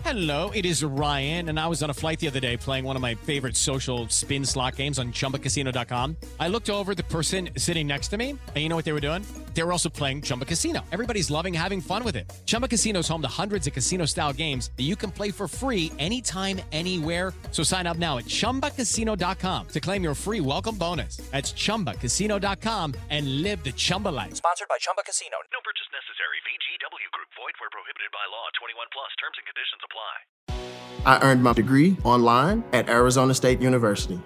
Hello, it is Ryan, and I was on a flight the other day playing one of my favorite social spin slot games on ChumbaCasino.com. I looked over at the person sitting next to me, and you know what they were doing? They were also playing Chumba Casino. Everybody's loving having fun with it. Chumba Casino is home to hundreds of casino-style games that you can play for free anytime, anywhere. So sign up now at ChumbaCasino.com to claim your free welcome bonus. That's ChumbaCasino.com and live the Chumba life. Sponsored by Chumba Casino. No purchase necessary. VGW Group. Void where prohibited by law. 21 plus. Terms and conditions apply. I earned my degree online at Arizona State University.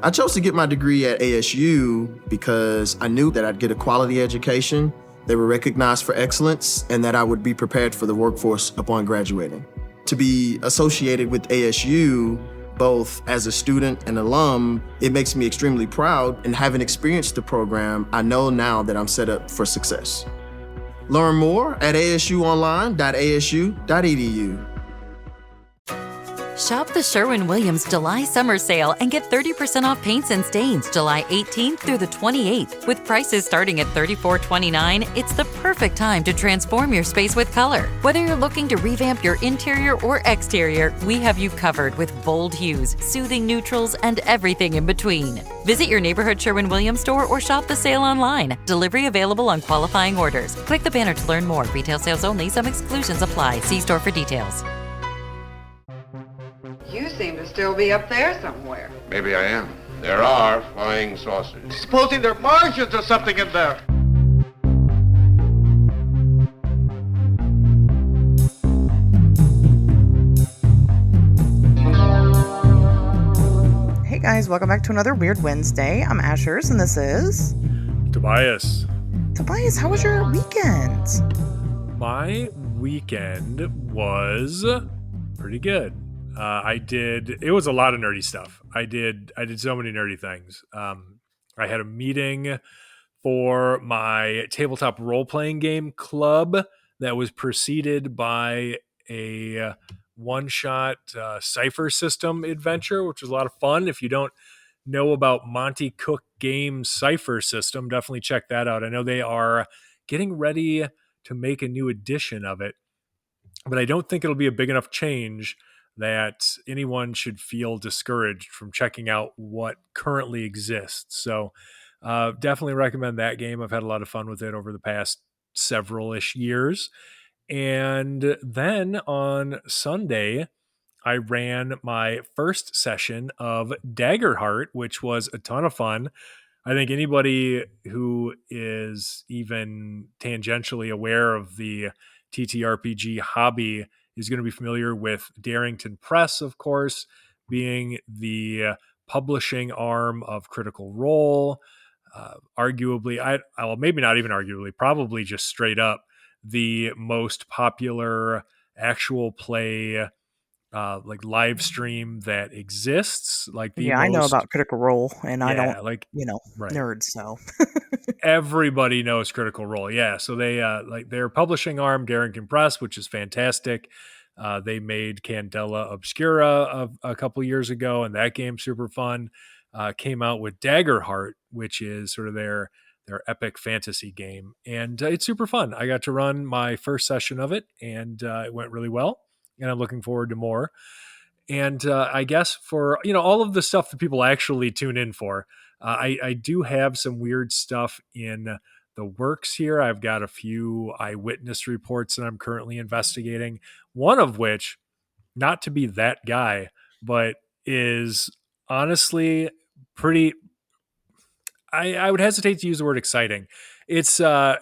I chose to get my degree at ASU because I knew that I'd get a quality education, they were recognized for excellence, and that I would be prepared for the workforce upon graduating. To be associated with ASU, both as a student and alum, it makes me extremely proud, and having experienced the program, I know now that I'm set up for success. Learn more at asuonline.asu.edu. Shop the Sherwin-Williams July Summer Sale and get 30% off paints and stains July 18th through the 28th. With prices starting at $34.29, it's the perfect time to transform your space with color. Whether you're looking to revamp your interior or exterior, we have you covered with bold hues, soothing neutrals, and everything in between. Visit your neighborhood Sherwin-Williams store or shop the sale online. Delivery available on qualifying orders. Click the banner to learn more. Retail sales only. Some exclusions apply. See store for details. You seem to still be up there somewhere. Maybe I am. There are flying saucers. Supposing they're Martians or something in there. Hey guys, welcome back to another Weird Wednesday. I'm Asherz, and this is... Tobias. Tobias, how was your weekend? My weekend was pretty good. It was a lot of nerdy stuff. I did so many nerdy things. I had a meeting for my tabletop role-playing game club that was preceded by a one-shot cipher system adventure, which was a lot of fun. If you don't know about Monty Cook Games cipher system, definitely check that out. I know they are getting ready to make a new edition of it, but I don't think it'll be a big enough change that anyone should feel discouraged from checking out what currently exists. So definitely recommend that game. I've had a lot of fun with it over the past several-ish years. And then on Sunday, I ran my first session of Daggerheart, which was a ton of fun. I think anybody who is even tangentially aware of the TTRPG hobby is going to be familiar with Darrington Press, of course, being the publishing arm of Critical Role. Arguably, maybe not even arguably, probably just straight up the most popular actual play like live stream that exists. I know about Critical Role, and I don't, right. nerd, so. Everybody knows Critical Role. Yeah. So they their publishing arm, Darrington Press, which is fantastic. They made Candela Obscura a couple years ago, and that game's super fun. Came out with Daggerheart, which is sort of their epic fantasy game. And it's super fun. I got to run my first session of it, and it went really well. And I'm looking forward to more. And I guess for, all of the stuff that people actually tune in for, I do have some weird stuff in the works here. I've got a few eyewitness reports that I'm currently investigating, one of which, not to be that guy, but is honestly pretty, I would hesitate to use the word exciting. It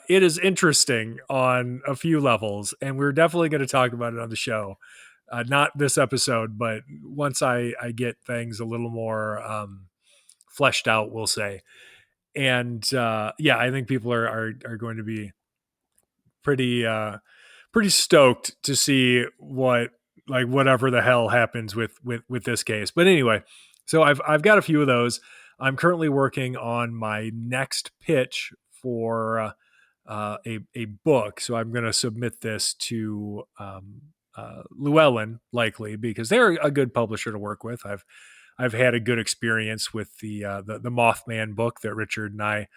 is interesting on a few levels, and we're definitely going to talk about it on the show. Not this episode, but once I get things a little more fleshed out, we'll say. And I think people are going to be pretty stoked to see whatever the hell happens with this case. But anyway, so I've got a few of those. I'm currently working on my next pitch for a book, so I'm going to submit this to Llewellyn, likely, because they're a good publisher to work with. I've had a good experience with the Mothman book that Richard and I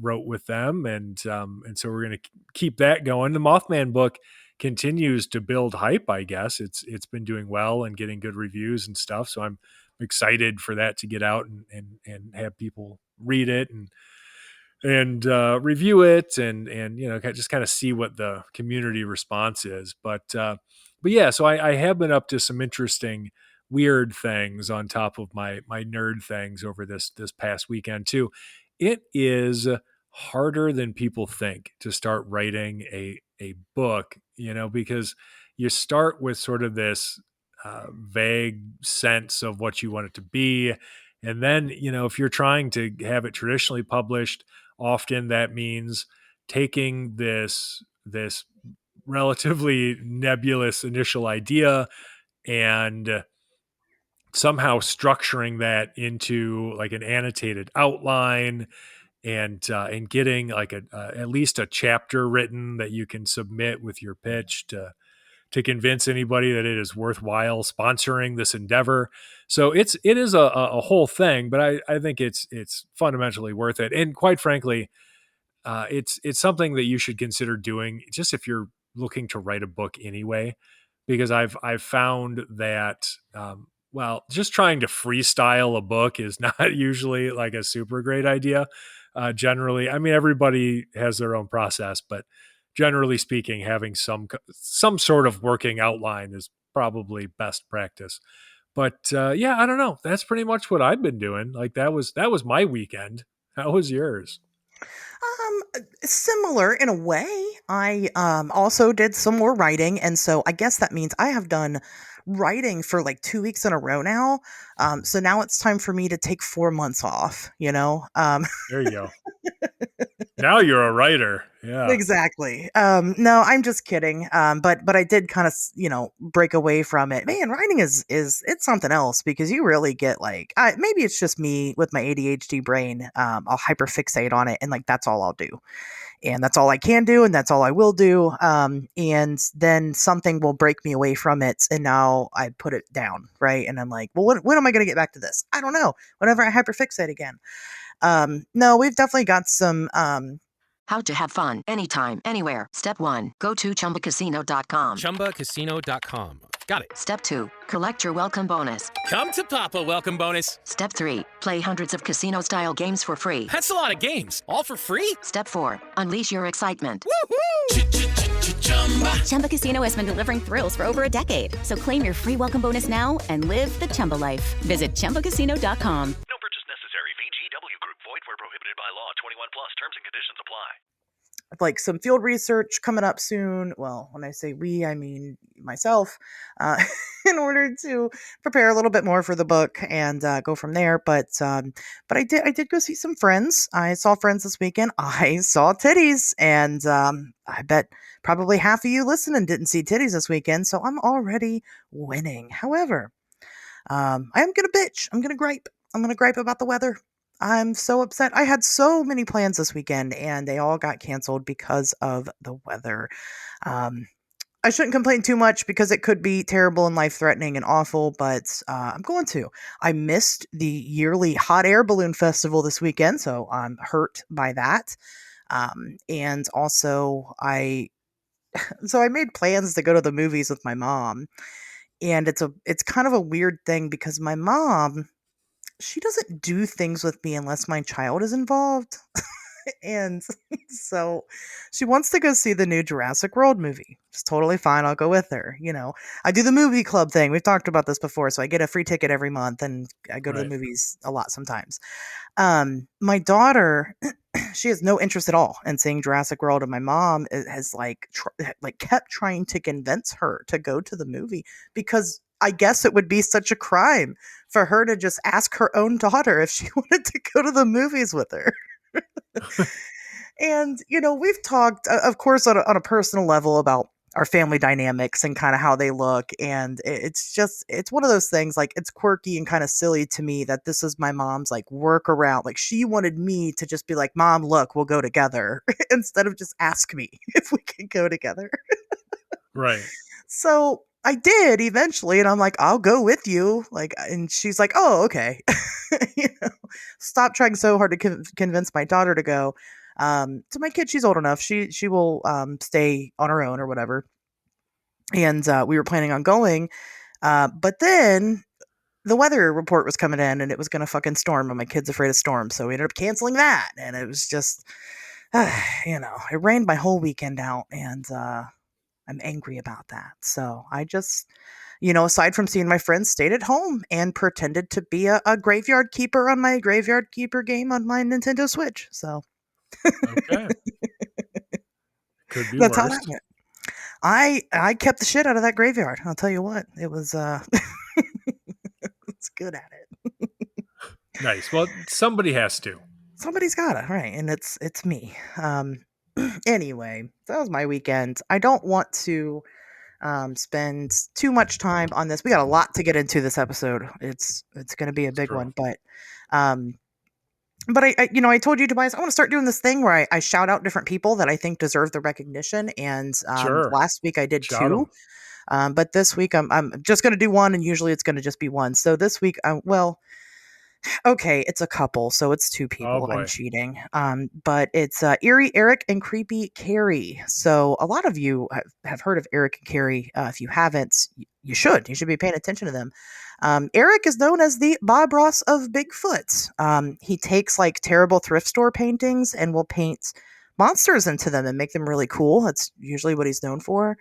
wrote with them, and so we're going to keep that going. The Mothman book continues to build hype. I guess it's been doing well and getting good reviews and stuff. So I'm excited for that to get out and have people read it and review it and just kind of see what the community response is. But yeah, so I have been up to some interesting weird things on top of my nerd things over this past weekend too. It is harder than people think to start writing a book, because you start with sort of this vague sense of what you want it to be. And then, if you're trying to have it traditionally published, often that means taking this relatively nebulous initial idea and somehow structuring that into like an annotated outline and getting like at least a chapter written that you can submit with your pitch to convince anybody that it is worthwhile sponsoring this endeavor. So it is a whole thing, but I think it's fundamentally worth it. And quite frankly, it's something that you should consider doing just if you're looking to write a book anyway, because I've found that just trying to freestyle a book is not usually like a super great idea. Generally, I mean, everybody has their own process, but generally speaking, having some sort of working outline is probably best practice. But yeah, I don't know. That's pretty much what I've been doing. Like that was my weekend. How was yours? Similar in a way. I also did some more writing, and so I guess that means I have done writing for like 2 weeks in a row now. So now it's time for me to take 4 months off, There you go. Now you're a writer. Yeah. Exactly. No, I'm just kidding. But I did kind of, break away from it. Man, writing is it's something else because you really get like, maybe it's just me with my ADHD brain. I'll hyperfixate on it and like, that's all I'll do. And that's all I can do. And that's all I will do. And then something will break me away from it. And now I put it down. Right. And I'm like, well, when am I going to get back to this? I don't know. Whenever I hyperfixate again. No, we've definitely got some, How to have fun anytime, anywhere. Step 1. Go to ChumbaCasino.com. ChumbaCasino.com. Got it. Step 2. Collect your welcome bonus. Come to Papa welcome bonus. Step 3. Play hundreds of casino-style games for free. That's a lot of games. All for free? Step 4. Unleash your excitement. Woohoo! Chumba Casino has been delivering thrills for over a decade. So claim your free welcome bonus now and live the Chumba life. Visit ChumbaCasino.com. No purchase necessary. VGW Group. Void where prohibited by law. 21 plus. Terms and conditions apply. Like some field research coming up soon. Well, when I say we, I mean myself, in order to prepare a little bit more for the book and go from there. But I did go see some friends. I saw friends this weekend. I saw titties, and I bet probably half of you listening didn't see titties this weekend. So I'm already winning. However, I am gonna bitch. I'm gonna gripe. I'm gonna gripe about the weather. I'm so upset. I had so many plans this weekend and they all got canceled because of the weather. I shouldn't complain too much because it could be terrible and life-threatening and awful, but I'm going to. I missed the yearly hot air balloon festival this weekend, so I'm hurt by that. And also I made plans to go to the movies with my mom. And it's kind of a weird thing because my mom, she doesn't do things with me unless my child is involved. And so she wants to go see the new Jurassic World movie. It's totally fine. I'll go with her. I do the movie club thing. We've talked about this before. So I get a free ticket every month and I go to the movies a lot sometimes. My daughter, she has no interest at all in seeing Jurassic World. And my mom has kept trying to convince her to go to the movie because I guess it would be such a crime for her to just ask her own daughter if she wanted to go to the movies with her. And, we've talked, of course, on a personal level about our family dynamics and kind of how they look. And it's one of those things, like, it's quirky and kind of silly to me that this is my mom's like workaround. Like, she wanted me to just be like, Mom, look, we'll go together instead of just ask me if we can go together. Right. So I did eventually, and I'm like, I'll go with you. And she's like, oh, okay. Stop trying so hard to convince my daughter to go. So my kid, she's old enough. She will stay on her own or whatever. and we were planning on going. But then the weather report was coming in and it was going to fucking storm, and my kid's afraid of storms. So we ended up canceling that. And it was just, it rained my whole weekend out, and I'm angry about that. So I just, aside from seeing my friends, stayed at home and pretended to be a graveyard keeper on my graveyard keeper game on my Nintendo Switch. So Okay. Could be that's worse. how that went. I kept the shit out of that graveyard. I'll tell you what, it was it's good at it. Nice. Well, somebody has to. Somebody's got it, right? And it's me. Anyway, that was my weekend. I don't want to spend too much time on this. We got a lot to get into this episode. It's going to be a big one, but I told you, Tobias, I want to start doing this thing where I shout out different people that I think deserve the recognition. And Sure. last week I did Shout 2. 'em. But this week I'm just going to do 1, and usually it's going to just be 1. So this week, okay, it's a couple, so it's 2 people. I'm boy. cheating. But it's Eerie Eric and Creepy Carrie. So a lot of you have heard of Eric and Carrie. If you haven't, you should. You should be paying attention to them. Eric is known as the Bob Ross of Bigfoot. He takes like terrible thrift store paintings and will paint monsters into them and make them really cool. That's usually what he's known for.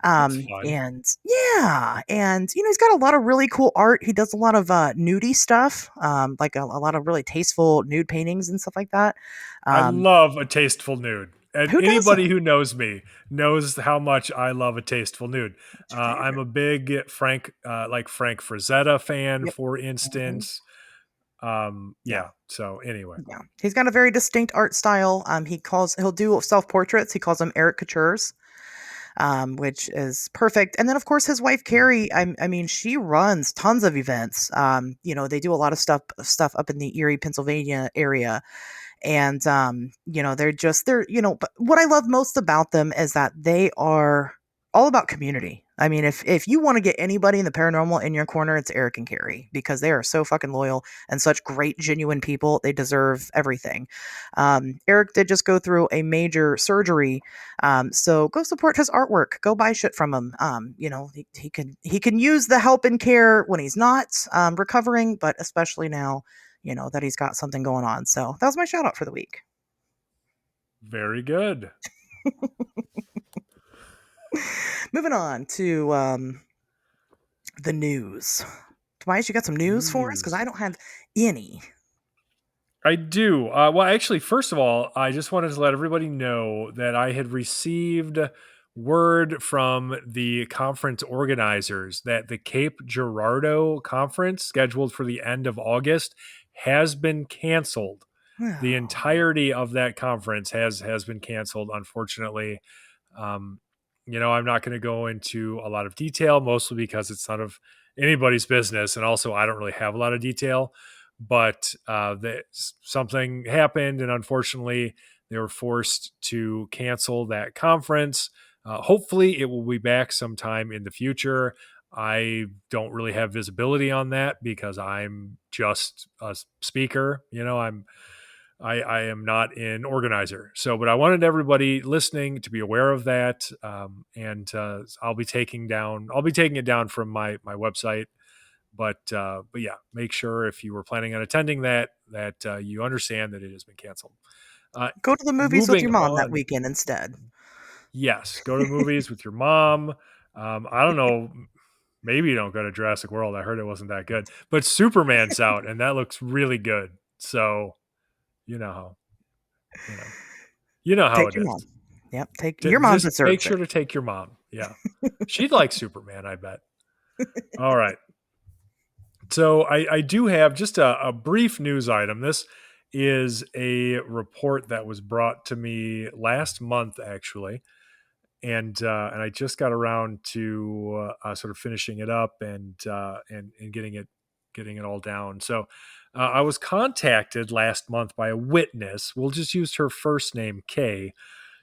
And he's got a lot of really cool art. He does a lot of nudie stuff, like a lot of really tasteful nude paintings and stuff like that. I love a tasteful nude. And anybody who knows me knows how much I love a tasteful nude. I'm a big Frank Frazetta fan, for instance. So anyway, he's got a very distinct art style. He'll do self-portraits. He calls them Eric Coutures. Which is perfect. And then, of course, his wife, Carrie, I mean, she runs tons of events. They do a lot of stuff up in the Erie, Pennsylvania area. And, but what I love most about them is that they are all about community. I mean, if you want to get anybody in the paranormal in your corner, it's Eric and Carrie, because they are so fucking loyal and such great, genuine people. They deserve everything. Eric did just go through a major surgery. So go support his artwork. Go buy shit from him. He can use the help and care when he's not recovering, but especially now, that he's got something going on. So that was my shout out for the week. Very good. Moving on to the news. Tobias, you got some news for us? Because I don't have any. I do. Well, actually, first of all, I just wanted to let everybody know that I had received word from the conference organizers that the Cape Girardeau conference, scheduled for the end of August, has been canceled. The entirety of that conference has been canceled, unfortunately. I'm not going to go into a lot of detail, mostly because it's none of anybody's business. And also, I don't really have a lot of detail. But something happened, and unfortunately, they were forced to cancel that conference. Hopefully, it will be back sometime in the future. I don't really have visibility on that because I'm just a speaker. I am not an organizer. But I wanted everybody listening to be aware of that. And I'll be taking it down from my website. But yeah, make sure if you were planning on attending that you understand that it has been canceled. Go to the movies with your mom that weekend instead. Yes, go to the movies with your mom. I don't know. Maybe you don't go to Jurassic World. I heard it wasn't that good. But Superman's out, and that looks really good. So, you know how take it your is. Mom. Yep, your mom deserves make sure to take your mom. Yeah, she'd like Superman, I bet. All right. So I do have just a brief news item. This is a report that was brought to me last month, actually. And I just got around to sort of finishing it up and getting it all down. So I was contacted last month by a witness. We'll just use her first name, Kay,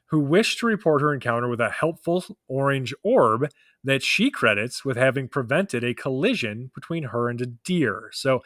who wished to report her encounter with a helpful orange orb that she credits with having prevented a collision between her and a deer. So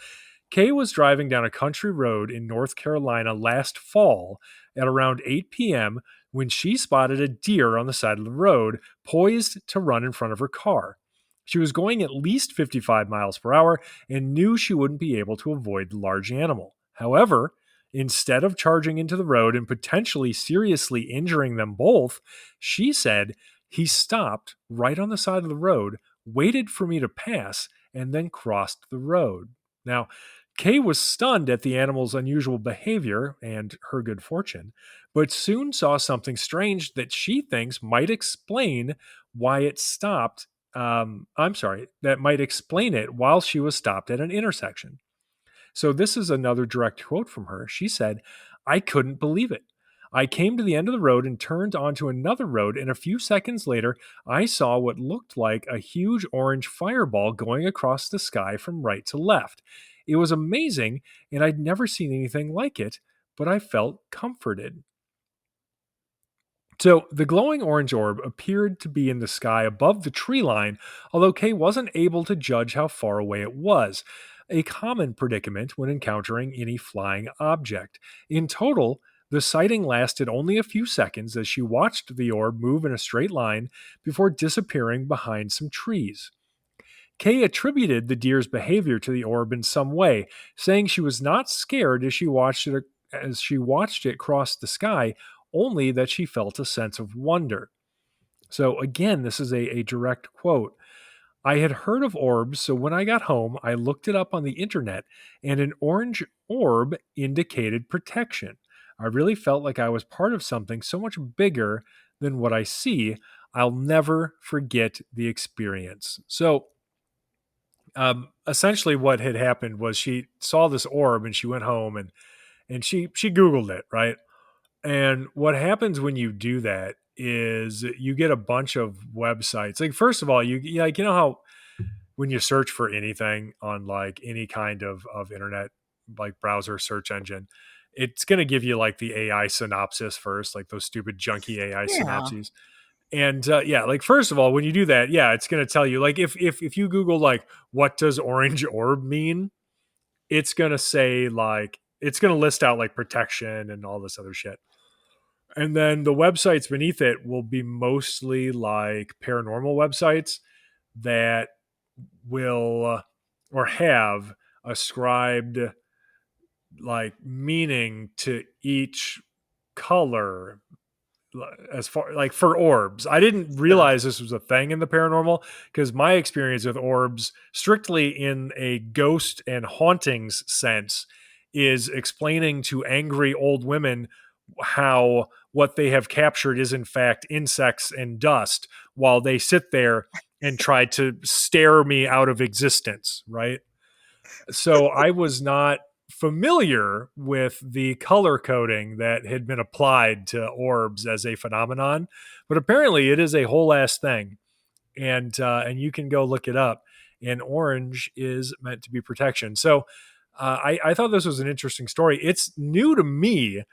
Kay was driving down a country road in North Carolina last fall at around 8 p.m. when she spotted a deer on the side of the road, poised to run in front of her car. She was going at least 55 miles per hour and knew she wouldn't be able to avoid the large animal. However, instead of charging into the road and potentially seriously injuring them both, she said he stopped right on the side of the road, waited for me to pass, and then crossed the road. Now, Kay was stunned at the animal's unusual behavior and her good fortune, but soon saw something strange that she thinks might explain why it stopped. That might explain it while she was stopped at an intersection. So this is another direct quote from her. She said, "I couldn't believe it. I came to the end of the road and turned onto another road, and a few seconds later, I saw what looked like a huge orange fireball going across the sky from right to left. It was amazing, and I'd never seen anything like it, but I felt comforted." So the glowing orange orb appeared to be in the sky above the tree line, although Kay wasn't able to judge how far away it was, a common predicament when encountering any flying object. In total, the sighting lasted only a few seconds as she watched the orb move in a straight line before disappearing behind some trees. Kay attributed the deer's behavior to the orb in some way, saying she was not scared as she watched it cross the sky, only that she felt a sense of wonder. So again, this is a direct quote. "I had heard of orbs, so when I got home, I looked it up on the internet, and an orange orb indicated protection. I really felt like I was part of something so much bigger than what I see. I'll never forget the experience." So essentially what had happened was she saw this orb and she went home and she Googled it, right? And what happens when you do that is you get a bunch of websites. Like, first of all, you like, you know how when you search for anything on like any kind of internet, like browser search engine, it's going to give you like the AI synopsis first, like those stupid junky AI synopses. And like, first of all, when you do that, it's going to tell you, like, if you Google like, what does orange orb mean? It's going to say like, it's going to list out like protection and all this other shit. And then the websites beneath it will be mostly like paranormal websites that will or have ascribed like meaning to each color, as far like for orbs. I didn't realize this was a thing in the paranormal because my experience with orbs, strictly in a ghost and hauntings sense, is explaining to angry old women how what they have captured is in fact insects and dust while they sit there and try to stare me out of existence, right? So I was not familiar with the color coding that had been applied to orbs as a phenomenon, but apparently it is a whole ass thing. And you can go look it up. And orange is meant to be protection. So I thought this was an interesting story. It's new to me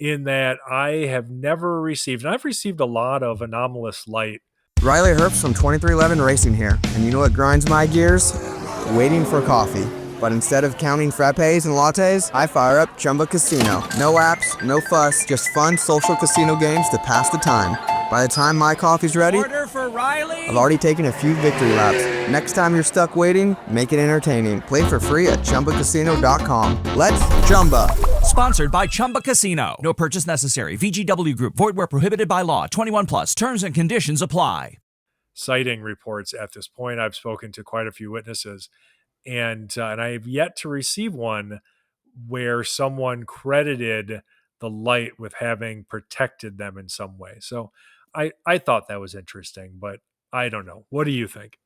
in that I have never received, and I've received a lot of anomalous light. Riley Herbst from 2311 Racing here. And you know what grinds my gears? Waiting for coffee. But instead of counting frappes and lattes, I fire up Chumba Casino. No apps, no fuss, just fun social casino games to pass the time. By the time my coffee's ready, Order for Riley. I've already taken a few victory laps. Next time you're stuck waiting, make it entertaining. Play for free at ChumbaCasino.com. Let's Chumba. Sponsored by Chumba Casino. No purchase necessary. VGW Group. Void where prohibited by law. 21 plus. Terms and conditions apply. Sighting reports at this point. I've spoken to quite a few witnesses, and I have yet to receive one where someone credited the light with having protected them in some way. So I thought that was interesting, but I don't know. What do you think?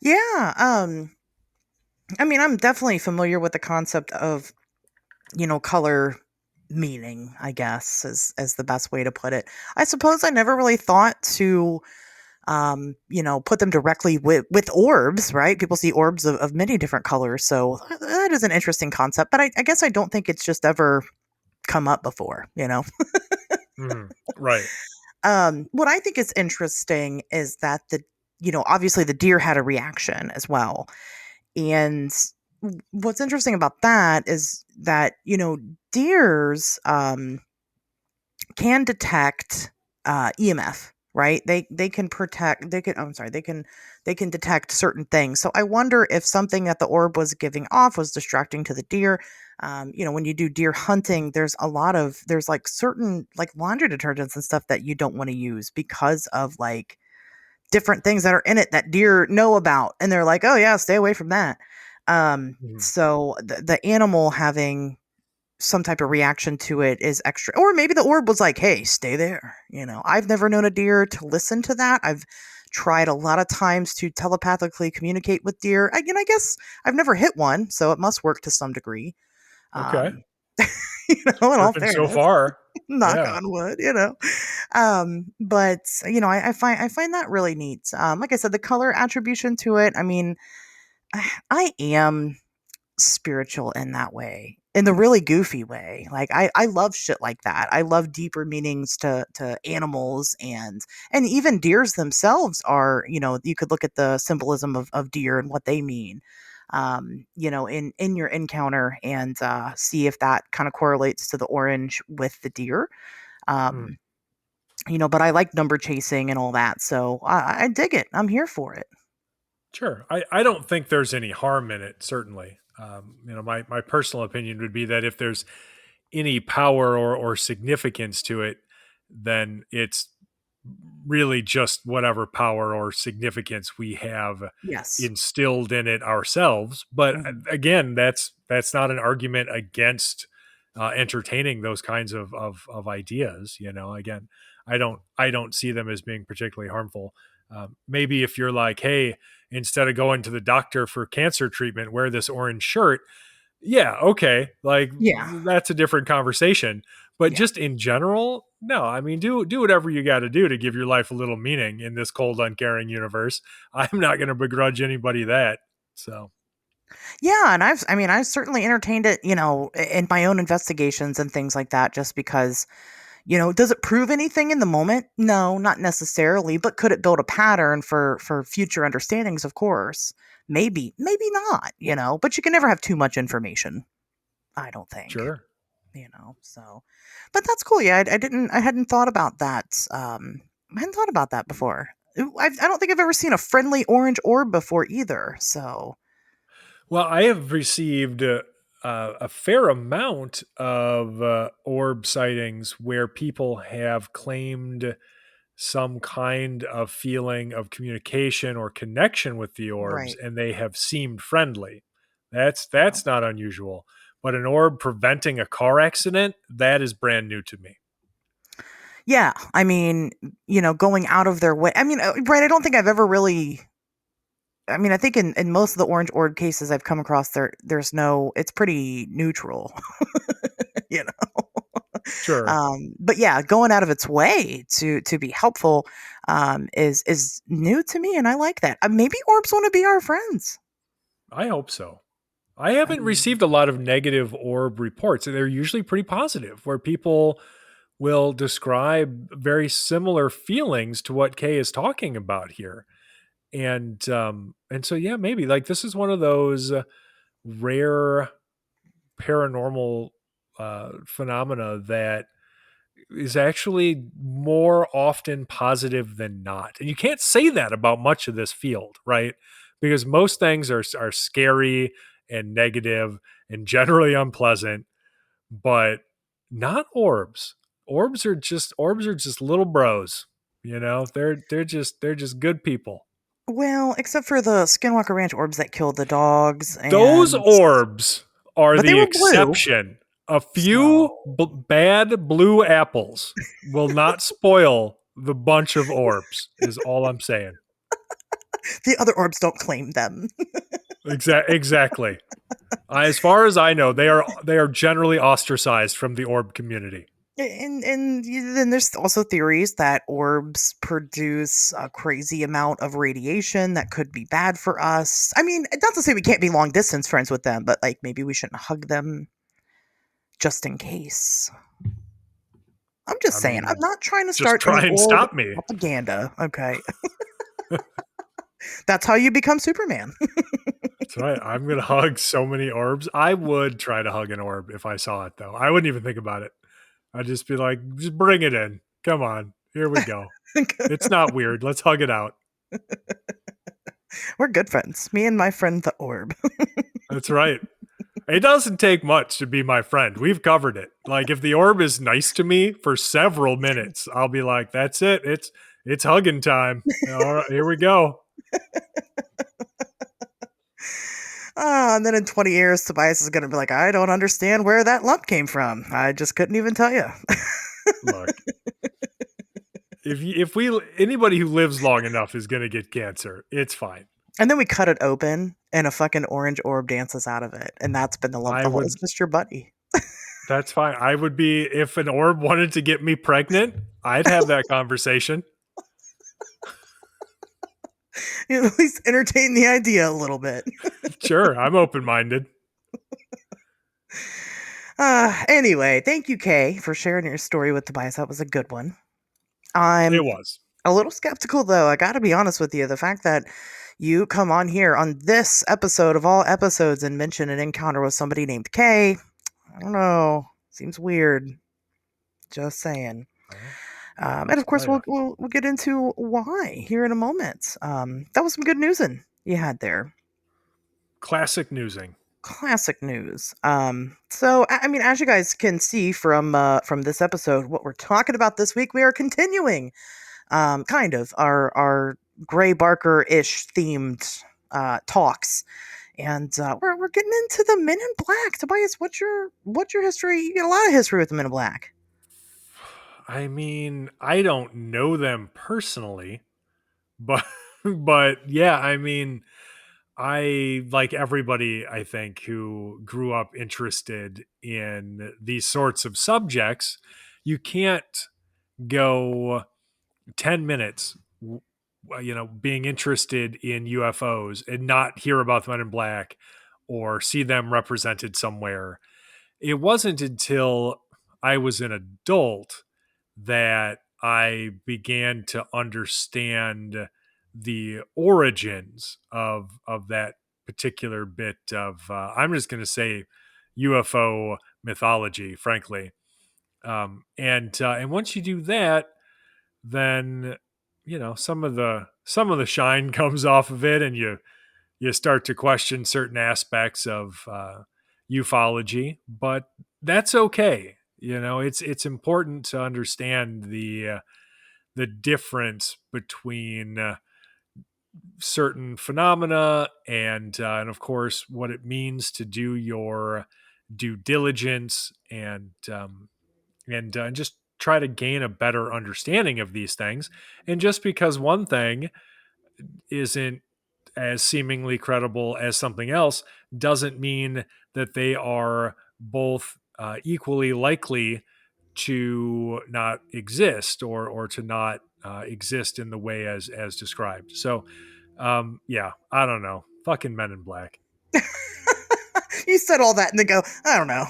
Yeah. I mean, I'm definitely familiar with the concept of, color meaning, I guess, as the best way to put it. I suppose I never really thought to, put them directly with orbs, right? People see orbs of many different colors. So that is an interesting concept, but I guess I don't think it's just ever come up before, Right. What I think is interesting is that obviously the deer had a reaction as well. And what's interesting about that is that, deers can detect EMF, right? They can protect. They can detect certain things. So I wonder if something that the orb was giving off was distracting to the deer. When you do deer hunting, there's like certain like laundry detergents and stuff that you don't want to use because of like different things that are in it that deer know about, and they're like, oh yeah, stay away from that. So the animal having some type of reaction to it is extra, or maybe the orb was like, hey, stay there. I've never known a deer to listen to that. I've tried a lot of times to telepathically communicate with deer. I guess I've never hit one, so it must work to some degree. Okay. In all Working so fairness, far. knock Yeah. on wood. But I find that really neat. Like I said, the color attribution to it. I mean, I am spiritual in that way, in the really goofy way. Like I love shit like that. I love deeper meanings to animals, and even deers themselves are, you could look at the symbolism of deer and what they mean, in your encounter, and see if that kind of correlates to the orange with the deer. But I like number chasing and all that, so I dig it. I'm here for it. Sure. I don't think there's any harm in it, certainly. My personal opinion would be that if there's any power or significance to it, then it's really just whatever power or significance we have instilled in it ourselves. But again, that's not an argument against entertaining those kinds of ideas. Again, I don't see them as being particularly harmful. Maybe if you're like, hey, instead of going to the doctor for cancer treatment, wear this orange shirt. Yeah. Okay. Like, that's a different conversation, but just in general, no, I mean, do whatever you got to do to give your life a little meaning in this cold, uncaring universe. I'm not going to begrudge anybody that. So. Yeah. And I've certainly entertained it, in my own investigations and things like that, just because, does it prove anything in the moment? No, not necessarily, but could it build a pattern for future understandings? Of course. Maybe not, but you can never have too much information, I don't think. Sure. So, but that's cool. Yeah, I hadn't thought about that. I hadn't thought about that before. I don't think I've ever seen a friendly orange orb before either. So, well, I have received a fair amount of orb sightings where people have claimed some kind of feeling of communication or connection with the orbs, and they have seemed friendly. That's not unusual. But an orb preventing a car accident, that is brand new to me. Yeah, I mean, going out of their way. I mean, right, I don't think I've ever really... I mean, I think in most of the orange orb cases I've come across, there's no... It's pretty neutral, Sure. But yeah, going out of its way to be helpful is new to me, and I like that. Maybe orbs want to be our friends. I hope so. I haven't received a lot of negative orb reports, and they're usually pretty positive, where people will describe very similar feelings to what Kay is talking about here. And so, yeah, maybe like this is one of those rare paranormal phenomena that is actually more often positive than not. And you can't say that about much of this field, right? Because most things are scary and negative and generally unpleasant, but not orbs. Orbs are just little bros. They're just good people. Well, except for the Skinwalker Ranch orbs that killed the dogs. Those orbs are the exception. A few bad blue apples will not spoil the bunch of orbs, is all I'm saying. The other orbs don't claim them. Exactly. As far as I know, they are generally ostracized from the orb community. And then there's also theories that orbs produce a crazy amount of radiation that could be bad for us. I mean, not to say we can't be long distance friends with them, but like maybe we shouldn't hug them just in case. I'm just saying. I'm not trying to start try and stop me. Propaganda. Okay. That's how you become Superman. That's right. I'm going to hug so many orbs. I would try to hug an orb if I saw it, though. I wouldn't even think about it. I'd just be like, just bring it in. Come on. Here we go. It's not weird. Let's hug it out. We're good friends. Me and my friend the orb. That's right. It doesn't take much to be my friend. We've covered it. Like if the orb is nice to me for several minutes, I'll be like, that's it. It's hugging time. All right, here we go. And then in 20 years, Tobias is going to be like, I don't understand where that lump came from. I just couldn't even tell you. Look, if anybody who lives long enough is going to get cancer, it's fine. And then we cut it open and a fucking orange orb dances out of it. And that's been the lump. It's just your buddy. That's fine. I would be, if an orb wanted to get me pregnant, I'd have that conversation. You at least entertain the idea a little bit. Sure, I'm open-minded. Anyway, thank you, Kay, for sharing your story with Tobias. That was a good one. It was. A little skeptical, though. I got to be honest with you. The fact that you come on here on this episode of all episodes and mention an encounter with somebody named Kay, I don't know. Seems weird. Just saying. And of course, we'll get into why here in a moment. That was some good newsing you had there. Classic newsing. Classic news. So I mean, as you guys can see from this episode, what we're talking about this week, we are continuing, kind of our Gray Barker-ish themed talks, and we're getting into the Men in Black. Tobias, what's your history? You get a lot of history with the Men in Black. I mean, I don't know them personally, but yeah, I mean, I, like everybody, I think, who grew up interested in these sorts of subjects, you can't go 10 minutes, being interested in UFOs and not hear about the Men in Black or see them represented somewhere. It wasn't until I was an adult that I began to understand the origins of that particular bit of, I'm just going to say, UFO mythology, frankly. And once you do that, then some of the shine comes off of it, and you start to question certain aspects of ufology. But that's okay. It's important to understand the difference between certain phenomena and of course what it means to do your due diligence and just try to gain a better understanding of these things. And just because one thing isn't as seemingly credible as something else doesn't mean that they are both equally likely to not exist or to not exist in the way as described. So, yeah, I don't know. Fucking Men in Black. You said all that and then go, I don't know.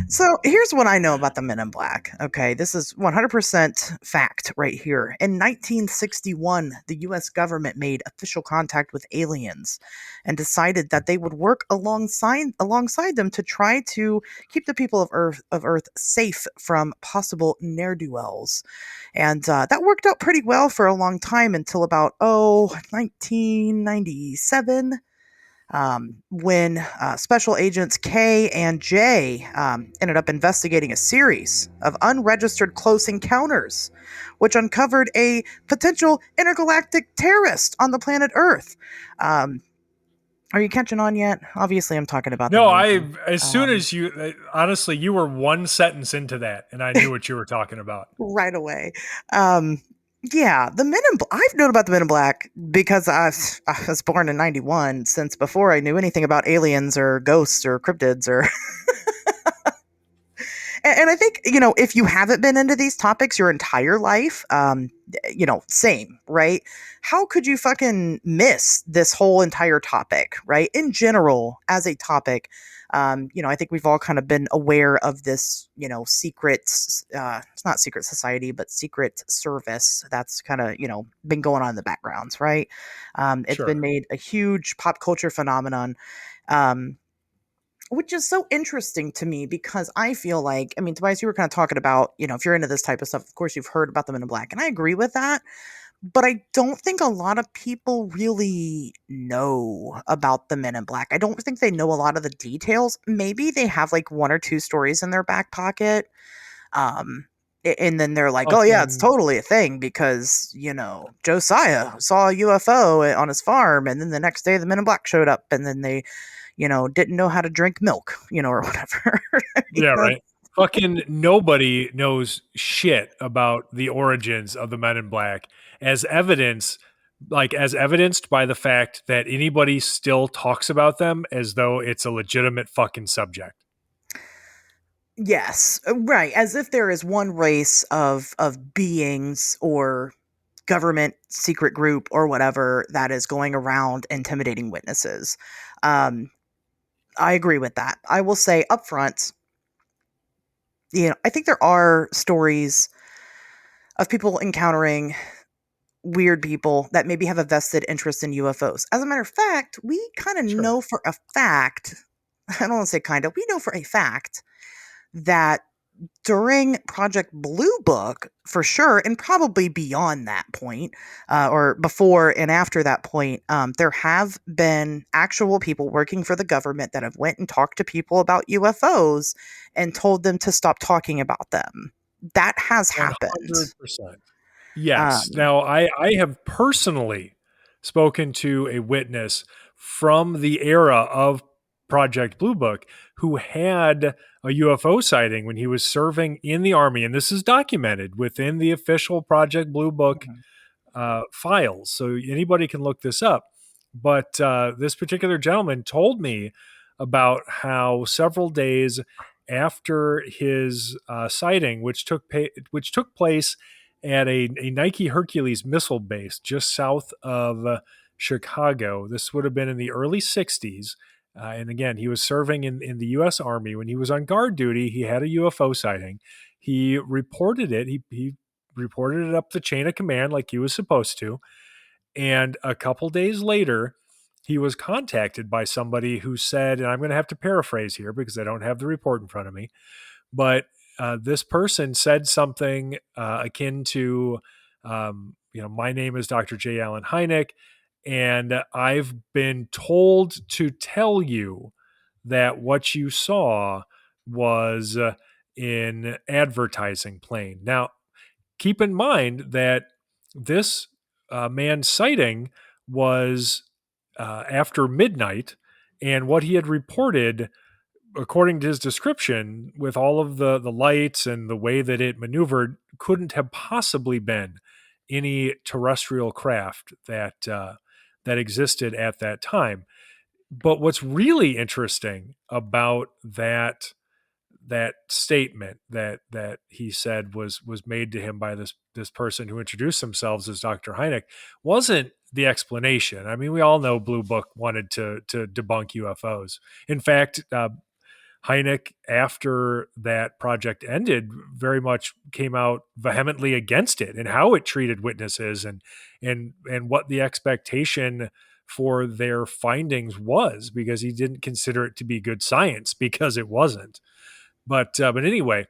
So here's what I know about the Men in Black. Okay, this is 100% fact right here. In 1961, the U.S. government made official contact with aliens and decided that they would work alongside them to try to keep the people of Earth safe from possible ne'er-do-wells. And that worked out pretty well for a long time until about 1997. When special agents K and J ended up investigating a series of unregistered close encounters, which uncovered a potential intergalactic terrorist on the planet Earth. Are you catching on yet? Obviously, I'm talking about. No, as soon as you, honestly, you were one sentence into that, and I knew what you were talking about right away. Yeah, the Men in Black. I've known about the Men in Black because I was born in 91, since before I knew anything about aliens or ghosts or cryptids or. And I think, if you haven't been into these topics your entire life, same, right? How could you fucking miss this whole entire topic, right? In general, as a topic, I think we've all kind of been aware of this, secret, it's not secret society, but secret service that's kind of, been going on in the backgrounds, right? It's been made a huge pop culture phenomenon. which is so interesting to me because I feel like, I mean, Tobias, you were kind of talking about, if you're into this type of stuff, of course you've heard about the Men in Black, and I agree with that. But I don't think a lot of people really know about the Men in Black. I don't think they know a lot of the details. Maybe they have like one or two stories in their back pocket. And then they're like, oh, yeah, it's totally a thing because, Josiah saw a UFO on his farm. And then the next day the Men in Black showed up and then they, didn't know how to drink milk, or whatever. Yeah, right. Fucking nobody knows shit about the origins of the Men in Black as evidenced by the fact that anybody still talks about them as though it's a legitimate fucking subject. Yes, right. As if there is one race of beings or government secret group or whatever that is going around intimidating witnesses. I agree with that. I will say up front, I think there are stories of people encountering weird people that maybe have a vested interest in UFOs. As a matter of fact, we kind of know for a fact, I don't want to say kind of, we know for a fact that during Project Blue Book, for sure, and probably beyond that point, or before and after that point, there have been actual people working for the government that have went and talked to people about UFOs and told them to stop talking about them. That has happened. 100%. Yes. Now, I have personally spoken to a witness from the era of Project Blue Book who had a UFO sighting when he was serving in the Army. And this is documented within the official Project Blue Book files. So anybody can look this up. But this particular gentleman told me about how several days after his sighting, which took place at a Nike Hercules missile base just south of Chicago. This would have been in the early 60s. And again, he was serving in the U.S. Army. When he was on guard duty, he had a UFO sighting. He reported it. He reported it up the chain of command like he was supposed to. And a couple days later, he was contacted by somebody who said, and I'm going to have to paraphrase here because I don't have the report in front of me, but this person said something akin to, my name is Dr. J. Allen Hynek, and I've been told to tell you that what you saw was in advertising plane. Now, keep in mind that this man's sighting was after midnight, and what he had reported, according to his description, with all of the lights and the way that it maneuvered, couldn't have possibly been any terrestrial craft that existed at that time. But what's really interesting about that statement that he said was made to him by this person who introduced themselves as Dr. Hynek wasn't the explanation. I mean, we all know Blue Book wanted to debunk UFOs. In fact, Hynek, after that project ended, very much came out vehemently against it and how it treated witnesses and what the expectation for their findings was, because he didn't consider it to be good science because it wasn't. But anyway,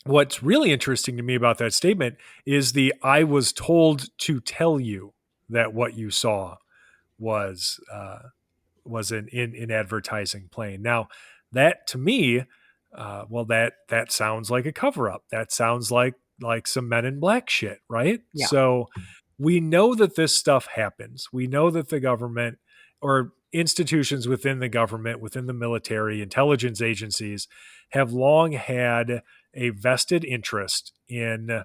what's really interesting to me about that statement is I was told to tell you that what you saw was in advertising plane. Now, that to me, that sounds like a cover up. That sounds like some Men in Black shit, right? Yeah. So we know that this stuff happens. We know that the government or institutions within the government, within the military, intelligence agencies have long had a vested interest in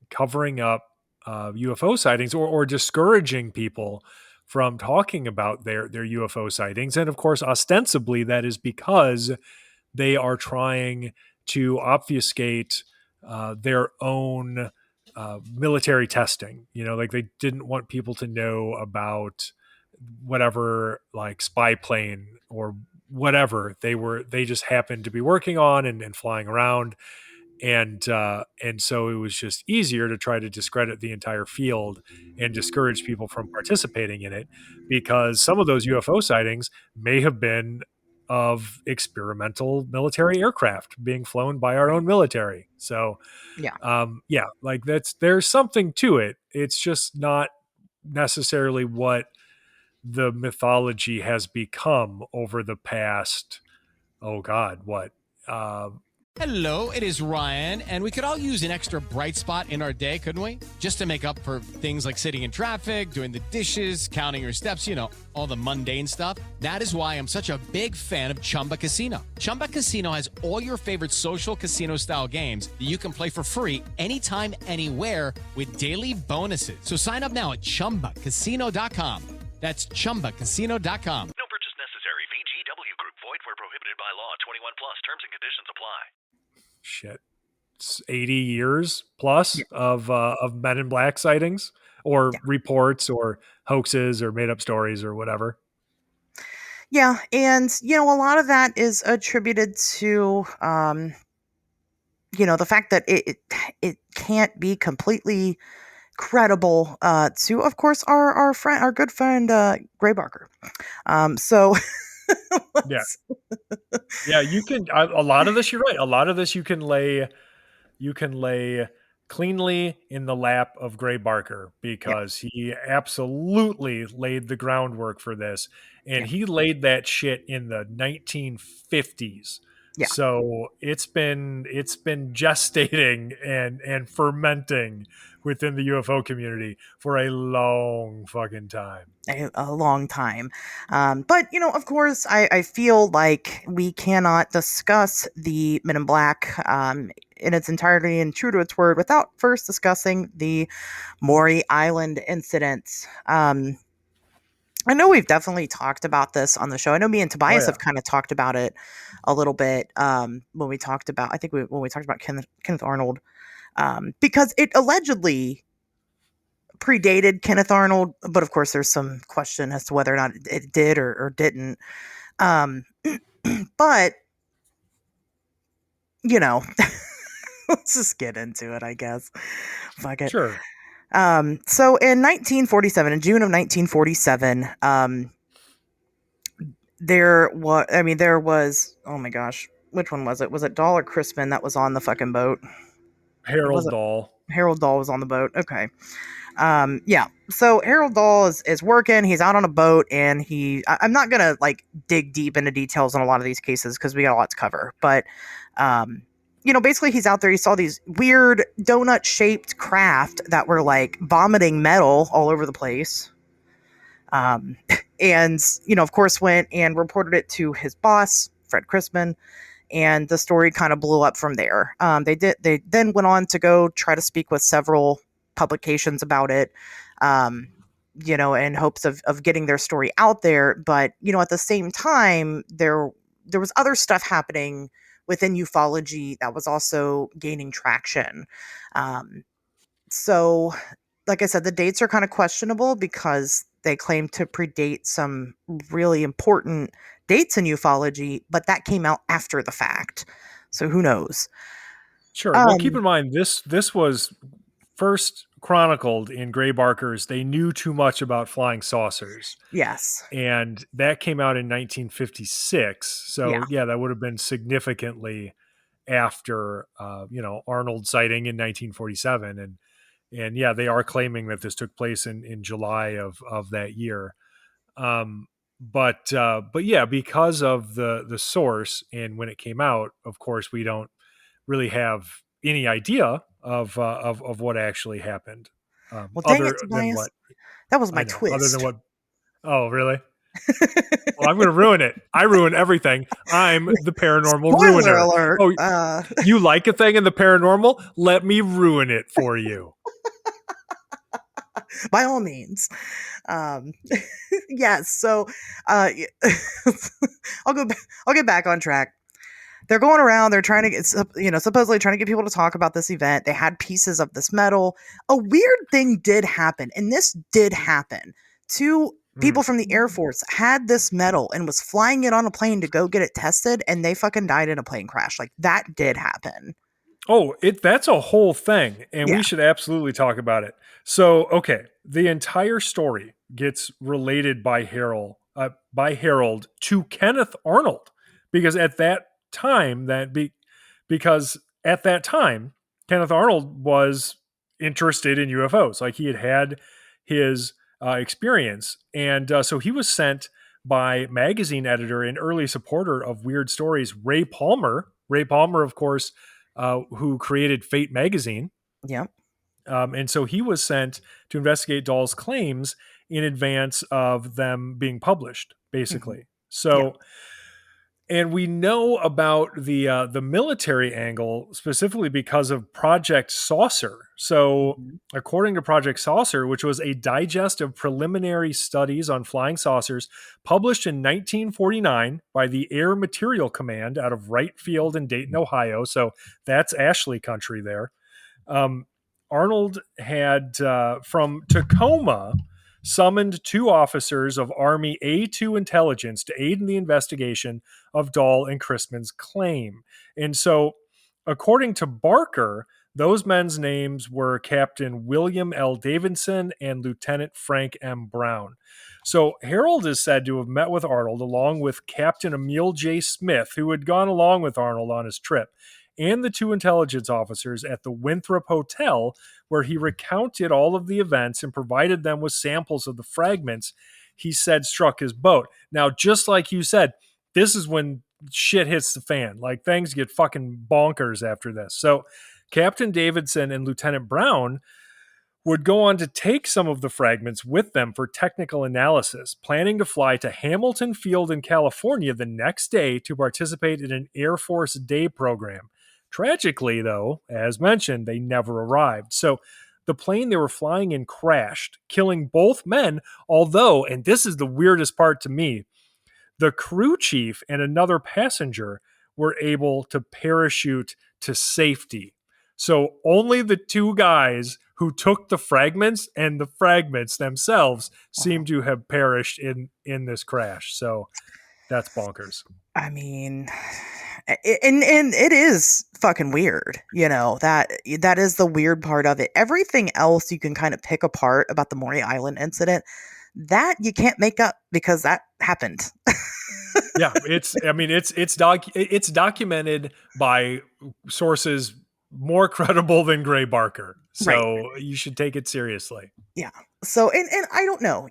covering up UFO sightings or discouraging people from talking about their UFO sightings. And of course, ostensibly, that is because they are trying to obfuscate their own military testing. Like they didn't want people to know about whatever, like spy plane or whatever they just happened to be working on and flying around. And so it was just easier to try to discredit the entire field and discourage people from participating in it, because some of those UFO sightings may have been of experimental military aircraft being flown by our own military. So, like there's something to it. It's just not necessarily what the mythology has become over the past, Hello, it is Ryan, and we could all use an extra bright spot in our day, couldn't we? Just to make up for things like sitting in traffic, doing the dishes, counting your steps, all the mundane stuff. That is why I'm such a big fan of Chumba Casino. Chumba Casino has all your favorite social casino-style games that you can play for free anytime, anywhere with daily bonuses. So sign up now at ChumbaCasino.com. That's ChumbaCasino.com. No purchase necessary. VGW Group. Void where prohibited by law. 21 plus. Terms and conditions apply. Shit. It's 80 years plus of Men in Black sightings or reports or hoaxes or made up stories or whatever. Yeah. And, a lot of that is attributed to, the fact that it can't be completely credible to, of course, our good friend, Gray Barker. You can, a lot of this, you're right. A lot of this you can lay cleanly in the lap of Gray Barker because he absolutely laid the groundwork for this. And he laid that shit in the 1950s. Yeah. So it's been gestating and fermenting within the UFO community for a long fucking time. A long time. But, of course, I feel like we cannot discuss the Men in Black in its entirety and true to its word without first discussing the Maury Island incident. I know we've definitely talked about this on the show. I know me and Tobias have kind of talked about it a little bit when we talked about, when we talked about Kenneth Arnold, because it allegedly predated Kenneth Arnold, but of course there's some question as to whether or not it did or didn't. But, let's just get into it, I guess. Fuck it. Sure. So in 1947, in June of 1947, there was, oh my gosh, which one was it? Was it Dahl or Crispin that was on the fucking boat? Harold Dahl. Harold Dahl was on the boat. Okay. So Harold Dahl is working. He's out on a boat and I'm not going to dig deep into details on a lot of these cases because we got a lot to cover, but, basically he's out there. He saw these weird donut shaped craft that were vomiting metal all over the place. And, of course went and reported it to his boss, Fred Crispin, and the story kind of blew up from there. They then went on to go try to speak with several publications about it, in hopes of getting their story out there. But, at the same time, there was other stuff happening within ufology that was also gaining traction. So, like I said, the dates are kind of questionable because they claim to predate some really important dates in ufology, but that came out after the fact. So who knows? Sure. Well, keep in mind, this was first chronicled in Gray Barker's They Knew Too Much About Flying Saucers. Yes. And that came out in 1956. So that would have been significantly after, Arnold sighting in 1947. And they are claiming that this took place in July of that year. But because of the source and when it came out, of course, we don't really have any idea of what actually happened. Well, dang it, Tobias. That was my twist. Other than what? Oh, really? Well, I'm going to ruin it. I ruin everything. I'm the paranormal ruiner. Alert. Oh, you like a thing in the paranormal? Let me ruin it for you. By all means. Yes. So, I'll get back on track. They're going around. They're trying to get, supposedly trying to get people to talk about this event. They had pieces of this metal. A weird thing did happen, and this did happen. Two people from the Air Force had this metal and was flying it on a plane to go get it tested, and they fucking died in a plane crash. That did happen. Oh, that's a whole thing, and we should absolutely talk about it. So, okay, the entire story gets related by Harold to Kenneth Arnold. because at that time, Kenneth Arnold was interested in UFOs. Like he had his experience. And so he was sent by magazine editor and early supporter of weird stories, Ray Palmer. Ray Palmer, of course, who created Fate magazine. Yep. And so he was sent to investigate Dahl's claims in advance of them being published, basically. Mm-hmm. So, and we know about the military angle specifically because of Project Saucer. So, according to Project Saucer, which was a digest of preliminary studies on flying saucers published in 1949 by the Air Material Command out of Wright Field in Dayton, Ohio. So that's Ashley country there. Arnold had, from Tacoma, summoned 2 officers of Army A2 intelligence to aid in the investigation of Dahl and Chrisman's claim. And so, according to Barker, those men's names were Captain William L. Davidson and Lieutenant Frank M. Brown. So Harold is said to have met with Arnold along with Captain Emil J. Smith, who had gone along with Arnold on his trip, and the 2 intelligence officers at the Winthrop Hotel, where he recounted all of the events and provided them with samples of the fragments he said struck his boat. Now, just like you said, this is when shit hits the fan. Like, things get fucking bonkers after this. So Captain Davidson and Lieutenant Brown would go on to take some of the fragments with them for technical analysis, planning to fly to Hamilton Field in California the next day to participate in an Air Force Day program. Tragically, though, as mentioned, they never arrived. So the plane they were flying in crashed, killing both men, although, and this is the weirdest part to me, the crew chief and another passenger were able to parachute to safety. So only the 2 guys who took the fragments and the fragments themselves seem to have perished in this crash. So that's bonkers. I mean, and it is fucking weird, that is the weird part of it. Everything else you can kind of pick apart about the Maury Island incident, that you can't make up because that happened. Yeah, it's documented by sources more credible than Gray Barker. So You should take it seriously. Yeah. So, and I don't know,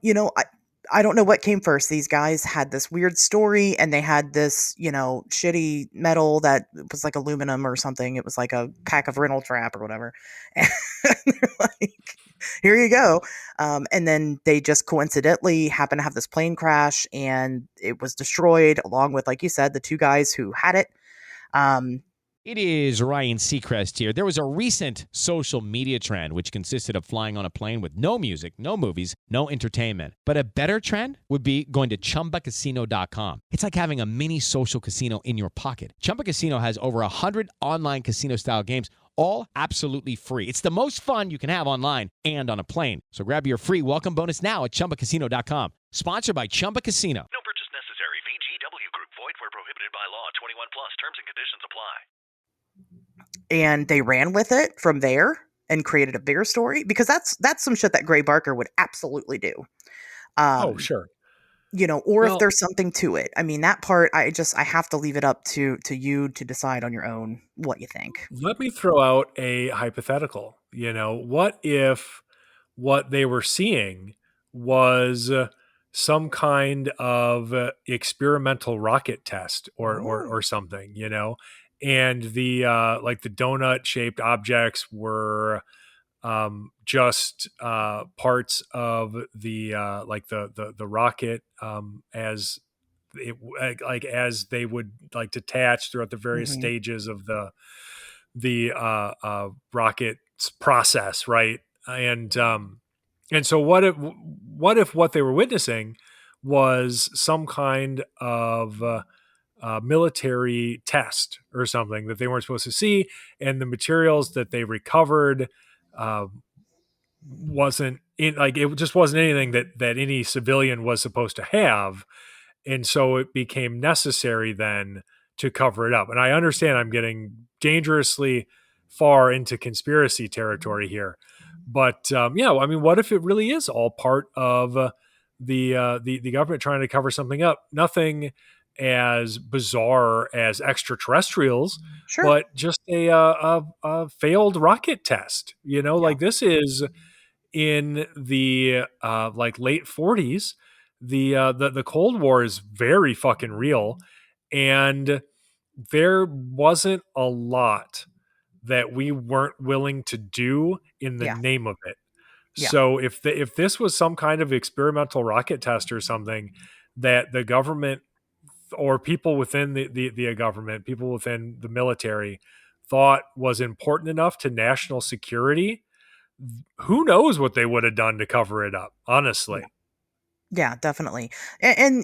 I don't know what came first. These guys had this weird story and they had this, shitty metal that was like aluminum or something. It was like a pack of rental trap or whatever. And they're like, here you go. And then they just coincidentally happened to have this plane crash and it was destroyed along with, like you said, the 2 guys who had it. It is Ryan Seacrest here. There was a recent social media trend which consisted of flying on a plane with no music, no movies, no entertainment. But a better trend would be going to ChumbaCasino.com. It's like having a mini social casino in your pocket. Chumba Casino has over 100 online casino-style games, all absolutely free. It's the most fun you can have online and on a plane. So grab your free welcome bonus now at ChumbaCasino.com. Sponsored by Chumba Casino. No purchase necessary. VGW Group. Void where prohibited by law. 21 plus. Terms and conditions apply. And they ran with it from there and created a bigger story, because that's some shit that Gray Barker would absolutely do. Oh, sure. If there's something to it. I mean, that part, I have to leave it up to you to decide on your own what you think. Let me throw out a hypothetical. What if what they were seeing was some kind of experimental rocket test or something, and the like the donut shaped objects were just parts of the like the rocket as it, like as they would like detach throughout the various stages of the rocket process, right? And so what if what they were witnessing was some kind of military test or something that they weren't supposed to see, and the materials that they recovered wasn't in, like, it just wasn't anything that any civilian was supposed to have, and so it became necessary then to cover it up. And I understand I'm getting dangerously far into conspiracy territory here, but what if it really is all part of the government trying to cover something up? Nothing as bizarre as extraterrestrials, Sure. but just a failed rocket test. Like this is in the like late 40s. The Cold War is very fucking real, and there wasn't a lot that we weren't willing to do in the name of it. Yeah. So if this was some kind of experimental rocket test or something that the government or people within the government, people within the military thought was important enough to national security, who knows what they would have done to cover it up, honestly. Yeah, definitely. And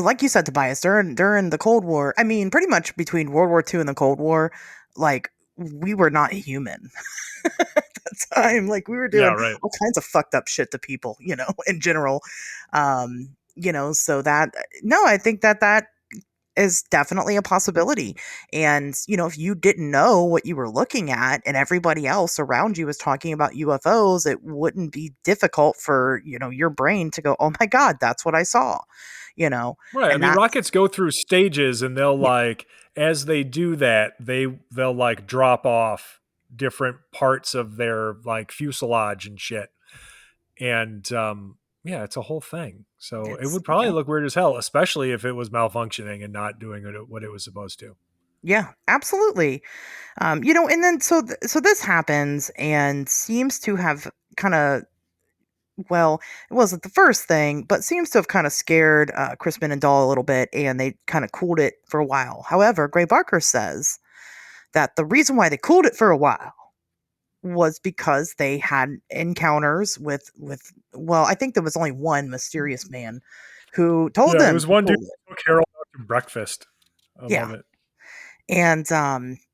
like you said, Tobias, during the Cold War, I mean, pretty much between World War II and the Cold War, like, we were not human at the time. Like, we were doing all kinds of fucked up shit to people, in general. So that, no, I think that is definitely a possibility. And, if you didn't know what you were looking at and everybody else around you was talking about UFOs, it wouldn't be difficult for, your brain to go, oh my God, that's what I saw, Right. And I mean, rockets go through stages, and they'll like, as they do that, they'll like drop off different parts of their like fuselage and shit. And, yeah, it's a whole thing. So it would probably look weird as hell, especially if it was malfunctioning and not doing what it was supposed to. Yeah, absolutely. And then so this happens and seems to have kind of, well, it wasn't the first thing, but seems to have kind of scared Crispin and Dahl a little bit, and they kind of cooled it for a while. However, Gray Barker says that the reason why they cooled it for a while was because they had encounters with well, I think there was only one mysterious man who told them. There was one dude who took Harold out to breakfast. I love it. And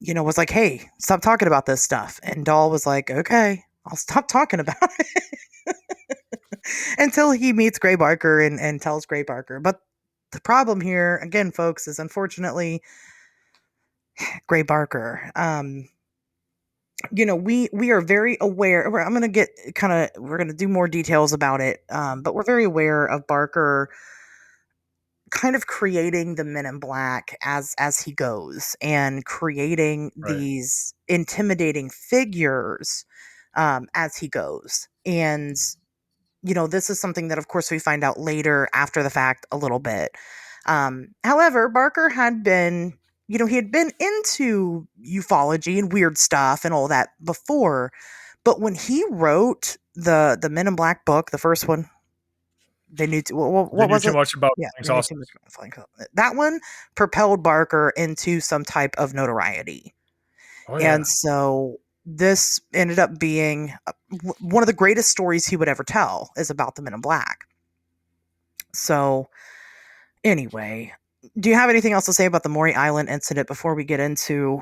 was like, hey, stop talking about this stuff. And Dahl was like, okay, I'll stop talking about it. Until he meets Gray Barker and tells Gray Barker. But the problem here, again, folks, is unfortunately Gray Barker. We are very aware. We're going to do more details about it. But we're very aware of Barker kind of creating the Men in Black as he goes, and creating these intimidating figures as he goes. And this is something that, of course, we find out later after the fact a little bit. However, Barker had been, he had been into ufology and weird stuff and all that before. But when he wrote the Men in Black book, the first one, they knew what was too it? much about That one propelled Barker into some type of notoriety. And so this ended up being one of the greatest stories he would ever tell, is about the Men in Black. So anyway, do you have anything else to say about the Maury Island incident before we get into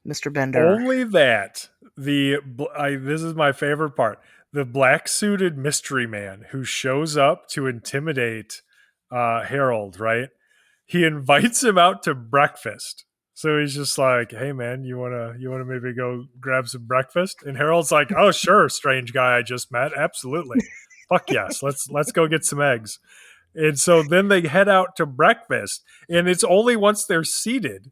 Mr. Bender? Only that this is my favorite part. The black-suited mystery man who shows up to intimidate Harold, right? He invites him out to breakfast. So he's just like, hey man, you wanna maybe go grab some breakfast? And Harold's like, oh sure, strange guy I just met. Absolutely. Fuck yes. Let's go get some eggs. And so then they head out to breakfast, and it's only once they're seated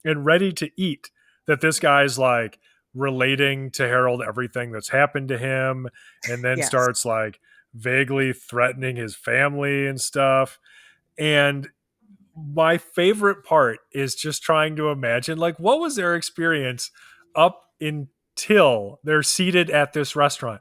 and ready to eat that this guy's like relating to Harold everything that's happened to him, and then starts like vaguely threatening his family and stuff. And my favorite part is just trying to imagine, like, what was their experience up until they're seated at this restaurant?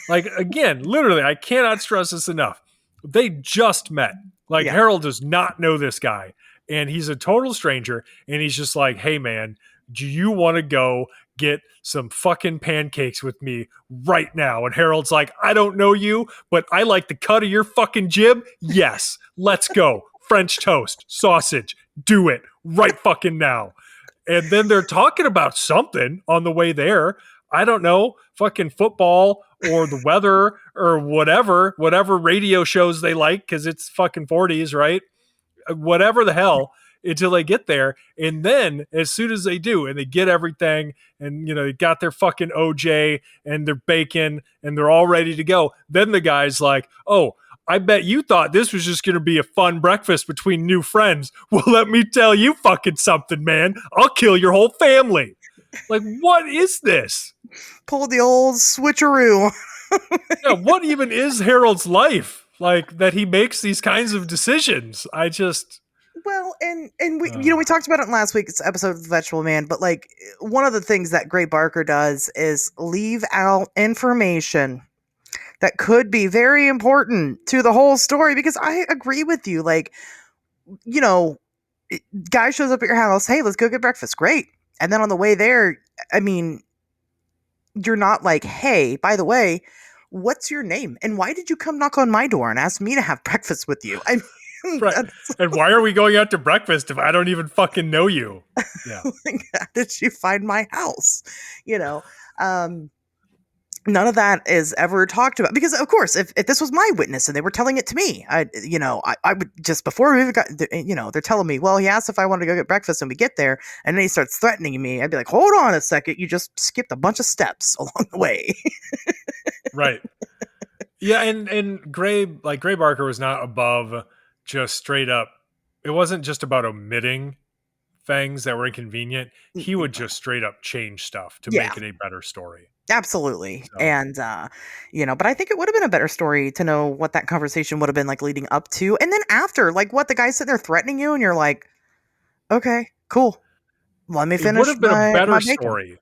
Like, again, literally, I cannot stress this enough. They just met. Like, Harold does not know this guy, and he's a total stranger, and he's just like, hey man, do you want to go get some fucking pancakes with me right now? And Harold's like, I don't know you, but I like the cut of your fucking jib. Yes, let's go. French toast, sausage, do it right fucking now. And then they're talking about something on the way there. I don't know, fucking football or the weather or whatever radio shows they like, because it's fucking 40s, right? Whatever the hell, until they get there. And then as soon as they do, and they get everything, and they got their fucking OJ and their bacon, and they're all ready to go, then the guy's like, oh, I bet you thought this was just going to be a fun breakfast between new friends. Well, let me tell you fucking something, man. I'll kill your whole family. Like, what is this? Pull the old switcheroo. Yeah, what even is Harold's life? Like, that he makes these kinds of decisions. Well, and we we talked about it in last week's episode of The Vegetable Man, but like one of the things that Gray Barker does is leave out information that could be very important to the whole story, because I agree with you. Like, guy shows up at your house, hey, let's go get breakfast. Great. And then on the way there, I mean, you're not like, hey, by the way, what's your name? And why did you come knock on my door and ask me to have breakfast with you? I mean, right. And why are we going out to breakfast if I don't even fucking know you? Yeah. How did you find my house? None of that is ever talked about, because of course, if this was my witness and they were telling it to me, I would just, before we even got, they're telling me, well, he asked if I wanted to go get breakfast and we get there, and then he starts threatening me. I'd be like, hold on a second. You just skipped a bunch of steps along the way. Right. Yeah. And Gray Barker was not above just straight up. It wasn't just about omitting things that were inconvenient. He would just straight up change stuff to make it a better story. Absolutely. So. And, but I think it would have been a better story to know what that conversation would have been like leading up to. And then after, like, what, the guy's sitting there threatening you and you're like, okay, cool. Let me finish. It would have been a better story.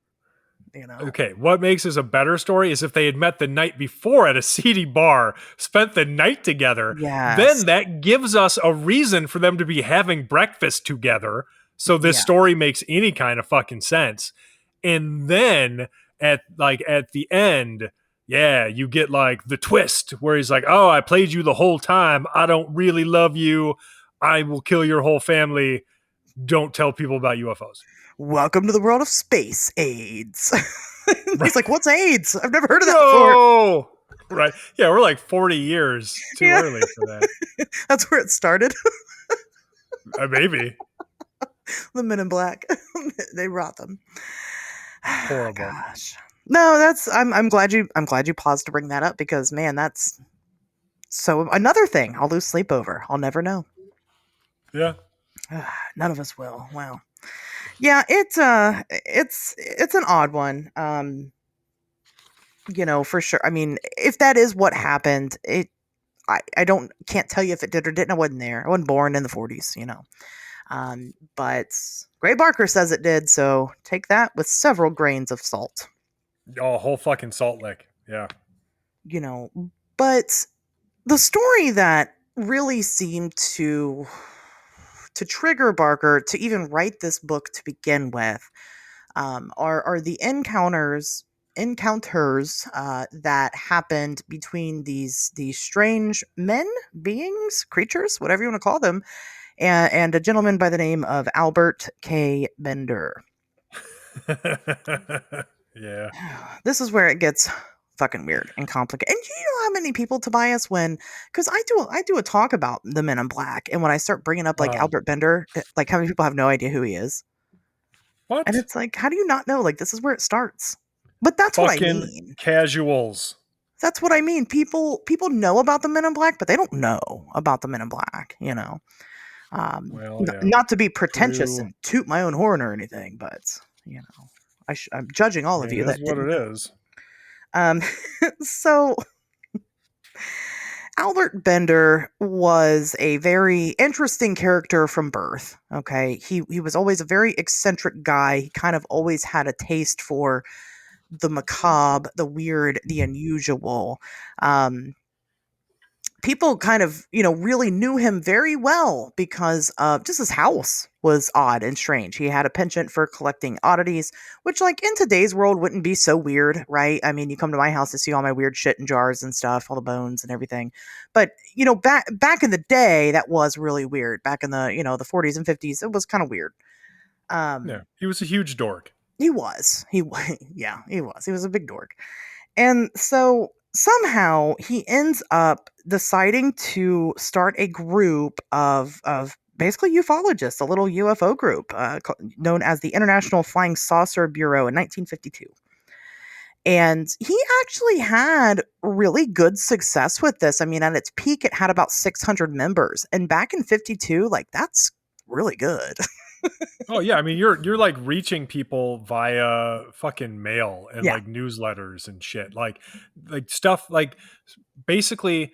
Okay, what makes this a better story is if they had met the night before at a seedy bar, spent the night together. Yes. Then that gives us a reason for them to be having breakfast together. So this story makes any kind of fucking sense. And then at the end, you get like the twist where he's like, oh, I played you the whole time. I don't really love you. I will kill your whole family. Don't tell people about UFOs. Welcome to the world of space AIDS. He's like, what's AIDS? I've never heard of that before. Right. Yeah, we're like 40 years too early for that. That's where it started. Maybe. The Men in Black. They brought them. Horrible. Gosh. No, I'm glad you paused to bring that up, because man, that's so another thing I'll lose sleep over. I'll never know. Yeah. None of us will. Wow. Yeah, it's an odd one. For sure. I mean, if that is what happened, I can't tell you if it did or didn't. I wasn't there. I wasn't born in the 40s, but Gray Barker says it did, so take that with several grains of salt. Oh, a whole fucking salt lick. Yeah. But the story that really seemed to trigger Barker to even write this book to begin with are the encounters that happened between these strange men, beings, creatures, whatever you want to call them, and a gentleman by the name of Albert K. Bender. Yeah. This is where it gets fucking weird and complicated. And you know how many people, Tobias, because I do a talk about the Men in Black, and when I start bringing up like Albert Bender, like how many people have no idea who he is? What? And it's like, how do you not know? Like, this is where it starts. But that's fucking what I mean. Casuals. That's what I mean. People know about the Men in Black, but they don't know about the Men in Black. Not to be pretentious and toot my own horn or anything, but I'm judging all of you. That's what it is. So Albert Bender was a very interesting character from birth. Okay. He was always a very eccentric guy. He kind of always had a taste for the macabre, the weird, the unusual. People kind of, really knew him very well because of just his house was odd and strange. He had a penchant for collecting oddities, which like in today's world wouldn't be so weird, right? I mean, you come to my house to see all my weird shit in jars and stuff, all the bones and everything. But, back in the day, that was really weird. Back in the, the 40s and 50s, it was kind of weird. He was a huge dork. He was. He was. He was a big dork. And so somehow he ends up deciding to start a group of basically ufologists, a little UFO group known as the International Flying Saucer Bureau in 1952. And he actually had really good success with this. I mean, at its peak, it had about 600 members. And back in 52, like, that's really good. Oh yeah, I mean you're like reaching people via fucking mail and Yeah. like newsletters and shit. Like stuff like basically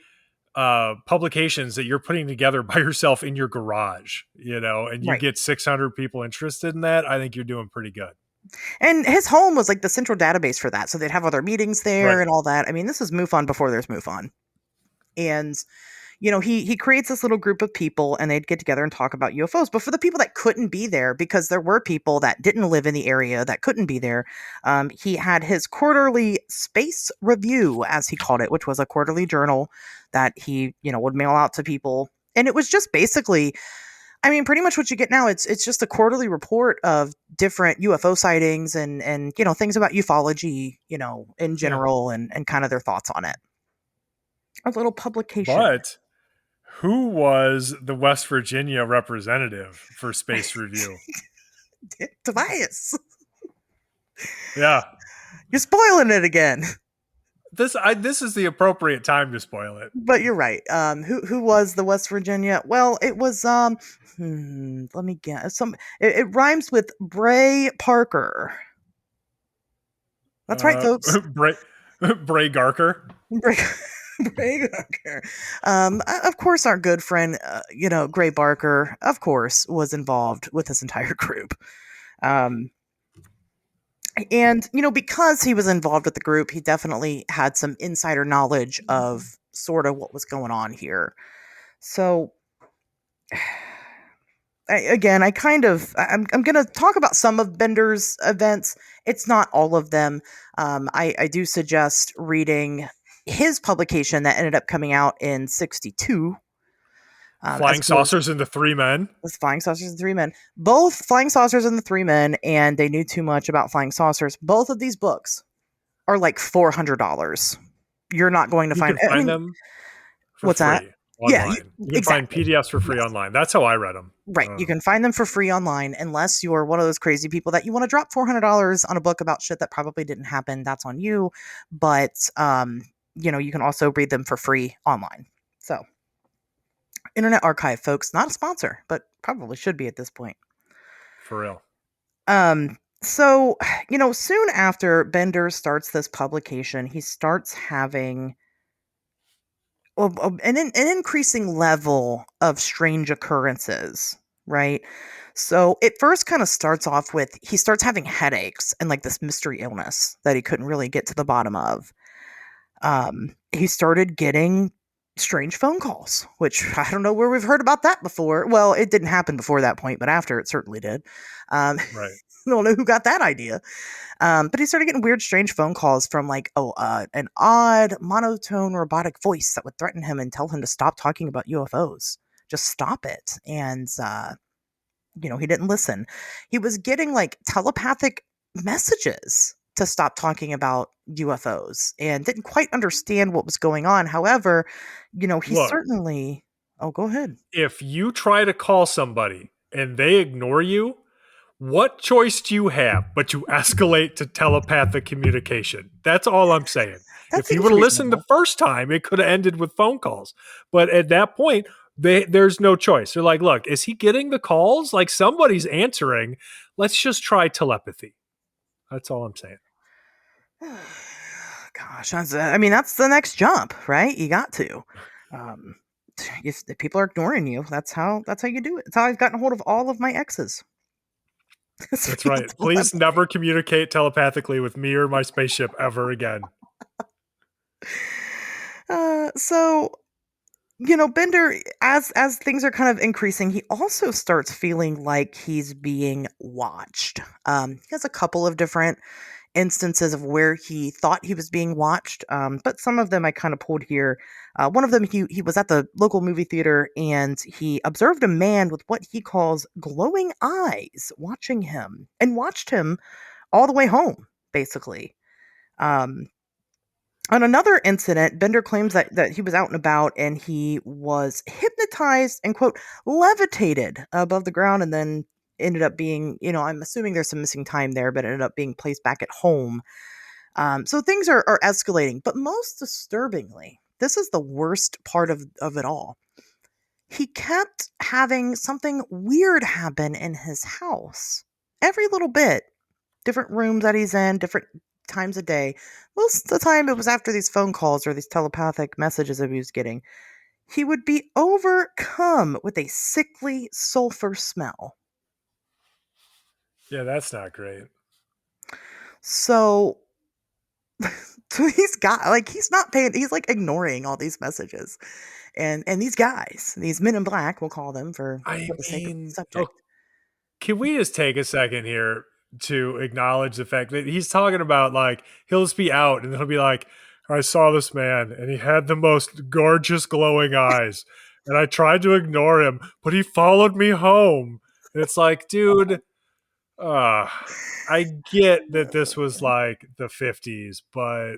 publications that you're putting together by yourself in your garage, and you Right. get 600 people interested in that. I think you're doing pretty good. And his home was like the central database for that. So they'd have other meetings there Right. and all that. I mean, this is MUFON before there's MUFON. And, he creates this little group of people and they'd get together and talk about UFOs. But for the people that couldn't be there, because there were people that didn't live in the area that couldn't be there, he had his quarterly space review, as he called it, which was a quarterly journal that he, would mail out to people. And it was just basically, I mean, pretty much what you get now. It's just a quarterly report of different UFO sightings and things about ufology, in general, and kind of their thoughts on it. A little publication. But who was the West Virginia representative for Space Review? Tobias. Yeah. You're spoiling it again. This is the appropriate time to spoil it. But you're right. Who was the West Virginia? Well, it was let me guess. It rhymes with Bray Parker. That's right, folks. Bray Garker. Bray Garker. Of course, our good friend, Gray Barker, of course, was involved with this entire group. And, because he was involved with the group, he definitely had some insider knowledge of sort of what was going on here. So, I'm going to talk about some of Bender's events. It's not all of them. I do suggest reading his publication that ended up coming out in 1962. Flying Saucers and the Three Men. With Flying Saucers and the Three Men. Both Flying Saucers and the Three Men, and They Knew Too Much About Flying Saucers. Both of these books are like $400. You're not going to find them for what's free that? online. Yeah, you can find PDFs for free online. That's how I read them. Right. You can find them for free online unless you're one of those crazy people that you want to drop $400 on a book about shit that probably didn't happen. That's on you. But, you can also read them for free online. So, Internet Archive, folks, not a sponsor, but probably should be at this point. For real. So, soon after Bender starts this publication, he starts having an increasing level of strange occurrences, right? So it first kind of starts off with, he starts having headaches and like this mystery illness that he couldn't really get to the bottom of. He started getting strange phone calls, which I don't know where we've heard about that before. Well, it didn't happen before that point, but after it certainly did. Right. I don't know who got that idea. But he started getting weird, strange phone calls from like, an odd monotone robotic voice that would threaten him and tell him to stop talking about UFOs. Just stop it. And, he didn't listen. He was getting like telepathic messages to stop talking about UFOs and didn't quite understand what was going on. However, certainly... Oh, go ahead. If you try to call somebody and they ignore you, what choice do you have but to escalate to telepathic communication? That's all I'm saying. If you would have listened the first time, it could have ended with phone calls. But at that point, there's no choice. They're like, look, is he getting the calls? Like somebody's answering. Let's just try telepathy. That's all I'm saying. Gosh, that's the next jump, right? You got to. If people are ignoring you, that's how you do it. That's how I've gotten a hold of all of my exes. That's right. Please never communicate telepathically with me or my spaceship ever again. So, Bender, as things are kind of increasing, he also starts feeling like he's being watched. He has a couple of different instances of where he thought he was being watched, but some of them I kind of pulled here. One of them, he was at the local movie theater and he observed a man with what he calls glowing eyes watching him and watched him all the way home, basically. On another incident, Bender claims that he was out and about and he was hypnotized and, quote, levitated above the ground and then ended up being, I'm assuming there's some missing time there, but ended up being placed back at home. So things are escalating. But most disturbingly, this is the worst part of it all. He kept having something weird happen in his house. Every little bit. Different rooms that he's in, different times a day. Most of the time, it was after these phone calls or these telepathic messages that he was getting. He would be overcome with a sickly sulfur smell. Yeah, that's not great. So he's got he's not paying. He's like ignoring all these messages, and these guys, these men in black, we'll call them for the sake of the subject. Can we just take a second here to acknowledge the fact that he's talking about like he'll just be out and he'll be like, I saw this man and he had the most gorgeous glowing eyes and I tried to ignore him, but he followed me home. And it's like, dude, I get that this was like the 50s, but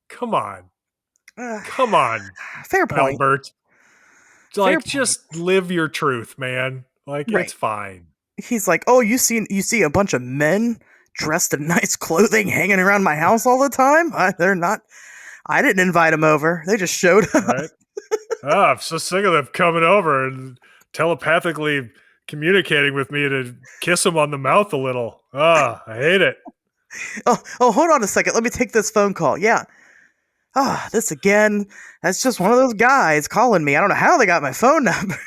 come on. Come on. Fair point. Albert. Like, just live your truth, man. Like, it's fine. He's like, oh, you see a bunch of men dressed in nice clothing hanging around my house all the time? They're not. I didn't invite them over. They just showed up. Right? I'm so sick of them coming over and telepathically communicating with me to kiss them on the mouth a little. I hate it. Oh, hold on a second. Let me take this phone call. Yeah. This again. That's just one of those guys calling me. I don't know how they got my phone number.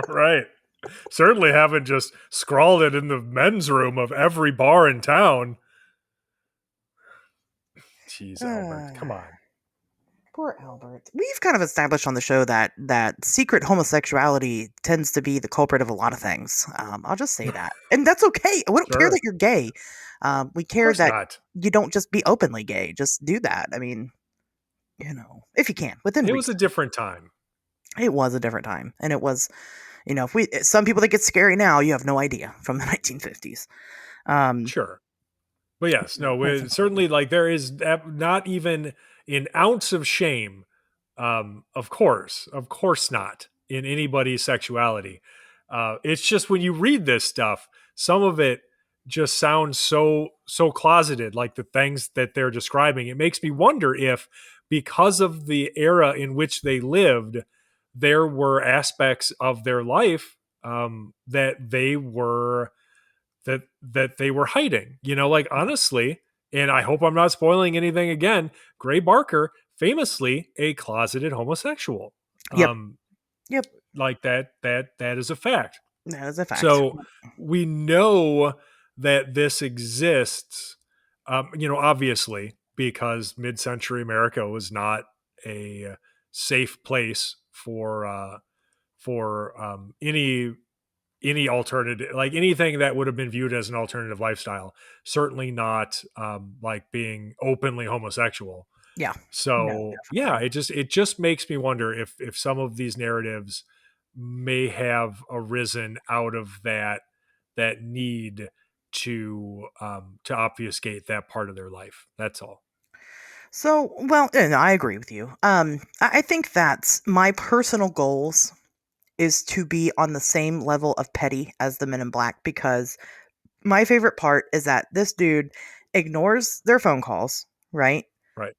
Right. Certainly haven't just scrawled it in the men's room of every bar in town. Jeez, Albert, come on. Poor Albert. We've kind of established on the show that secret homosexuality tends to be the culprit of a lot of things. I'll just say that. And that's okay. We don't care that you're gay. We care that you don't just be openly gay. Just do that. I mean, if you can. Within reason. It was a different time. It was a different time. And it was, some people think it's scary now, you have no idea, from the 1950s. Sure. But yes, no, certainly there is not even an ounce of shame. Of course not in anybody's sexuality. It's just when you read this stuff, some of it just sounds so closeted, like the things that they're describing. It makes me wonder if, because of the era in which they lived, there were aspects of their life that they were hiding. Honestly, and I hope I'm not spoiling anything again, Gray Barker, famously a closeted homosexual. Yep. Like that is a fact. That is a fact. So we know that this exists, obviously, because mid-century America was not a safe place for any alternative, like anything that would have been viewed as an alternative lifestyle. Certainly not being openly homosexual. Yeah. So it just makes me wonder if some of these narratives may have arisen out of that need to obfuscate that part of their life. That's all. So, well, I agree with you. I think that my personal goals is to be on the same level of petty as the Men in Black, because my favorite part is that this dude ignores their phone calls, right? Right.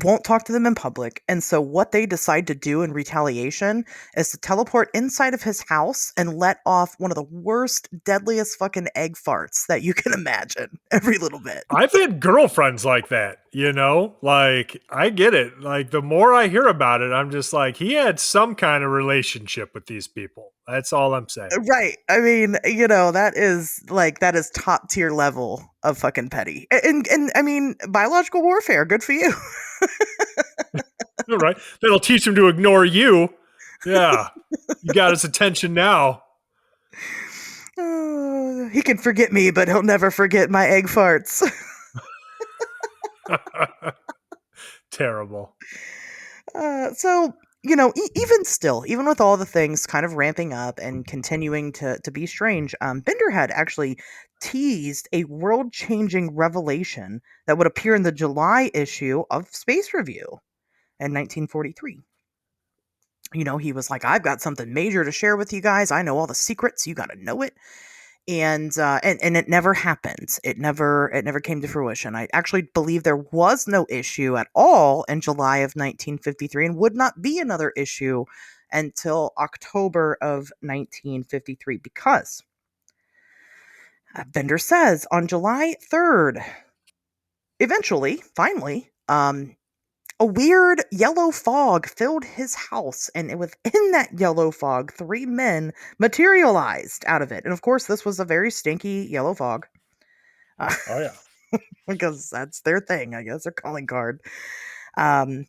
Won't talk to them in public. And so what they decide to do in retaliation is to teleport inside of his house and let off one of the worst, deadliest fucking egg farts that you can imagine every little bit. I've had girlfriends like that, I get it. Like, the more I hear about it, I'm just like, he had some kind of relationship with these people. That's all I'm saying. Right. I mean, that is top tier level of fucking petty. And I mean, biological warfare, good for you. All right. That'll teach him to ignore you. Yeah. You got his attention now. He can forget me, but he'll never forget my egg farts. Terrible. So, even with all the things kind of ramping up and continuing to be strange, Bender had actually teased a world-changing revelation that would appear in the July issue of Space Review in 1943. He was like, I've got something major to share with you guys. I know all the secrets. You got to know it. and it never happened. It never came to fruition. I actually believe there was no issue at all in July of 1953, and would not be another issue until October of 1953, because Bender says on July 3rd, eventually, finally, a weird yellow fog filled his house, and within that yellow fog, 3 men materialized out of it. And of course, this was a very stinky yellow fog. Oh, yeah. Because that's their thing, I guess, their calling card. And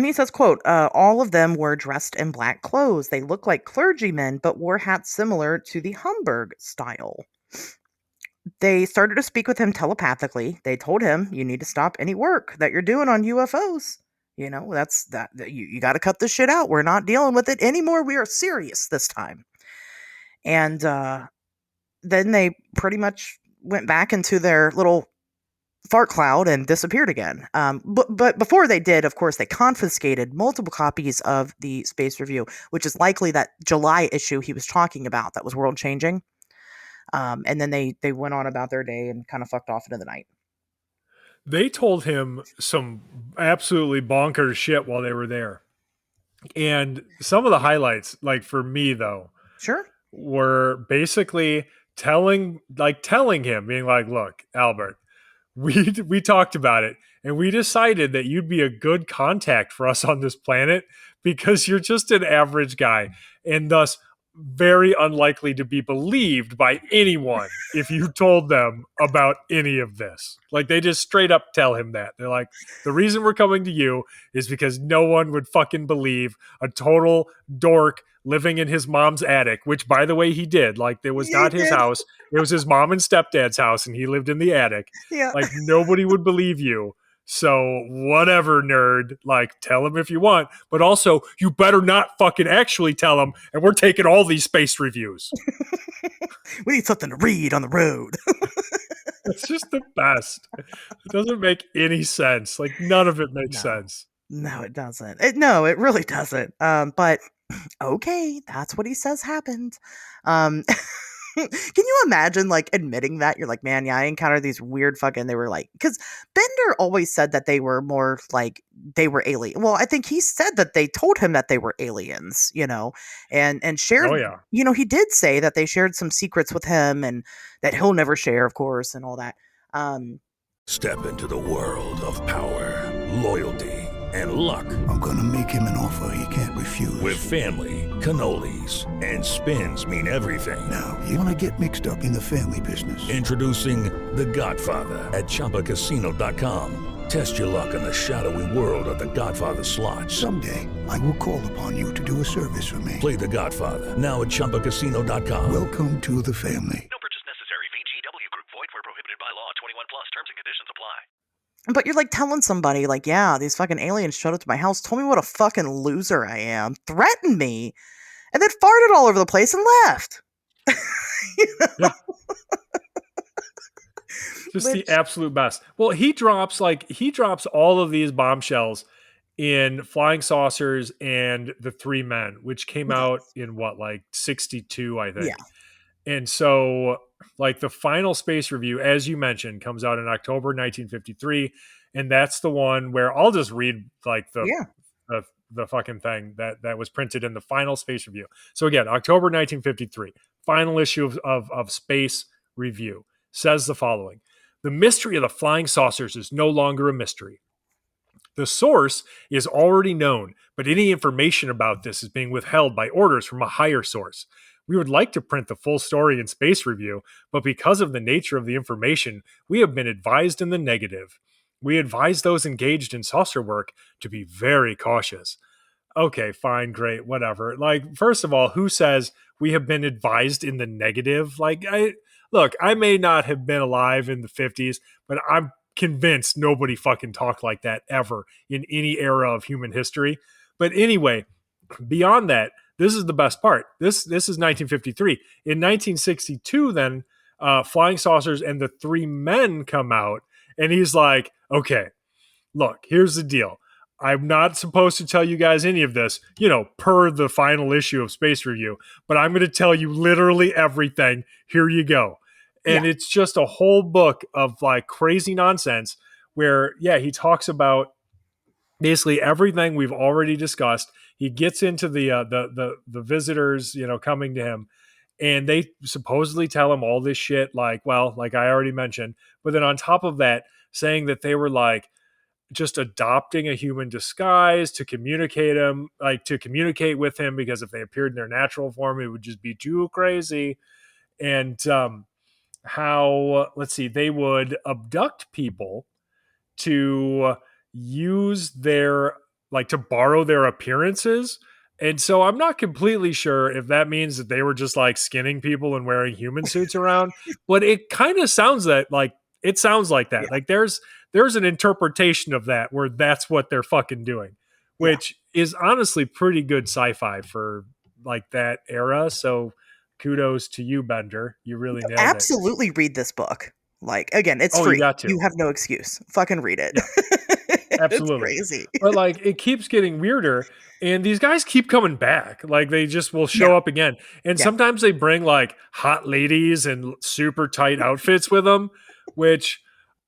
he says, quote, all of them were dressed in black clothes. They looked like clergymen, but wore hats similar to the Hamburg style. They started to speak with him telepathically. They told him, you need to stop any work that you're doing on UFOs. You know, you got to cut this shit out. We're not dealing with it anymore. We are serious this time. And then they pretty much went back into their little fart cloud and disappeared again. But before they did, of course, they confiscated multiple copies of the Space Review, which is likely that July issue he was talking about that was world changing. And then they went on about their day and kind of fucked off into the night. They told him some absolutely bonkers shit while they were there. And some of the highlights, like for me though, sure, were basically telling him, being like, look, Albert, we talked about it and we decided that you'd be a good contact for us on this planet because you're just an average guy and thus very unlikely to be believed by anyone if you told them about any of this. Like, they just straight up tell him that. They're like, the reason we're coming to you is because no one would fucking believe a total dork living in his mom's attic, which, by the way, he did. Like, it was not his house. It was his mom and stepdad's house, and he lived in the attic. Yeah. Like, nobody would believe you. So whatever, nerd, like, tell him if you want, but also you better not fucking actually tell him. And we're taking all these space reviews. We need something to read on the road. It's just the best. It doesn't make any sense. Like, none of it makes sense. No, it doesn't. It really doesn't. But okay, that's what he says happened. Can you imagine, like, admitting that? You're like, man, yeah, I encountered these weird fucking, they were like, because Bender always said that they were more like, they were alien. Well, I think he said that they told him that they were aliens, you know, and shared, you know, he did say that they shared some secrets with him and that he'll never share, of course, and all that. Step into the world of power, loyalty, and luck. I'm gonna make him an offer he can't refuse. With family, cannolis, and spins mean everything. Now, you wanna get mixed up in the family business. Introducing The Godfather at ChumbaCasino.com. Test your luck in the shadowy world of The Godfather slot. Someday, I will call upon you to do a service for me. Play The Godfather now at ChumbaCasino.com. Welcome to the family. No purchase necessary. VGW Group. Void where prohibited by law. 21 plus. Terms and conditions apply. But you're like telling somebody, like, yeah, these fucking aliens showed up to my house, told me what a fucking loser I am, threatened me, and then farted all over the place and left. You know? Yeah. Just the absolute best. Well, he drops all of these bombshells in Flying Saucers and The Three Men, which came out in what, like 62, I think. Yeah. And so, like, the final space review, as you mentioned, comes out in October 1953, and that's the one where I'll just read like the fucking thing that was printed in the final space review. So again, October 1953, final issue of Space Review says the following: the mystery of the flying saucers is no longer a mystery. The source is already known, but any information about this is being withheld by orders from a higher source. We would like to print the full story in Space Review, but because of the nature of the information, we have been advised in the negative. We advise those engaged in saucer work to be very cautious. Okay, fine, great, whatever. Like, first of all, who says we have been advised in the negative? Like, I may not have been alive in the 50s, but I'm convinced nobody fucking talked like that ever in any era of human history. But anyway, beyond that, this is the best part. This is 1953. In 1962, then, Flying Saucers and the Three Men come out, and he's like, okay, look, here's the deal. I'm not supposed to tell you guys any of this, per the final issue of Space Review, but I'm going to tell you literally everything. Here you go. And it's just a whole book of like crazy nonsense where, he talks about basically everything we've already discussed. He gets into the visitors, coming to him, and they supposedly tell him all this shit, like I already mentioned. But then on top of that, saying that they were like just adopting a human disguise to communicate with him, because if they appeared in their natural form, it would just be too crazy. And how, let's see, they would abduct people to use their, to borrow their appearances. And so I'm not completely sure if that means that they were just like skinning people and wearing human suits around, but it kind of sounds like that. Like there's an interpretation of that where that's what they're fucking doing, which is honestly pretty good sci-fi for like that era. So kudos to you, Bender. You really nailed it. Absolutely read this book. Like, again, it's free. You have no excuse. Fucking read it. Absolutely. It's crazy. But like it keeps getting weirder, and these guys keep coming back. Like they just will show up again. And sometimes they bring like hot ladies and super tight outfits with them, which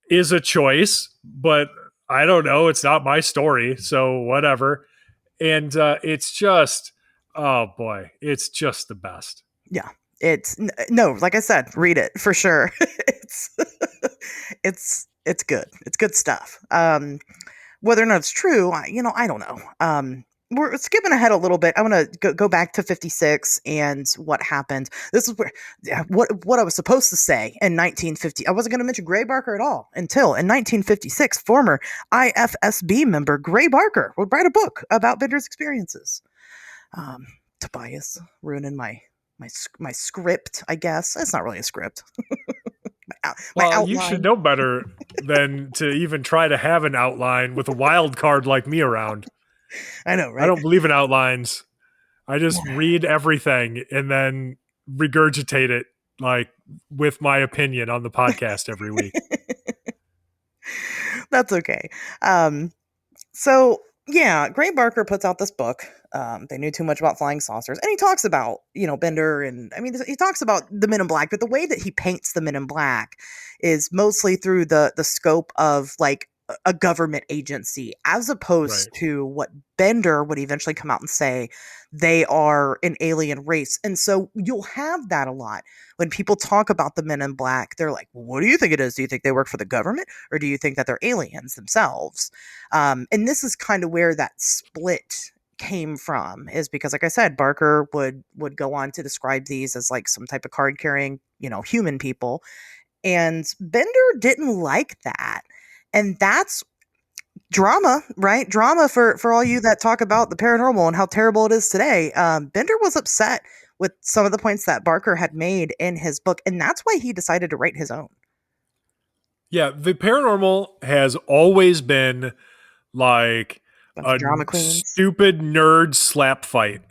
is a choice, but I don't know. It's not my story, so whatever. And it's just, oh boy, it's just the best. Yeah. It's no, like I said, read it for sure. it's good. It's good stuff. Whether or not it's true, I don't know. We're skipping ahead a little bit. I want to go back to 56 and what happened. This is where what I was supposed to say in 1950. I wasn't going to mention Gray Barker at all until in 1956, former IFSB member Gray Barker would write a book about Bender's experiences. Tobias ruining my script, I guess. It's not really a script. Well, you should know better than to even try to have an outline with a wild card like me around. I know, right? I don't believe in outlines. I just read everything and then regurgitate it like with my opinion on the podcast every week. That's okay. So yeah, Gray Barker puts out this book. They knew too much about flying saucers. And he talks about, Bender, and he talks about the Men in Black, but the way that he paints the Men in Black is mostly through the scope of like a government agency, as opposed to what Bender would eventually come out and say they are an alien race. And so you'll have that a lot when people talk about the Men in Black. They're like, well, what do you think it is? Do you think they work for the government, or do you think that they're aliens themselves? And this is kind of where that split came from, is because, like I said, Barker would go on to describe these as like some type of card carrying, human people. And Bender didn't like that. And that's drama, right? Drama for all you that talk about the paranormal and how terrible it is today. Bender was upset with some of the points that Barker had made in his book, and that's why he decided to write his own. Yeah, the paranormal has always been like a drama queens, stupid nerd slap fight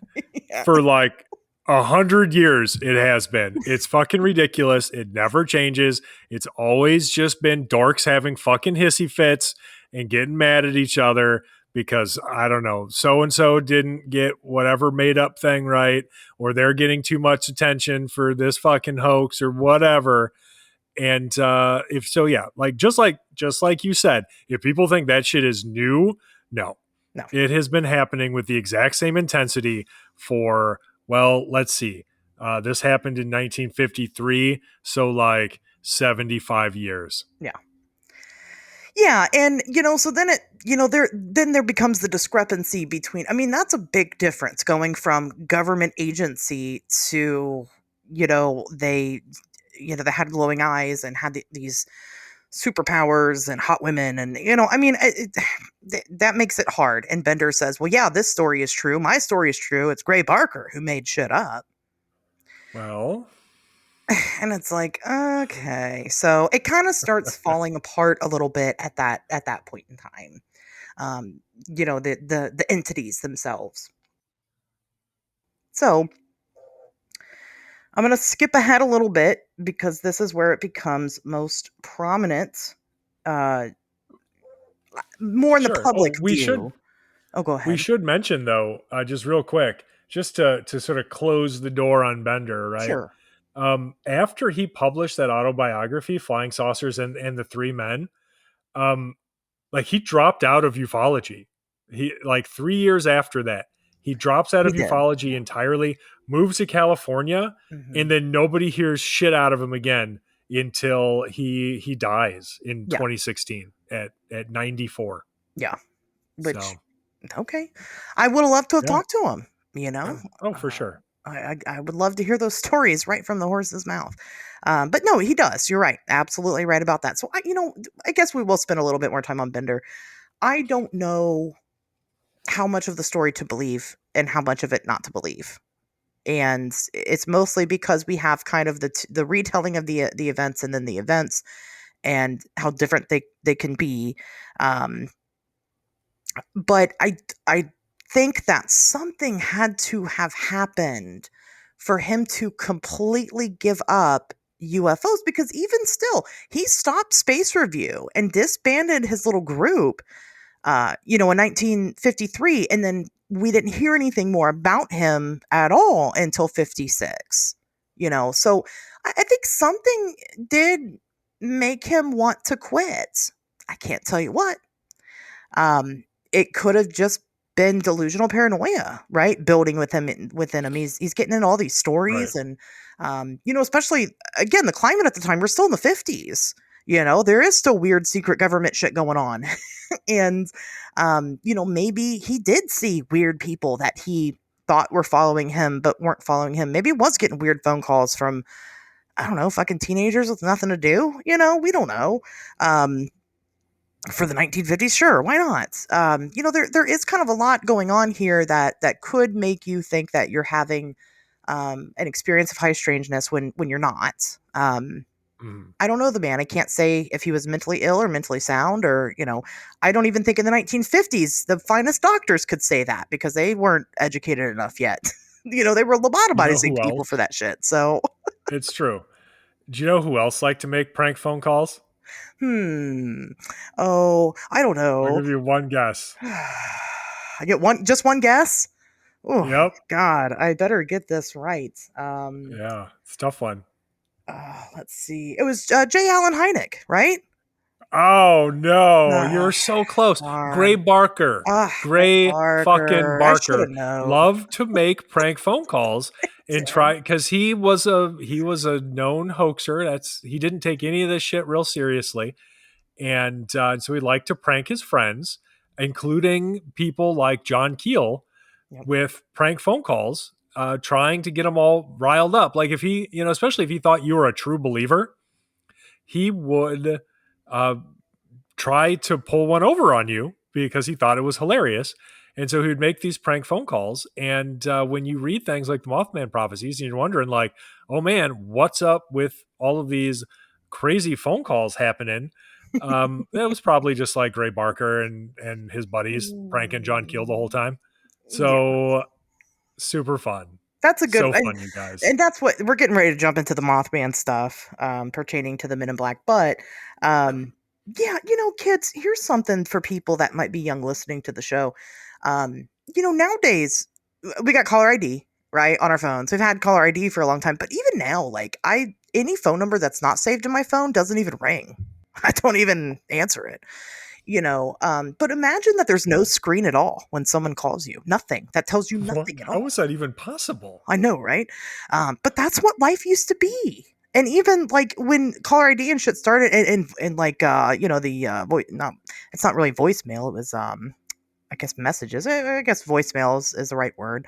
for like 100 years. It has been. It's fucking ridiculous. It never changes. It's always just been dorks having fucking hissy fits and getting mad at each other because, I don't know, so-and-so didn't get whatever made up thing right, or they're getting too much attention for this fucking hoax or whatever. And if so, yeah, like just like you said, if people think that shit is new, no. It has been happening with the exact same intensity for, well, let's see. This happened in 1953, so like 75 years. Yeah. Yeah, and so then there becomes the discrepancy between, that's a big difference going from government agency to, they had glowing eyes and had these superpowers and hot women, and that makes it hard. And Bender says, well, yeah, this story is true, my story is true, it's Gray Barker who made shit up. Well, and it's like, okay, so it kind of starts falling apart a little bit at that point in time. The entities themselves. So I'm going to skip ahead a little bit because this is where it becomes most prominent, more in the public view. Oh, go We ahead. should mention though, just real quick, just to sort of close the door on Bender, right? Sure. After he published that autobiography, Flying Saucers and the Three Men, like he dropped out of ufology. He like 3 years after that, he drops out He of did. ufology entirely, moves to California, and then nobody hears shit out of him again until he dies in 2016 at 94. Yeah. Which, So, okay. I would have loved to have yeah. talked to him, you know? Oh, for sure. I would love to hear those stories right from the horse's mouth. But no, he does. You're right. Absolutely right about that. So, I guess we will spend a little bit more time on Bender. I don't know how much of the story to believe and how much of it not to believe. And it's mostly because we have kind of the retelling of the events and then the events and how different they can be. But I think that something had to have happened for him to completely give up UFOs, because even still, he stopped space review and disbanded his little group, in 1953, and then we didn't hear anything more about him at all until 56. So I think something did make him want to quit. I can't tell you what. It could have just been delusional paranoia, right? Building within him. He's getting in all these stories, Right. and especially again, the climate at the time, we're still in the 50s. There is still weird secret government shit going on. And maybe he did see weird people that he thought were following him but weren't following him. Maybe he was getting weird phone calls from, I don't know, fucking teenagers with nothing to do. We don't know. For the 1950s, sure, why not? There is kind of a lot going on here that could make you think that you're having an experience of high strangeness when you're not. I don't know the man. I can't say if he was mentally ill or mentally sound, or I don't even think in the 1950s the finest doctors could say that, because they weren't educated enough yet. They were You know lobotomizing who people else? for that shit. So, It's true. Do you know who else liked to make prank phone calls? Oh, I don't I'll know. give you one guess. I get just one guess. Oh Yep. God, I better get this right. Yeah, it's a tough one. Let's see. It was J. Allen Hynek, right? Oh no, Ah, you're so close. Gray darn. Barker. Ray Gray fucking Barker. I should have Barker known. loved to make prank phone calls and try, because he was a known hoaxer. He didn't take any of this shit real seriously, and so he liked to prank his friends, including people like John Keel, with prank phone calls, trying to get them all riled up. Like if he, especially if he thought you were a true believer, he would try to pull one over on you because he thought it was hilarious. And so he would make these prank phone calls. And when you read things like the Mothman prophecies, and you're wondering like, oh man, what's up with all of these crazy phone calls happening? It was probably just like Gray Barker and his buddies pranking John Keel the whole time. So super fun. That's a good So one. fun, you guys. And that's what we're getting ready to jump into, the Mothman stuff pertaining to the Men in Black. But yeah, kids, here's something for people that might be young listening to the show. Nowadays we got caller ID, right, on our phones. We've had caller ID for a long time, but even now, like any phone number that's not saved in my phone doesn't even ring. I don't even answer it. But imagine that there's no screen at all when someone calls you. Nothing. That tells you nothing at all. How is that even possible? I know, right? But that's what life used to be. And even like when caller ID and shit started, and like it's not really voicemail. It was I guess messages. I guess voicemail is the right word.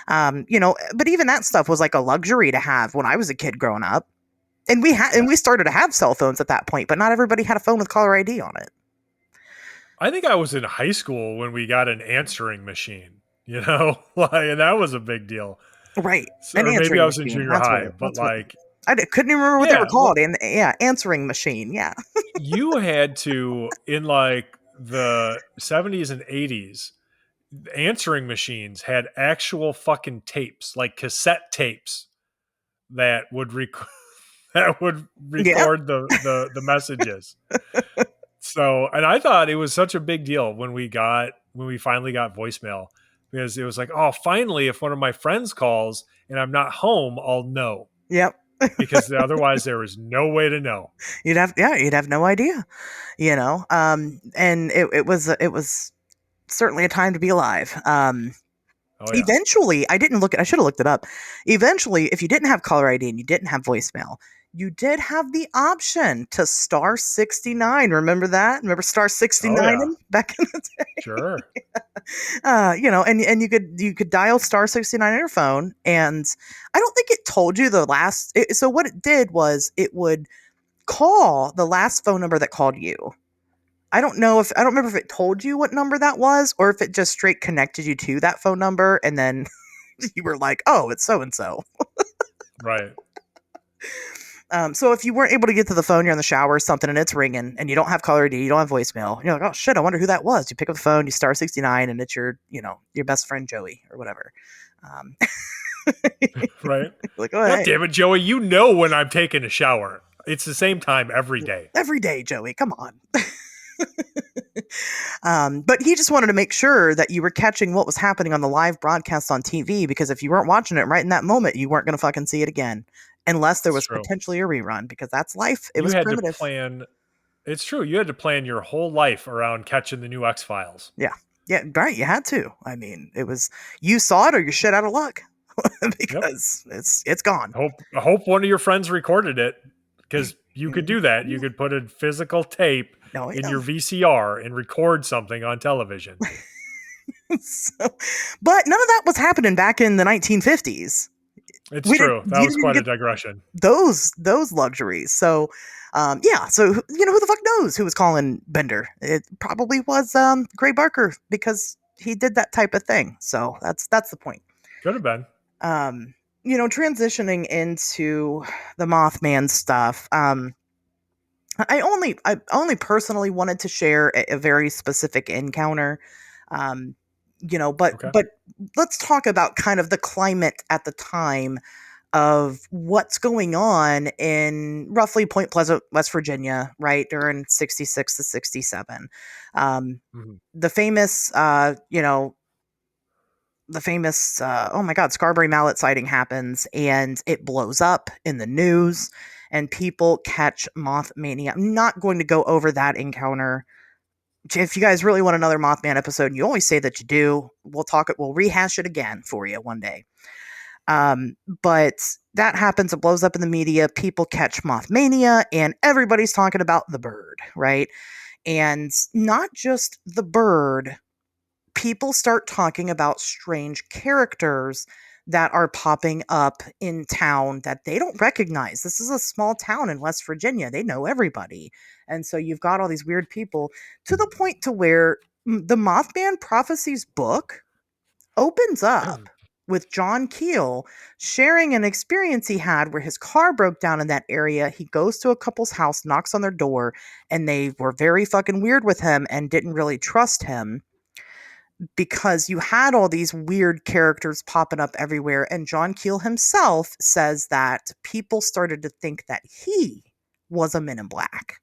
But even that stuff was like a luxury to have when I was a kid growing up. And we started to have cell phones at that point, but not everybody had a phone with caller ID on it. I think I was in high school when we got an answering machine, and that was a big deal. Right. So, or maybe I was in junior high, but like, I couldn't even remember what they were called. And answering machine. Yeah. You had to, in like the 70s and 80s, answering machines had actual fucking tapes, like cassette tapes that would record the messages. So, and I thought it was such a big deal when we finally got voicemail, because it was like, oh, finally, if one of my friends calls and I'm not home, I'll know. Yep. Because otherwise there was no way to know. You'd have no idea, and it was certainly a time to be alive. Eventually, I should have looked it up. Eventually, if you didn't have caller ID and you didn't have voicemail, you did have the option to star 69. Remember that? Remember star 69 back in the day? Sure. And you could dial star 69 on your phone, and I don't think it told you the last. So what it did was it would call the last phone number that called you. I don't remember if it told you what number that was, or if it just straight connected you to that phone number, and then you were like, oh, it's so and so. Right. So if you weren't able to get to the phone, you're in the shower or something, and it's ringing, and you don't have caller ID, you don't have voicemail, and you're like, oh shit, I wonder who that was. You pick up the phone, you star 69, and it's your best friend Joey or whatever. Right. Like, oh, God hey. damn it, Joey! You know when I'm taking a shower. It's the same time every day. Every day, Joey. Come on. But he just wanted to make sure that you were catching what was happening on the live broadcast on TV, because if you weren't watching it right in that moment, you weren't going to fucking see it again, unless there was potentially a rerun, because that's life. It was primitive. It's true. You had to plan your whole life around catching the new X-Files. Yeah, right. You had to. I mean, you saw it or you're shit out of luck, because it's gone. I hope one of your friends recorded it, because you could do that. You could put a physical tape in your VCR and record something on television. But none of that was happening back in the 1950s. It's true. That was quite a digression. Those luxuries. So, So who the fuck knows who was calling Bender? It probably was Gray Barker, because he did that type of thing. So that's the point. Could have been. Transitioning into the Mothman stuff. I only personally wanted to share a very specific encounter. But let's talk about kind of the climate at the time of what's going on in roughly Point Pleasant, West Virginia, right during 66 to 67. The famous, oh my God, Scarberry mallet sighting happens, and it blows up in the news, and people catch Mothmania. I'm not going to go over that encounter. If you guys really want another Mothman episode, and you always say that you do, we'll rehash it again for you one day. But that happens. It blows up in the media. People catch Mothmania, and everybody's talking about the bird, right? And not just the bird. People start talking about strange characters that are popping up in town that they don't recognize. This is a small town in West Virginia. They know everybody. And so you've got all these weird people, to the point to where the Mothman Prophecies book opens up with John Keel sharing an experience he had where his car broke down in that area. He goes to a couple's house, knocks on their door, and they were very fucking weird with him and didn't really trust him, because you had all these weird characters popping up everywhere. And John Keel himself says that people started to think that he was a Men in Black.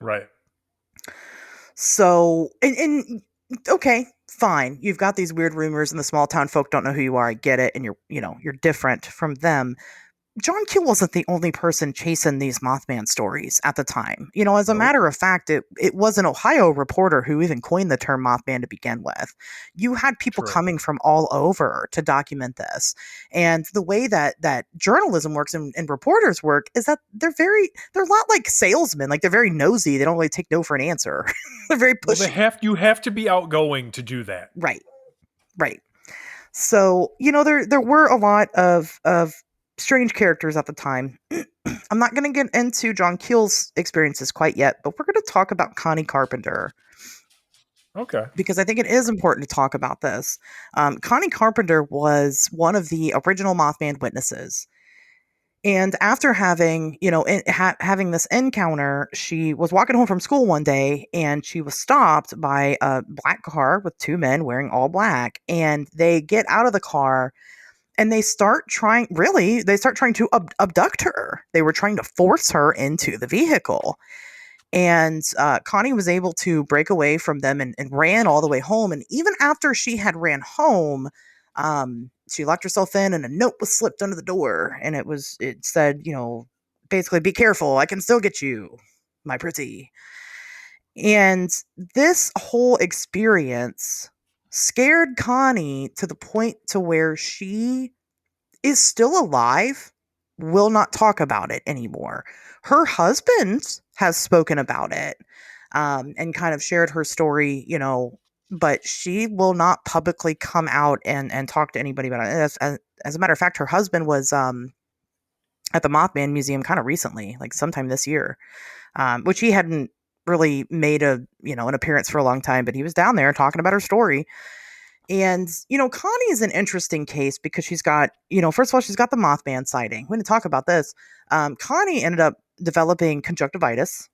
Right. So, and okay, fine. You've got these weird rumors, and the small town folk don't know who you are. I get it. And you're different from them. John Keel wasn't the only person chasing these Mothman stories at the time. As a matter of fact, it was an Ohio reporter who even coined the term Mothman to begin with. You had people coming from all over to document this. And the way that journalism works and reporters work is that they're a lot like salesmen. Like, they're very nosy. They don't really take no for an answer. They're very pushy. Well, you have to be outgoing to do that. Right. So, there were a lot of strange characters at the time. I'm not going to get into John Keel's experiences quite yet, but we're going to talk about Connie Carpenter. Okay. Because I think it is important to talk about this. Connie Carpenter was one of the original Mothman witnesses. And after having this encounter, she was walking home from school one day, and she was stopped by a black car with two men wearing all black. And they get out of the car, and they start trying to abduct her. They were trying to force her into the vehicle. And Connie was able to break away from them and ran all the way home. And even after she had ran home, she locked herself in, and a note was slipped under the door. And it said, basically, be careful. I can still get you, my pretty. And this whole experience scared Connie to the point to where she is still alive, will not talk about it anymore. Her husband has spoken about it and kind of shared her story, but she will not publicly come out and talk to anybody about it. As a matter of fact, her husband was at the Mothman Museum kind of recently, like sometime this year, which he hadn't really made an appearance for a long time, but he was down there talking about her story. And, Connie is an interesting case because she's got, first of all, she's got the Mothman sighting. We're going to talk about this. Connie ended up developing conjunctivitis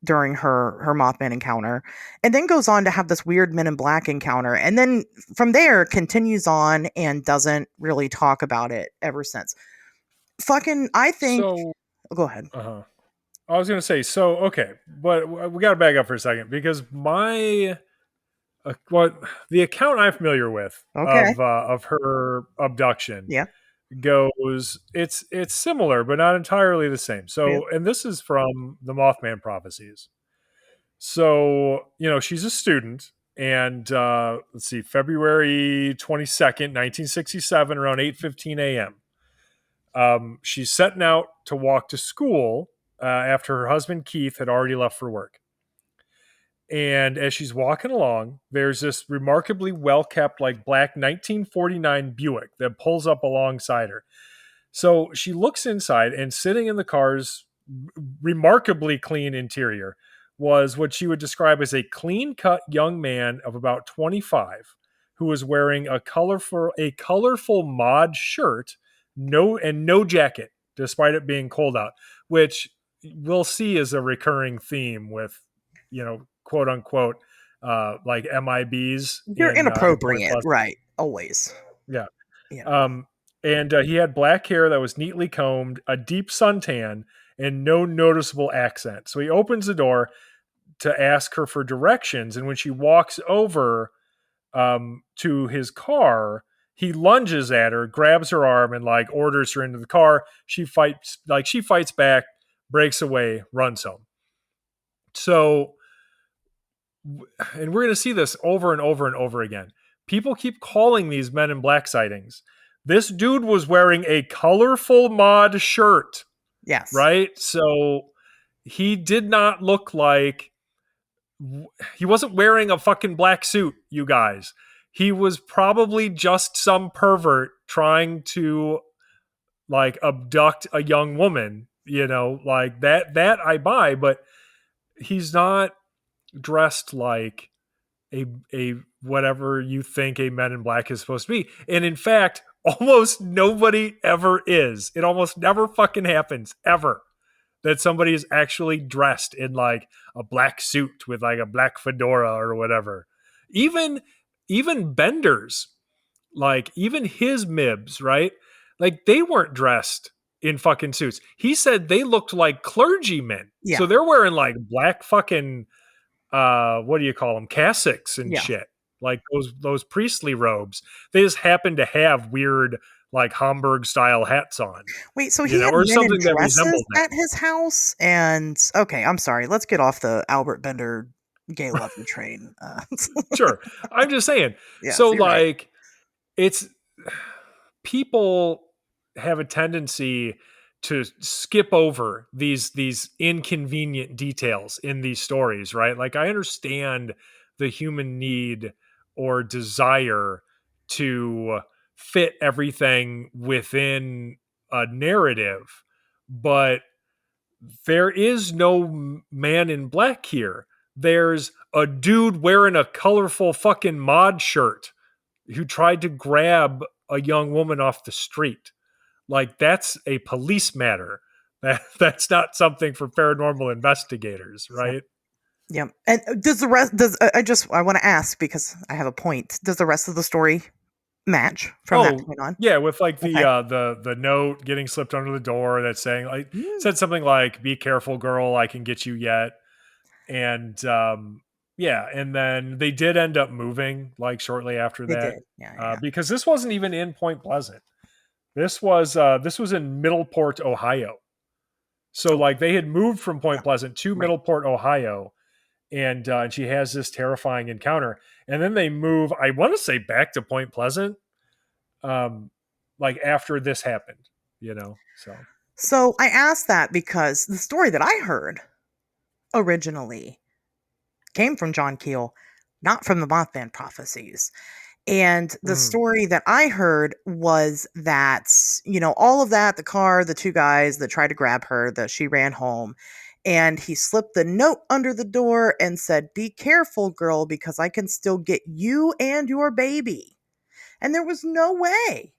during her Mothman encounter, and then goes on to have this weird Men in Black encounter. And then from there continues on and doesn't really talk about it ever since. I think. So, go ahead. I was going to say, okay, but we got to back up for a second because the account I'm familiar with of her abduction goes, it's similar, but not entirely the same. So, and this is from the Mothman Prophecies. So, she's a student, and let's see, February 22nd, 1967, around 8:15 a.m. She's setting out to walk to school after her husband Keith had already left for work. And as she's walking along, there's this remarkably well-kept, black 1949 Buick that pulls up alongside her. So she looks inside, and sitting in the car's remarkably clean interior was what she would describe as a clean-cut young man of about 25 who was wearing a colorful mod shirt, no jacket, despite it being cold out, which we'll see is a recurring theme with, quote unquote, like MIBs. You're inappropriate, right? Always. Yeah. And he had black hair that was neatly combed, a deep suntan, and no noticeable accent. So he opens the door to ask her for directions, and when she walks over to his car, he lunges at her, grabs her arm, and orders her into the car. She fights back, breaks away, runs home. So, and we're going to see this over and over and over again. People keep calling these Men in Black sightings. This dude was wearing a colorful mod shirt. Yes. Right? So he did not look like, he wasn't wearing a fucking black suit, you guys. He was probably just some pervert trying to abduct a young woman, that I buy, but he's not dressed like a whatever you think a Men in Black is supposed to be. And in fact, almost nobody ever is. It almost never fucking happens ever that somebody is actually dressed in a black suit with a black fedora or whatever. Even Bender's, even his Mibs, right? They weren't dressed in fucking suits. He said they looked like clergymen. Yeah. So they're wearing black fucking, what do you call them? Cassocks and shit. Those priestly robes. They just happen to have weird, Hamburg style hats on. Wait, so he had men in dresses at his house? And okay, I'm sorry. Let's get off the Albert Bender gay lover train. Sure. I'm just saying. Yes, so right. it's people have a tendency to skip over these inconvenient details in these stories, right? I understand the human need or desire to fit everything within a narrative, but there is no Man in Black here. There's a dude wearing a colorful fucking mod shirt who tried to grab a young woman off the street. That's a police matter. That's not something for paranormal investigators, right? Yeah. And I want to ask because I have a point. Does the rest of the story match from that point on? Yeah, with the note getting slipped under the door that's saying said something like, "Be careful, girl, I can get you yet." And yeah, and then they did end up moving like shortly after They that. did. Yeah. Because this wasn't even in Point Pleasant. This was in Middleport, Ohio. So like they had moved from Point Pleasant to Middleport, Ohio, and she has this terrifying encounter, and then they move. I want to say back to Point Pleasant, like after this happened, So I asked that because the story that I heard originally came from John Keel, not from the Mothman prophecies. And the story that I heard was that, all of that, the car, the two guys that tried to grab her, that she ran home, and he slipped the note under the door and said, "Be careful, girl, because I can still get you and your baby." And there was no way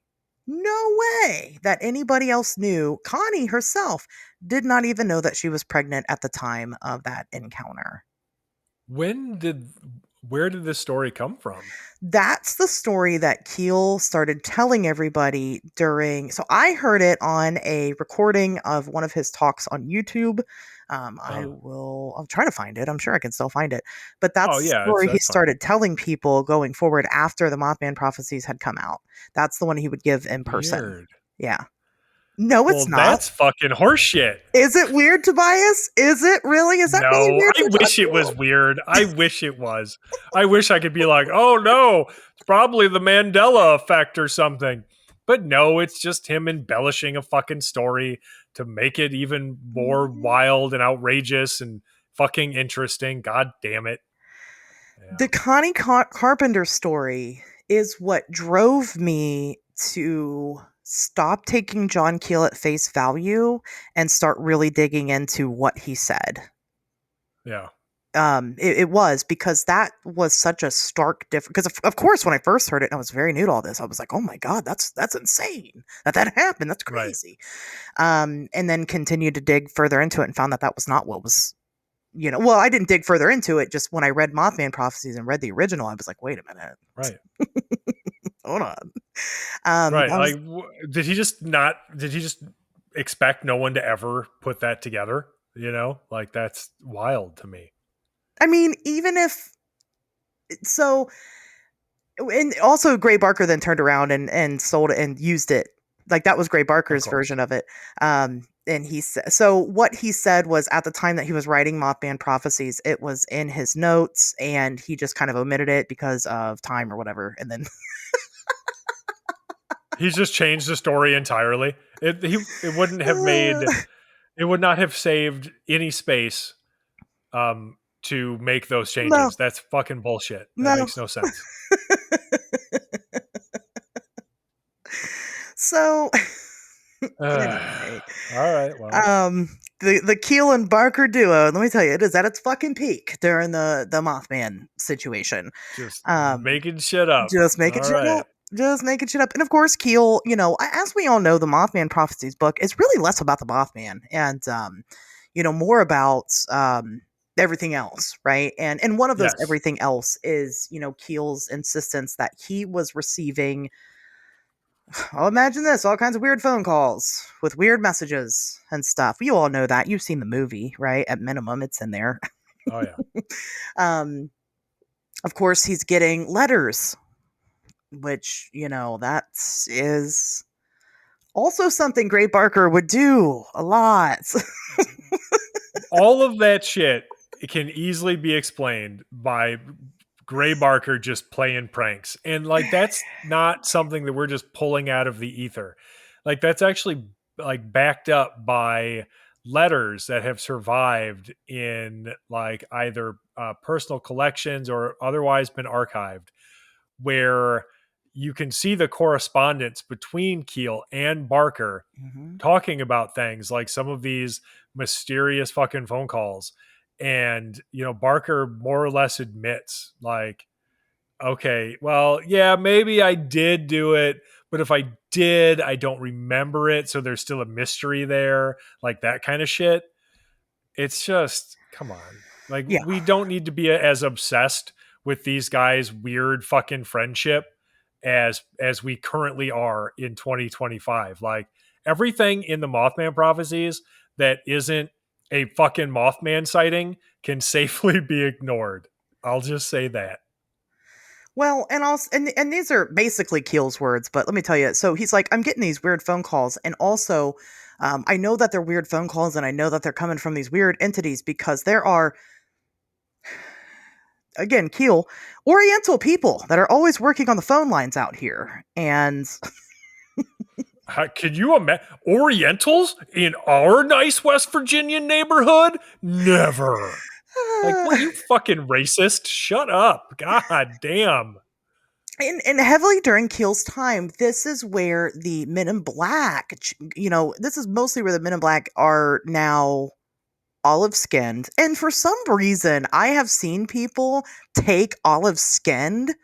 that anybody else knew. Connie herself did not even know that she was pregnant at the time of that encounter. Where did this story come from? That's the story that Keel started telling everybody during. So I heard it on a recording of one of his talks on YouTube. I'll try to find it. I'm sure I can still find it. But that's the story he started telling people going forward after the Mothman prophecies had come out. That's the one he would give in person. Weird. Yeah. No, it's not. That's fucking horseshit. Is it weird, Tobias? Is it really? Is that really weird? I wish it was weird. I wish it was. I wish I could be like, oh no, it's probably the Mandela effect or something. But no, it's just him embellishing a fucking story to make it even more wild and outrageous and fucking interesting. God damn it. Yeah. The Connie Carpenter story is what drove me to stop taking John Keel at face value and start really digging into what he said. Yeah. It was because that was such a stark difference. Because of course, when I first heard it, and I was very new to all this, I was like, "Oh my god, that's insane that happened. That's crazy." Right. And then continued to dig further into it and found that was not what was. Well, I didn't dig further into it. Just when I read Mothman prophecies and read the original, I was like, "Wait a minute, right? Hold on." Right. Did he just expect no one to ever put that together? Like that's wild to me. I mean, even if so, and also Gray Barker then turned around and sold it and used it. Like that was Gray Barker's version of it. And he said, so what he said was at the time that he was writing Mothman prophecies, it was in his notes and he just kind of omitted it because of time or whatever. And then he's just changed the story entirely. It wouldn't have it would not have saved any space to make those changes. No. That's fucking bullshit. That makes no sense. So anyway. All right. Well. The Keel and Barker duo, let me tell you, it is at its fucking peak during the Mothman situation. Just making shit up. Just making shit up. And of course, Keel, as we all know, the Mothman Prophecies book is really less about the Mothman and, more about everything else, right? And one of those everything else is, Keel's insistence that he was receiving, I'll imagine this, all kinds of weird phone calls with weird messages and stuff. You all know that. You've seen the movie, right? At minimum, it's in there. Oh, yeah. Of course, he's getting letters, which, that is also something Gray Barker would do a lot. All of that shit can easily be explained by Gray Barker just playing pranks. And like, that's not something that we're just pulling out of the ether. Like that's actually like backed up by letters that have survived in like either personal collections or otherwise been archived, where you can see the correspondence between Keel and Barker talking about things like some of these mysterious fucking phone calls. And, Barker more or less admits like, okay, well, yeah, maybe I did do it, but if I did, I don't remember it. So there's still a mystery there, like that kind of shit. It's just, come on. Like, we don't need to be as obsessed with these guys' weird fucking friendship as we currently are in 2025. Like everything in the Mothman prophecies that isn't a fucking Mothman sighting can safely be ignored. I'll just say that. Well, and also, and these are basically Keel's words, but let me tell you. So he's like, I'm getting these weird phone calls, and also, I know that they're weird phone calls, and I know that they're coming from these weird entities because there are, again, Keel, Oriental people that are always working on the phone lines out here, and could you imagine Orientals in our nice West Virginia neighborhood? Never. Like, what, you fucking racist? Shut up. God damn. And heavily during Keel's time, this is where the Men in Black, this is mostly where the Men in Black are now olive-skinned. And for some reason, I have seen people take olive-skinned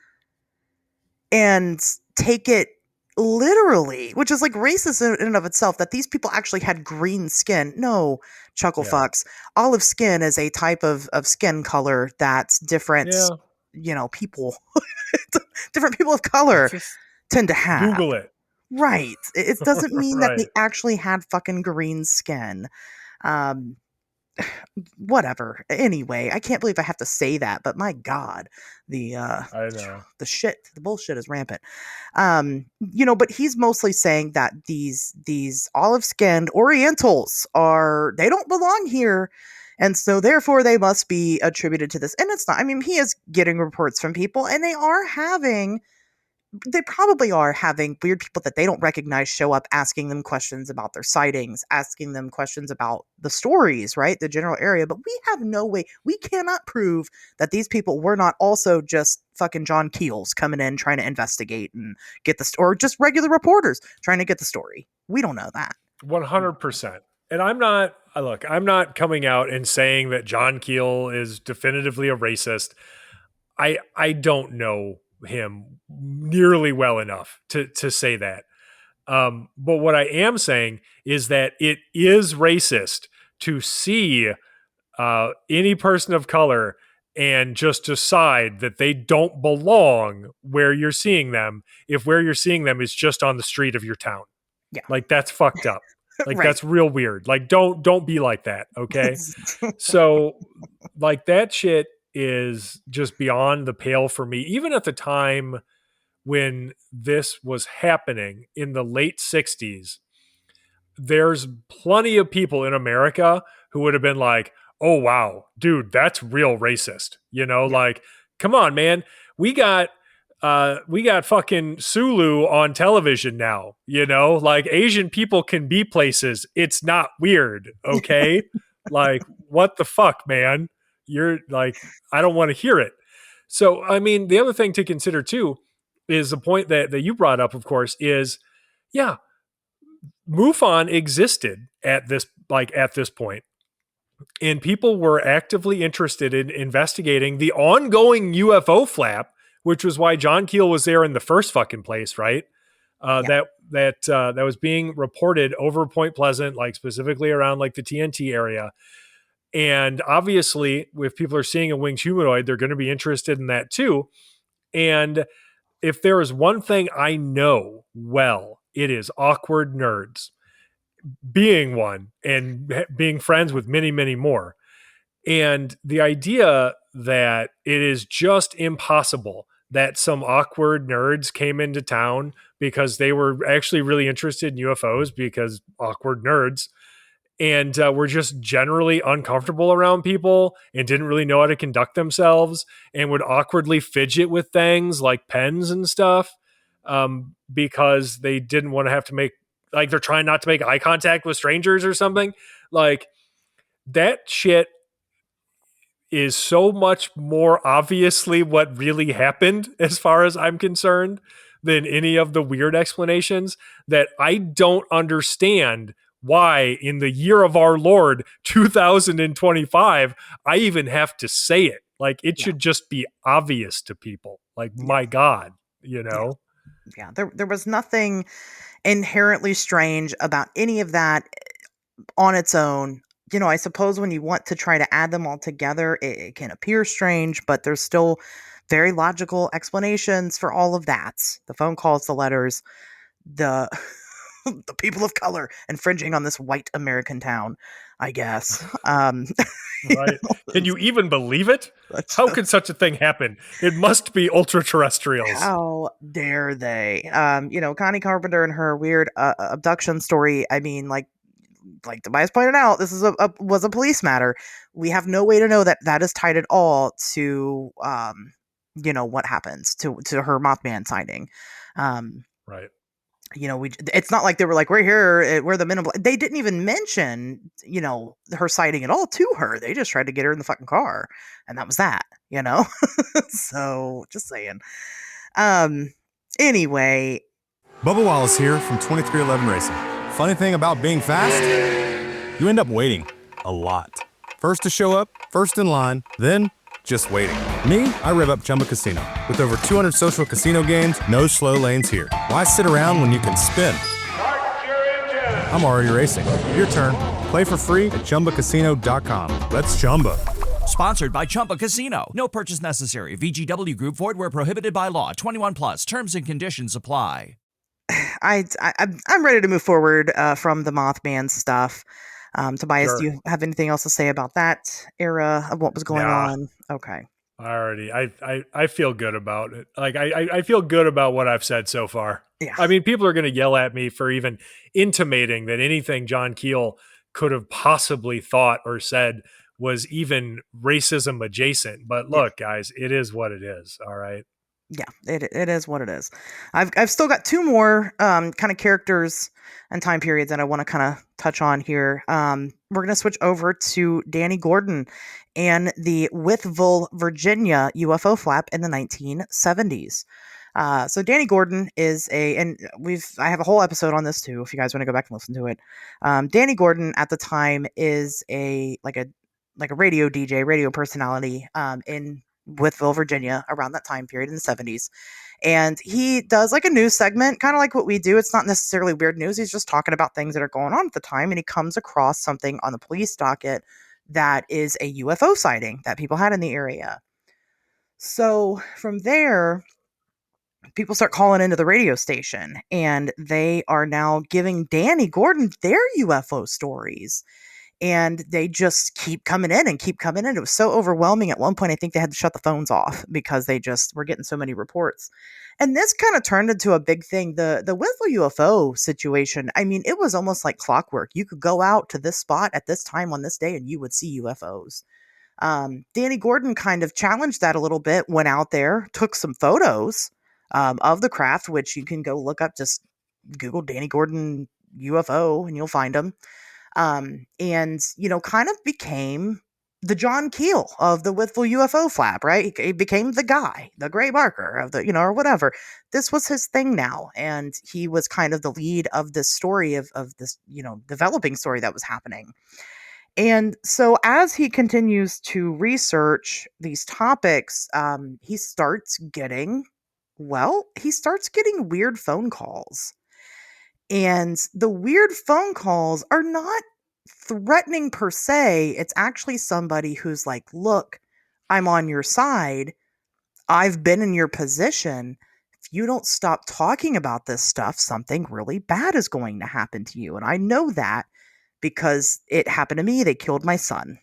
and take it literally, which is like racist in and of itself, that these people actually had green skin. No, chuckle fucks. Olive skin is a type of skin color that's different, people, different people of color tend to have. Google it. Right. It doesn't mean that they Right. actually had fucking green skin. Whatever. Anyway, I can't believe I have to say that, but my God, I know. the bullshit is rampant. But he's mostly saying that these olive-skinned Orientals they don't belong here. And so therefore they must be attributed to this. And it's not, I mean, he is getting reports from people, and they probably are having weird people that they don't recognize show up, asking them questions about their sightings, asking them questions about the stories, right? The general area. But we have no way, we cannot prove that these people were not also just fucking John Keels coming in trying to investigate and get or just regular reporters trying to get the story. We don't know that. 100%. And I'm not coming out and saying that John Keel is definitively a racist. I don't know him nearly well enough to say that. But what I am saying is that it is racist to see any person of color and just decide that they don't belong where you're seeing them, if where you're seeing them is just on the street of your town. Yeah. Like, that's fucked up. Like, Right. That's real weird. Like, don't be like that. Okay. So like, that shit is just beyond the pale for me. Even at the time when this was happening in the late 60s, there's plenty of people in America who would have been like, oh, wow, dude, that's real racist. Like, come on, man. We got fucking Sulu on television now, like, Asian people can be places. It's not weird. Okay. Like, what the fuck, man? You're like, I don't want to hear it. So, I mean, the other thing to consider too is the point that you brought up, of course, is, MUFON existed at this point, and people were actively interested in investigating the ongoing UFO flap, which was why John Keel was there in the first fucking place, right? That was being reported over Point Pleasant, like specifically around like the TNT area. And obviously, if people are seeing a winged humanoid, they're going to be interested in that too. And if there is one thing I know well, it is awkward nerds. Being one and being friends with many, many more. And the idea that it is just impossible that some awkward nerds came into town because they were actually really interested in UFOs, because awkward nerds, and were just generally uncomfortable around people and didn't really know how to conduct themselves and would awkwardly fidget with things like pens and stuff, because they didn't want to have to make, like, they're trying not to make eye contact with strangers or something. Like, that shit is so much more obviously what really happened, as far as I'm concerned, than any of the weird explanations, that I don't understand why in the year of our Lord 2025 I even have to say it. Like, it should just be obvious to people. Like, my God, Yeah, there was nothing inherently strange about any of that on its own. I suppose when you want to try to add them all together, it can appear strange, but there's still very logical explanations for all of that. The phone calls, the letters, the the people of color infringing on this white American town, I guess. Right. Can you even believe it? How could such a thing happen? It must be ultra terrestrials. How dare they? Connie Carpenter and her weird abduction story. I mean, like Tobias pointed out, this is was a police matter. We have no way to know that is tied at all to what happens to her Mothman sighting. Right. It's not like they were like, we're here, we're the men in black. They didn't even mention, her sighting at all to her. They just tried to get her in the fucking car, and that was that, So, just saying. Anyway. Bubba Wallace here from 2311 Racing. Funny thing about being fast, you end up waiting a lot. First to show up, first in line, then just waiting. Me, I rev up Chumba Casino. With over 200 social casino games, no slow lanes here. Why sit around when you can spin? I'm already racing. Your turn. Play for free at ChumbaCasino.com. Let's Chumba. Sponsored by Chumba Casino. No purchase necessary. VGW Group. Void where prohibited by law. 21 plus. Terms and conditions apply. I'm ready to move forward from the Mothman stuff. Tobias, Sure. do you have anything else to say about that era of what was going on? Okay. I feel good about it. Like I feel good about what I've said so far. Yeah. I mean, people are going to yell at me for even intimating that anything John Keel could have possibly thought or said was even racism adjacent. But look, guys, it is what it is. All right. Yeah, it is what it is. I've still got two more kind of characters and time periods that I want to kind of touch on here. We're going to switch over to Danny Gordon and the Withville, Virginia UFO flap in the 1970s. So Danny Gordon is I have a whole episode on this too, if you guys want to go back and listen to it. Danny Gordon at the time is a radio DJ, radio personality in Withville, Virginia, around that time period in the 70s. And he does like a news segment, kind of like what we do. It's not necessarily weird news. He's just talking about things that are going on at the time. And he comes across something on the police docket that is a UFO sighting that people had in the area. So from there, people start calling into the radio station, and they are now giving Danny Gordon their UFO stories. And they just keep coming in and keep coming in. It was so overwhelming. At one point, I think they had to shut the phones off because they just were getting so many reports. And this kind of turned into a big thing. The Withville UFO situation, I mean, it was almost like clockwork. You could go out to this spot at this time on this day and you would see UFOs. Danny Gordon kind of challenged that a little bit, went out there, took some photos of the craft, which you can go look up, just Google Danny Gordon UFO and you'll find them. And, kind of became the John Keel of the Withville UFO flap, right? He became the guy, the gray marker of the, or whatever. This was his thing now. And he was kind of the lead of this story of this, developing story that was happening. And so as he continues to research these topics, he starts getting weird phone calls. And the weird phone calls are not threatening per se. It's actually somebody who's like, look, I'm on your side. I've been in your position. If you don't stop talking about this stuff, something really bad is going to happen to you. And I know that because it happened to me. They killed my son,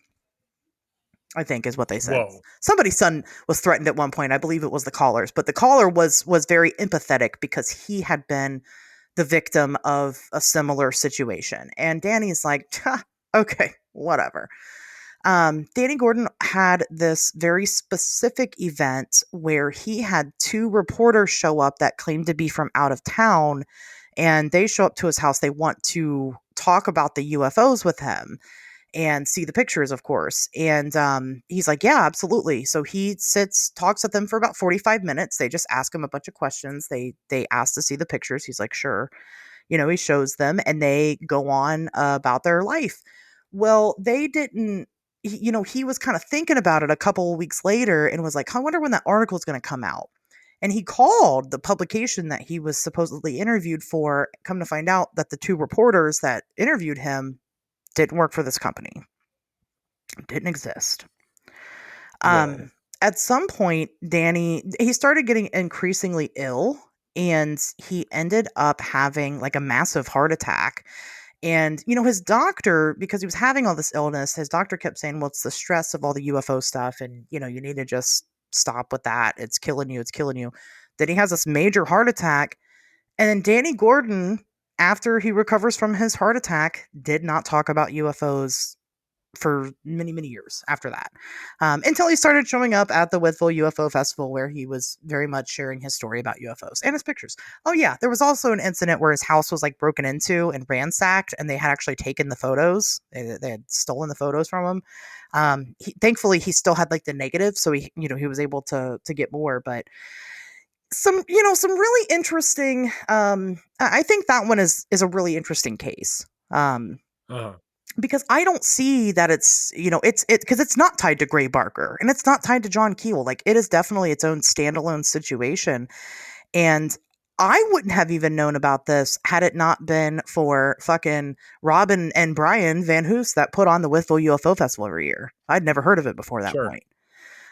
I think is what they said. Whoa. Somebody's son was threatened at one point. I believe it was the caller's, but the caller was very empathetic because he had been the victim of a similar situation. And Danny's like, okay, whatever. Danny Gordon had this very specific event where he had two reporters show up that claimed to be from out of town, and they show up to his house. They want to talk about the UFOs with him and see the pictures, of course. And he's like, yeah, absolutely. So he talks with them for about 45 minutes. They just ask him a bunch of questions. They ask to see the pictures. He's like, sure. He shows them and they go on about their life. Well, they didn't, he was kind of thinking about it a couple of weeks later and was like, I wonder when that article is going to come out. And he called the publication that he was supposedly interviewed for, come to find out that the two reporters that interviewed him didn't work for this company. Didn't exist. At some point, Danny, he started getting increasingly ill, and he ended up having like a massive heart attack. And, his doctor, because he was having all this illness, his doctor kept saying, well, it's the stress of all the UFO stuff. And, you need to just stop with that. It's killing you. It's killing you. Then he has this major heart attack. And then Danny Gordon, after he recovers from his heart attack, did not talk about UFOs for many, many years after that, until he started showing up at the Whitville UFO Festival, where he was very much sharing his story about UFOs and his pictures. Oh yeah, there was also an incident where his house was like broken into and ransacked, and they had actually taken the photos. They had stolen the photos from him. Thankfully, he still had like the negative, so he was able to get more. But some really interesting. I think that one is a really interesting case. Because I don't see that it's because it's not tied to Gray Barker and it's not tied to John Keel. Like, it is definitely its own standalone situation. And I wouldn't have even known about this had it not been for fucking Robin and Brian Van Hoos that put on the Whitville UFO Festival every year. I'd never heard of it before that point.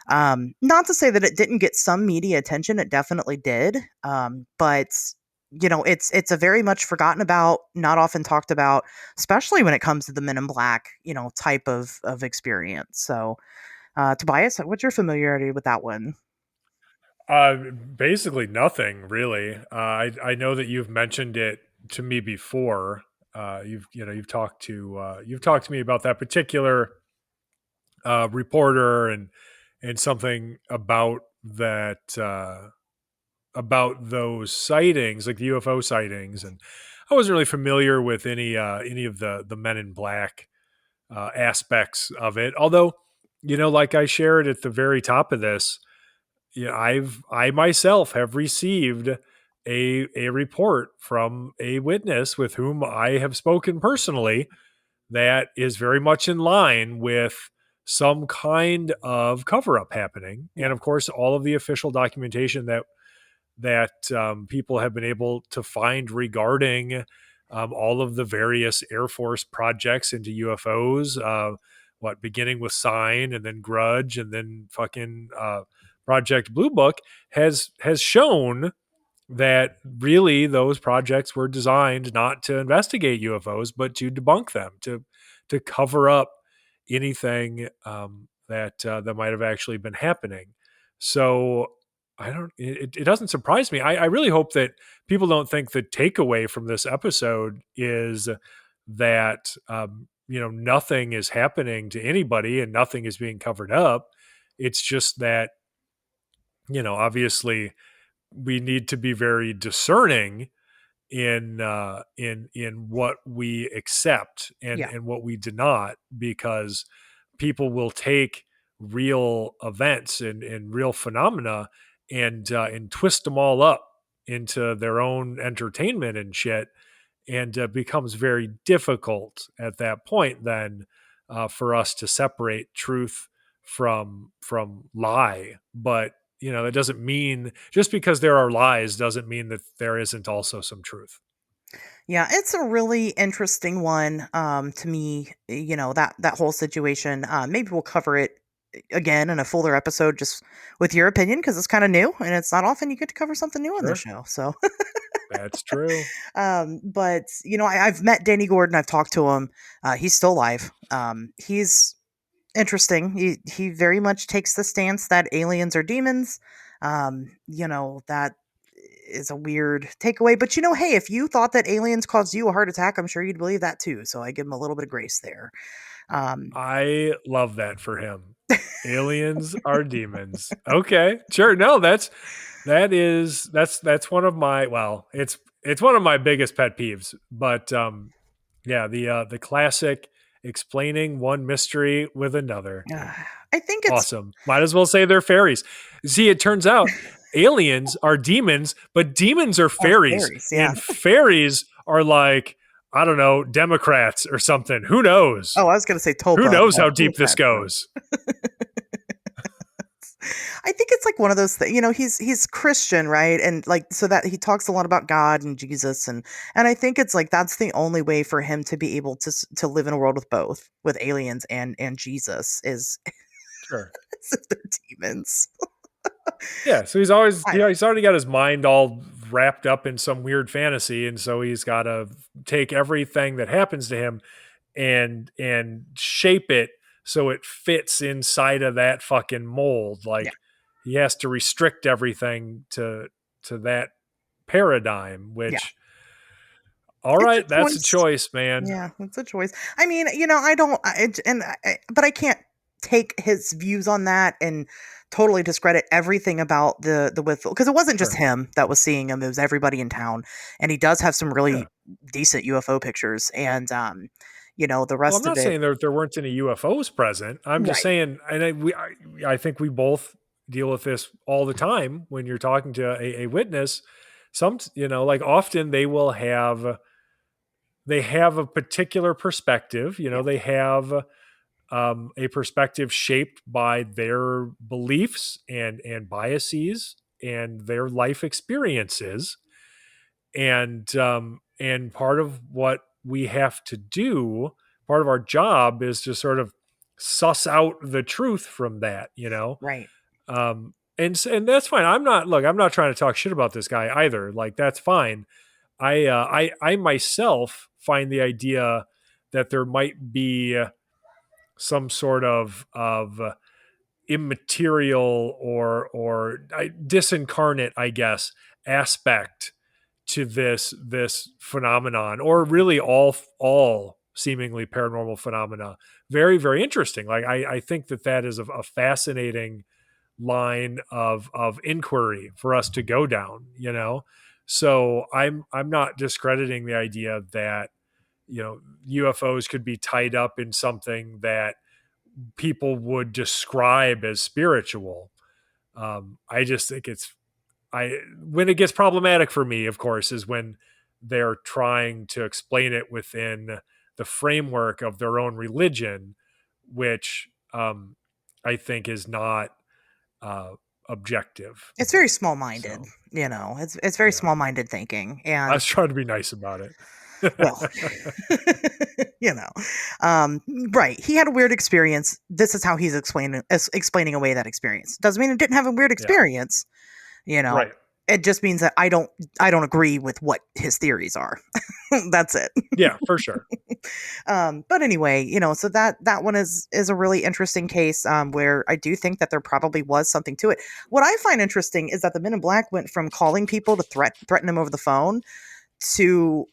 Not to say that it didn't get some media attention. It definitely did. But it's a very much forgotten about, not often talked about, especially when it comes to the Men in Black, type of experience. So, Tobias, what's your familiarity with that one? Basically nothing really. I know that you've mentioned it to me before. You've talked to me about that particular reporter and something about that. About those sightings, like the UFO sightings, and I wasn't really familiar with any of the Men in Black aspects of it. Although, like I shared at the very top of this, I myself have received a report from a witness with whom I have spoken personally that is very much in line with some kind of cover-up happening, and of course, all of the official documentation that people have been able to find regarding all of the various Air Force projects into UFOs, beginning with Sign and then Grudge and then fucking Project Blue Book has shown that really those projects were designed not to investigate UFOs, but to debunk them, to cover up anything that might have actually been happening. So it doesn't surprise me. I really hope that people don't think the takeaway from this episode is that, nothing is happening to anybody and nothing is being covered up. It's just that, obviously we need to be very discerning in what we accept and what we do not, because people will take real events and real phenomena and twist them all up into their own entertainment and shit, and becomes very difficult at that point then for us to separate truth from lie. But that doesn't mean, just because there are lies doesn't mean that there isn't also some truth. Yeah, it's a really interesting one to me, that whole situation. Maybe we'll cover it again in a fuller episode just with your opinion, because it's kind of new and it's not often you get to cover something new on this show. So that's true. But I've met Danny Gordon. I've talked to him. He's still alive. He's interesting. He very much takes the stance that aliens are demons. That is a weird takeaway, but hey, if you thought that aliens caused you a heart attack, I'm sure you'd believe that too. So I give him a little bit of grace there. I love that for him. Aliens are demons. Okay, sure. No, that's one of my, well, it's one of my biggest pet peeves. But the classic explaining one mystery with another. I think it's awesome. Might as well say they're fairies. See, it turns out aliens are demons, but demons are fairies, and fairies are like, I don't know, Democrats or something. Who knows? Oh, I was going to say Topa. Who knows how deep this goes? I think it's like one of those things, he's Christian, right? And like, so that he talks a lot about God and Jesus. And I think it's like, that's the only way for him to be able to live in a world with both, with aliens and Jesus, is sure. as if they're demons. Yeah. So he's already got his mind all wrapped up in some weird fantasy, and so he's got to take everything that happens to him and shape it so it fits inside of that fucking mold. Like he has to restrict everything to that paradigm, which all right, that's a choice, man. Yeah, it's a choice. I mean, but I can't take his views on that and totally discredit everything about the Whitfield, because it wasn't just him that was seeing him; it was everybody in town, and he does have some really decent UFO pictures, and the rest I'm not of it. saying there weren't any UFOs present. I'm just saying, and I think we both deal with this all the time when you're talking to a witness. Some, like often they have a particular perspective. They have a perspective shaped by their beliefs and biases and their life experiences. And part of what we have to do, part of our job, is to sort of suss out the truth from that, Right. And that's fine. I'm not trying to talk shit about this guy either. Like, that's fine. I myself find the idea that there might be some sort of immaterial or disincarnate, I guess, aspect to this phenomenon, or really all seemingly paranormal phenomena. Very, very interesting. Like I think that is a fascinating line of inquiry for us to go down, So I'm not discrediting the idea that, UFOs could be tied up in something that people would describe as spiritual. I just think when it gets problematic for me, of course, is when they're trying to explain it within the framework of their own religion, which I think is not objective. It's very small-minded, it's very small-minded thinking. And I was trying to be nice about it. Well, right. He had a weird experience. This is how he's explaining away that experience. Doesn't mean it didn't have a weird experience. Right. It just means that I don't agree with what his theories are. That's it. Yeah, for sure. But anyway, so that one is a really interesting case, where I do think that there probably was something to it. What I find interesting is that the Men in Black went from calling people to threaten them over the phone to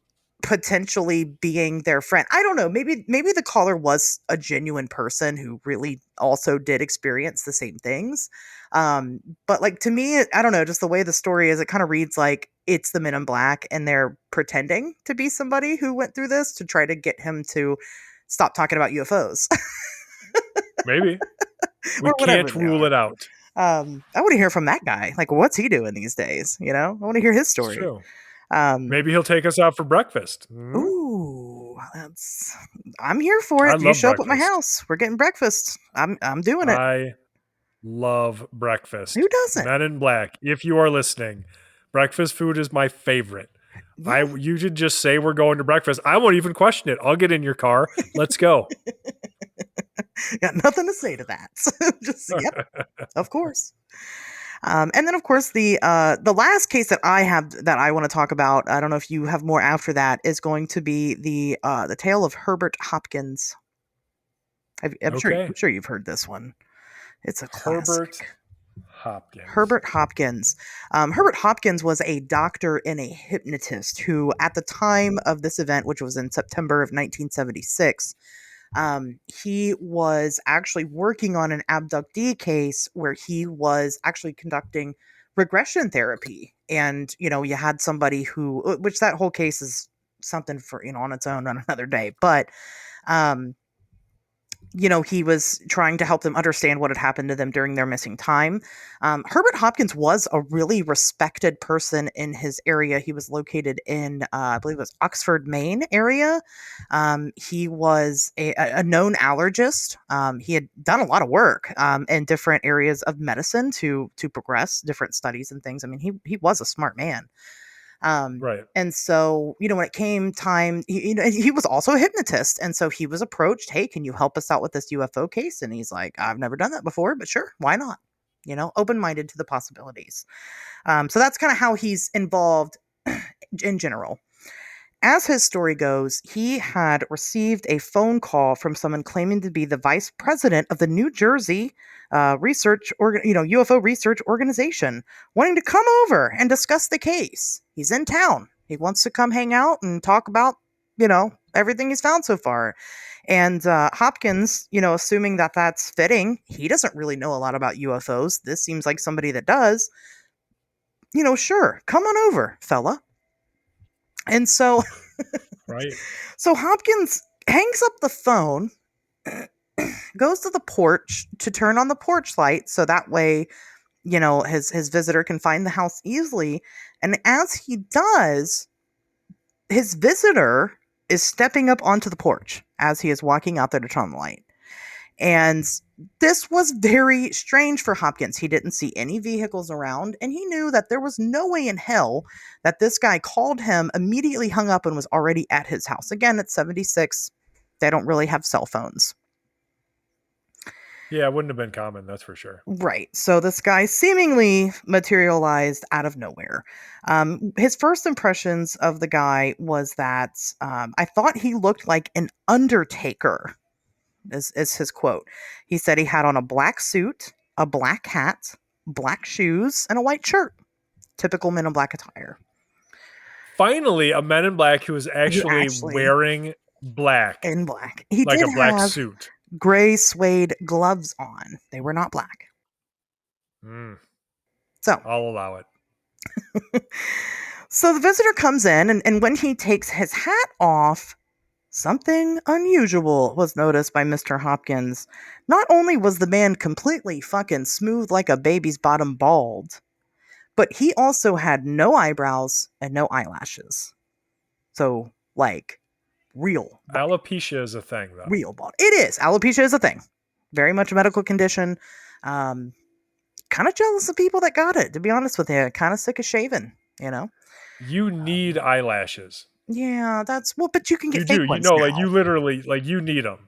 potentially being their friend. I don't know. Maybe the caller was a genuine person who really also did experience the same things. But like, to me, I don't know, just the way the story is, it kind of reads like it's the Men in Black and they're pretending to be somebody who went through this to try to get him to stop talking about UFOs. Maybe. We can't rule it out. I want to hear from that guy. Like, what's he doing these days? I want to hear his story. It's true. Maybe he'll take us out for breakfast. Ooh, I'm here for it. You show up at my house. We're getting breakfast. I'm doing it. I love breakfast. Who doesn't? Men in Black, if you are listening, breakfast food is my favorite. Yeah. You should just say we're going to breakfast. I won't even question it. I'll get in your car. Let's go. Got nothing to say to that. Just, yep, of course. And then, of course, the last case that I have that I want to talk about, I don't know if you have more after that, is going to be the tale of Herbert Hopkins. I'm sure you've heard this one. It's a classic. Herbert Hopkins. Herbert Hopkins was a doctor and a hypnotist who, at the time of this event, which was in September of 1976, he was actually working on an abductee case where he was actually conducting regression therapy. And, you had somebody which that whole case is something for, on its own on another day. But, he was trying to help them understand what had happened to them during their missing time. Herbert Hopkins was a really respected person in his area. He was located in, I believe it was Oxford, Maine area. He was a known allergist. He had done a lot of work in different areas of medicine to progress different studies and things. I mean, he was a smart man. Right. And so, when it came time, he was also a hypnotist. And so he was approached, hey, can you help us out with this UFO case? And he's like, I've never done that before, but sure, why not? open-minded to the possibilities. So that's kind of how he's involved in general. As his story goes, he had received a phone call from someone claiming to be the vice president of the New Jersey UFO research organization, wanting to come over and discuss the case. He's in town. He wants to come hang out and talk about, everything he's found so far. And Hopkins, assuming that that's fitting, he doesn't really know a lot about UFOs. This seems like somebody that does. Sure, come on over, fella. And so, right. So Hopkins hangs up the phone, goes to the porch to turn on the porch light, so that way, his visitor can find the house easily. And as he does, his visitor is stepping up onto the porch as he is walking out there to turn on the light. And this was very strange for Hopkins. He didn't see any vehicles around, and he knew that there was no way in hell that this guy called him, immediately hung up, and was already at his house. Again, it's 76. They don't really have cell phones. Yeah, it wouldn't have been common, that's for sure. Right. So this guy seemingly materialized out of nowhere. His first impressions of the guy was that I thought he looked like an undertaker. Is his quote. He said he had on a black suit, a black hat, black shoes, and a white shirt. Typical Men in Black attire. Finally, a Men in Black who was actually wearing black. In black. He like did a black have suit. Gray suede gloves on. They were not black. So I'll allow it. So the visitor comes in, and when he takes his hat off, something unusual was noticed by Mr. Hopkins. Not only was the man completely fucking smooth like a baby's bottom bald, but he also had no eyebrows and no eyelashes. So, real bald. Alopecia is a thing, though. Real bald. It is. Alopecia is a thing. Very much a medical condition. Kind of jealous of people that got it, to be honest with you. Kind of sick of shaving, You need eyelashes. Yeah, but you can get you fake do. ones now. now. You literally, you need them.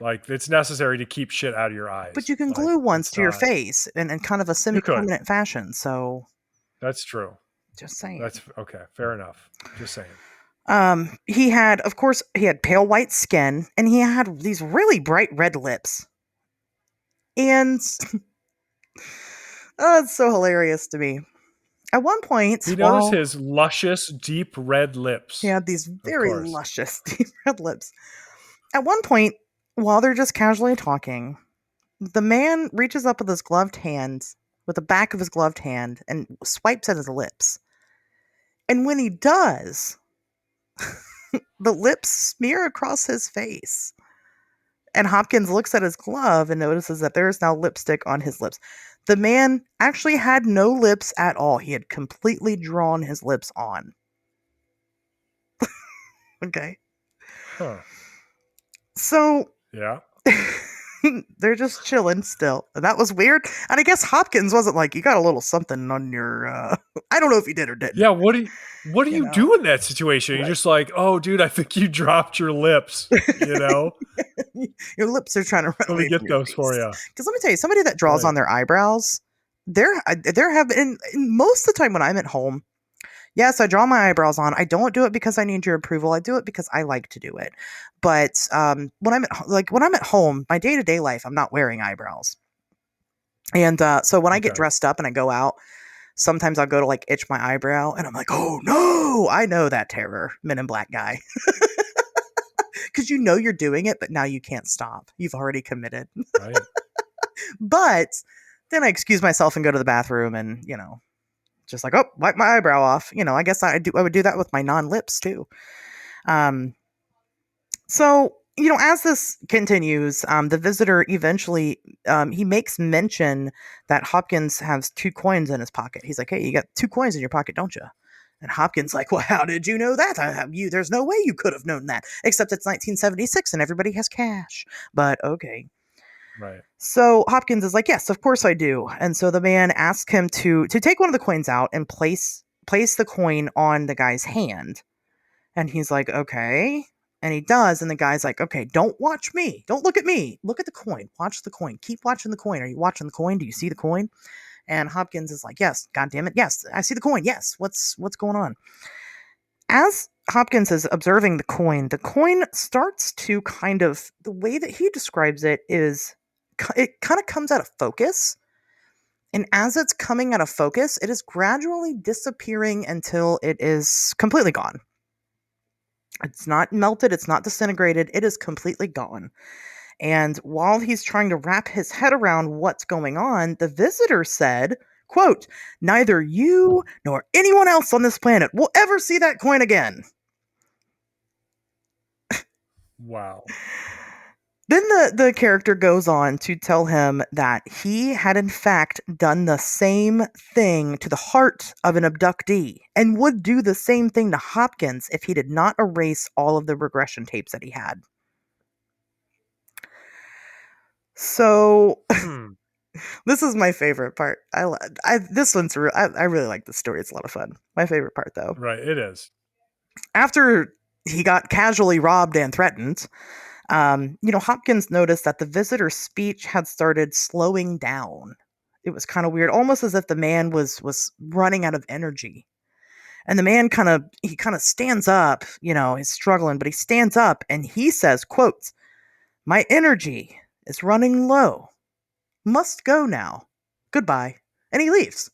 It's necessary to keep shit out of your eyes. But you can glue ones to your face in kind of a semi-permanent fashion, so... That's true. Just saying. That's okay. Fair enough. Just saying. He had pale white skin, and he had these really bright red lips. And... it's so hilarious to me. At one point... He noticed his luscious, deep red lips. He had these very luscious, deep red lips. At one point, while they're just casually talking, the man reaches up with his gloved hand, with the back of his gloved hand, and swipes at his lips. And when he does, the lips smear across his face. And Hopkins looks at his glove and notices that there is now lipstick on his lips. The man actually had no lips at all. He had completely drawn his lips on. Okay. Huh. So... Yeah. They're just chilling still. And that was weird. And I guess Hopkins wasn't like, you got a little something on your... I don't know if he did or didn't. Yeah, what do you do in that situation? Right. You're just like, oh, dude, I think you dropped your lips, Your lips are trying to run away. Let me get those for you. Because let me tell you, somebody that draws on their eyebrows, there have been... Most of the time when I'm at home, yes, I draw my eyebrows on. I don't do it because I need your approval. I do it because I like to do it. But when I'm at home, my day-to-day life, I'm not wearing eyebrows. And so when I get dressed up and I go out, sometimes I'll go to itch my eyebrow, and I'm like, oh no, I know that terror, Men in Black guy. Because you're doing it, but now you can't stop. You've already committed. Right. But then I excuse myself and go to the bathroom and, just wipe my eyebrow off. I guess I would do that with my non-lips too. So, as this continues, the visitor eventually, he makes mention that Hopkins has 2 coins in his pocket. He's like, hey, you got 2 coins in your pocket, don't you? And Hopkins like, well, how did you know that? There's no way you could have known that. Except it's 1976 and everybody has cash. But okay. Right. So Hopkins is like, yes, of course I do. And so the man asks him to take one of the coins out and place the coin on the guy's hand. And he's like, okay. And he does, and the guy's like, okay, don't watch me. Don't look at me. Look at the coin. Watch the coin. Keep watching the coin. Are you watching the coin? Do you see the coin? And Hopkins is like, yes, God damn it. Yes, I see the coin. Yes. What's going on? As Hopkins is observing the coin starts to kind of, the way that he describes it is, it kind of comes out of focus. And as it's coming out of focus, it is gradually disappearing until it is completely gone. It's not melted, it's not disintegrated, it is completely gone. And while he's trying to wrap his head around what's going on, the visitor said, quote, neither you nor anyone else on this planet will ever see that coin again. Wow. Then the character goes on to tell him that he had in fact done the same thing to the heart of an abductee and would do the same thing to Hopkins if he did not erase all of the regression tapes that he had. So this is my favorite part. This one's real. I really like this story. It's a lot of fun. My favorite part, though. Right, it is. After he got casually robbed and threatened, Hopkins noticed that the visitor's speech had started slowing down. It was kind of weird, almost as if the man was running out of energy. And the man kind of stands up, he's struggling, but he stands up and he says, quote, my energy is running low. Must go now. Goodbye. And he leaves.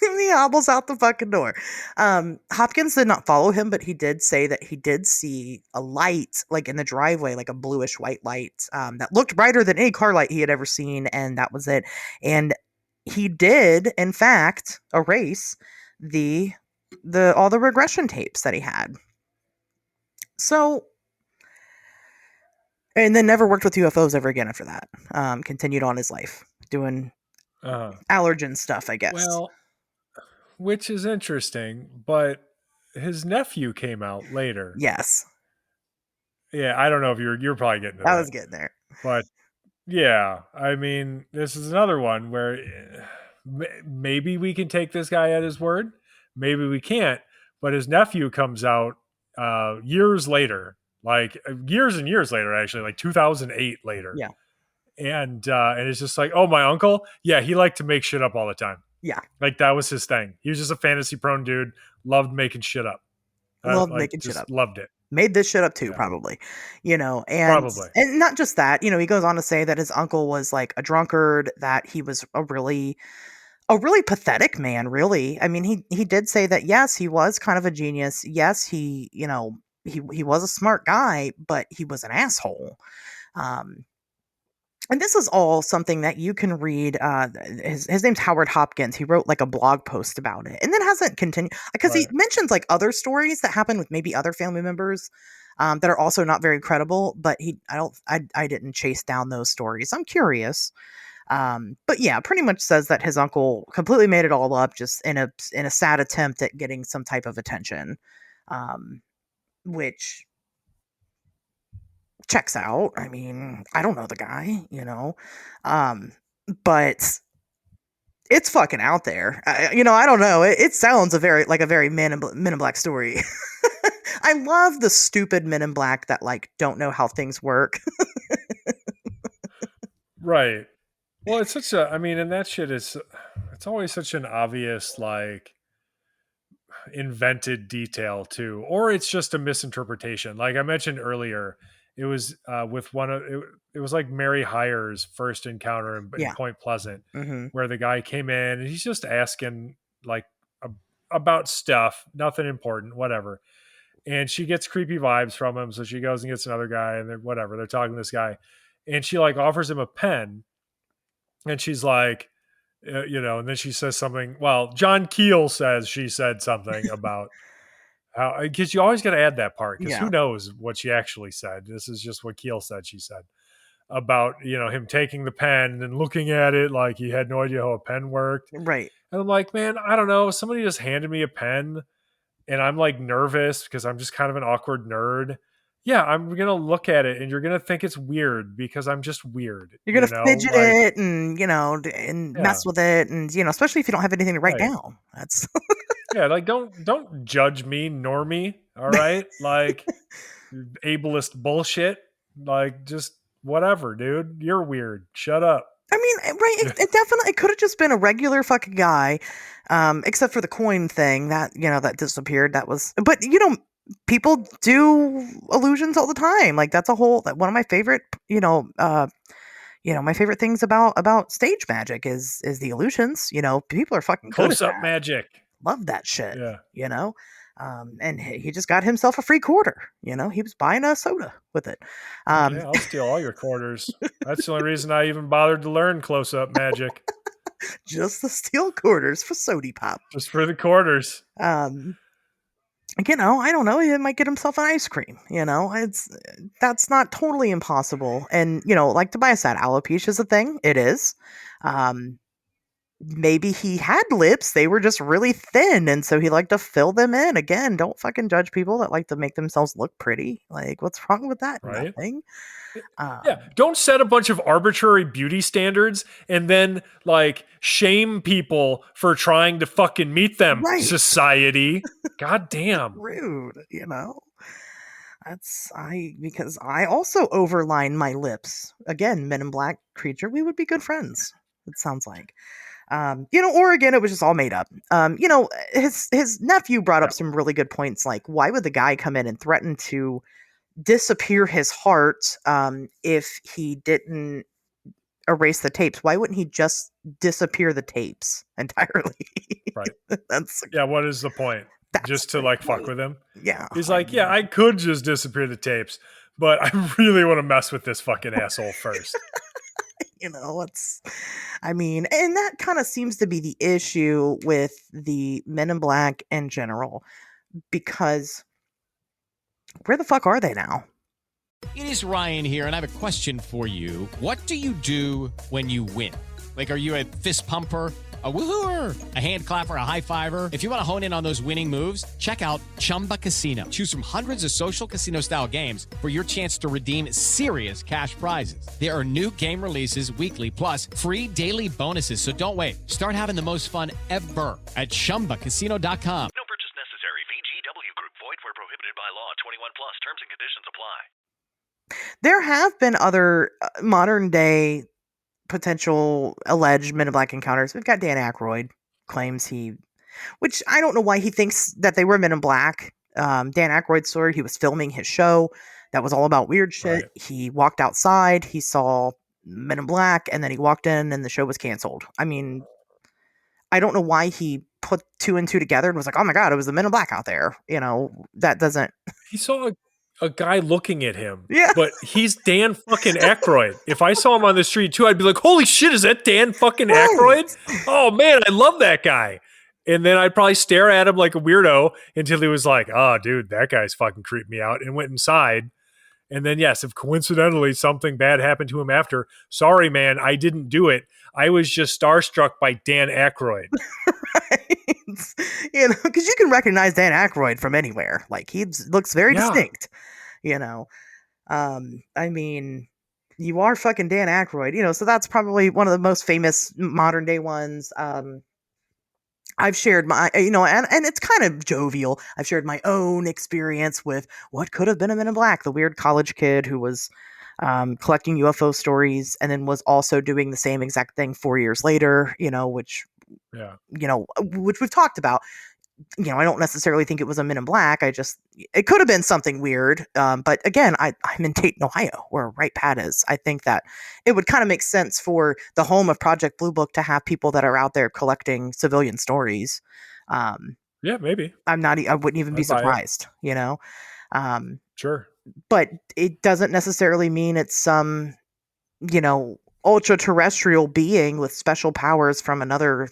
He hobbles out the fucking door. Hopkins did not follow him, but he did say that he did see a light, like in the driveway, like a bluish white light that looked brighter than any car light he had ever seen, and that was it. And he did, in fact, erase all the regression tapes that he had. So, and then never worked with UFOs ever again after that. Continued on his life doing allergen stuff, I guess. Well, which is interesting, but his nephew came out later. Yes. Yeah, I don't know if you're probably getting to that. I was getting there. But yeah, I mean, this is another one where maybe we can take this guy at his word. Maybe we can't. But his nephew comes out years later, like years and years later, actually, like 2008 later. Yeah. And it's just like, oh, my uncle, yeah, he liked to make shit up all the time. Yeah, like that was his thing. He was just a fantasy prone dude. Loved making shit up. Making shit up. Loved it. Made this shit up too, probably. And not just that. He goes on to say that his uncle was like a drunkard. That he was a really pathetic man. Really, I mean, he did say that. Yes, he was kind of a genius. Yes, he was a smart guy, but he was an asshole. And this is all something that you can read. His name's Howard Hopkins. He wrote like a blog post about it, and then hasn't continued because he mentions like other stories that happen with maybe other family members that are also not very credible. But I didn't chase down those stories. I'm curious, but yeah, pretty much says that his uncle completely made it all up, just in a sad attempt at getting some type of attention, which checks out. I mean, I don't know the guy, but it's fucking out there. I don't know. It sounds like a very Men in Black story. I love the stupid Men in Black that like don't know how things work. Right. Well, it's and that shit it's always such an obvious, like, invented detail too, or it's just a misinterpretation. Like I mentioned earlier, it was with it was like Mary Hyer's first encounter in Point Pleasant, where the guy came in and he's just asking like about stuff, nothing important, whatever. And she gets creepy vibes from him. So she goes and gets another guy and they're talking to this guy, and she like offers him a pen, and she's like, and then she says something. Well, John Keel says she said something about how, because you always got to add that part, because who knows what she actually said. This is just what Keel said she said about, him taking the pen and looking at it like he had no idea how a pen worked. Right. And I'm like, man, I don't know. Somebody just handed me a pen and I'm like nervous because I'm just kind of an awkward nerd. Yeah, I'm going to look at it and you're going to think it's weird because I'm just weird. You're going to fidget it and, and mess with it. And, especially if you don't have anything to write down. That's Yeah, like don't judge me, normie. All right, like ableist bullshit. Like just whatever, dude. You're weird. Shut up. I mean, right? It definitely could have just been a regular fucking guy, except for the coin thing that that disappeared. That was, but people do illusions all the time. Like that's one of my favorite, my favorite things about stage magic is the illusions. People are fucking good at Close up that. magic. Love that shit. Yeah. And he just got himself a free quarter. He was buying a soda with it. Yeah, I'll steal all your quarters. That's the only reason I even bothered to learn close up magic. Just the steel quarters for sody pop. Just for the quarters. I don't know. He might get himself an ice cream. That's not totally impossible. And like Tobias said, alopecia is a thing. It is. Maybe he had lips, they were just really thin, and so he liked to fill them in. Again, don't fucking judge people that like to make themselves look pretty. Like, what's wrong with that? Right? Nothing. Yeah, don't set a bunch of arbitrary beauty standards and then like shame people for trying to fucking meet them. Right. Society. God damn. Rude, because I also overline my lips. Again, Men in Black creature, we would be good friends. It sounds like. Or again, it was just all made up. His nephew brought up some really good points. Like, why would the guy come in and threaten to disappear his heart if he didn't erase the tapes? Why wouldn't he just disappear the tapes entirely? Right. That's what is the point? Just to like fuck with him? Yeah. He's like, I could just disappear the tapes, but I really want to mess with this fucking asshole first. And that kind of seems to be the issue with the Men in Black in general, because where the fuck are they now? It is Ryan here, and I have a question for you. What do you do when you win? Like, are you a fist pumper, a woohooer, a hand clapper, a high fiver? If you want to hone in on those winning moves, check out Chumba Casino. Choose from hundreds of social casino style games for your chance to redeem serious cash prizes. There are new game releases weekly, plus free daily bonuses. So don't wait. Start having the most fun ever at ChumbaCasino.com. No purchase necessary. VGW Group. Void where prohibited by law. 21 plus. Terms and conditions apply. There have been other modern day potential alleged Men in Black encounters. We've got Dan Aykroyd claims which I don't know why he thinks that they were Men in Black. Dan Aykroyd's story, he was filming his show that was all about weird shit. Right. He walked outside, he saw Men in Black, and then he walked in and the show was canceled. I mean, I don't know why he put two and two together and was like, oh my God, it was the Men in Black out there. That doesn't... He saw a guy looking at him. Yeah. But he's Dan fucking Aykroyd. If I saw him on the street too, I'd be like, holy shit, is that Dan fucking Aykroyd? Oh man, I love that guy. And then I'd probably stare at him like a weirdo until he was like, oh dude, that guy's fucking creeped me out, and went inside. And then yes, if coincidentally something bad happened to him after, sorry man, I didn't do it. I was just starstruck by Dan Aykroyd. Right. Because you can recognize Dan Aykroyd from anywhere. Like, he looks very distinct. You are fucking Dan Aykroyd. So that's probably one of the most famous modern day ones. I've shared my, and it's kind of jovial. I've shared my own experience with what could have been a Men in Black, the weird college kid who was collecting UFO stories and then was also doing the same exact thing 4 years later, which we've talked about. I don't necessarily think it was a Men in Black. It could have been something weird. But again, I'm in Dayton, Ohio, where Wright Pat is. I think that it would kind of make sense for the home of Project Blue Book to have people that are out there collecting civilian stories. Yeah, maybe. I wouldn't even be surprised, Sure. But it doesn't necessarily mean it's some, ultra terrestrial being with special powers from another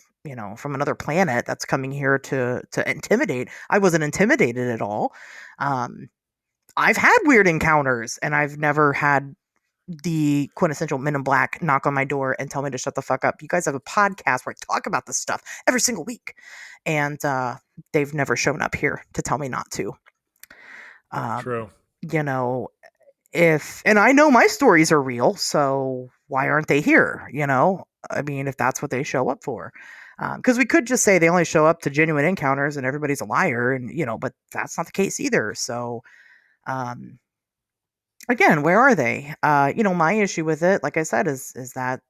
planet that's coming here to intimidate. I wasn't intimidated at all. I've had weird encounters, and I've never had the quintessential Men in Black knock on my door and tell me to shut the fuck up. You guys have a podcast where I talk about this stuff every single week, and they've never shown up here to tell me not to. True. And I know my stories are real, so why aren't they here? If that's what they show up for. Because we could just say they only show up to genuine encounters and everybody's a liar, and but that's not the case either. So, again, where are they? My issue with it, like I said, is that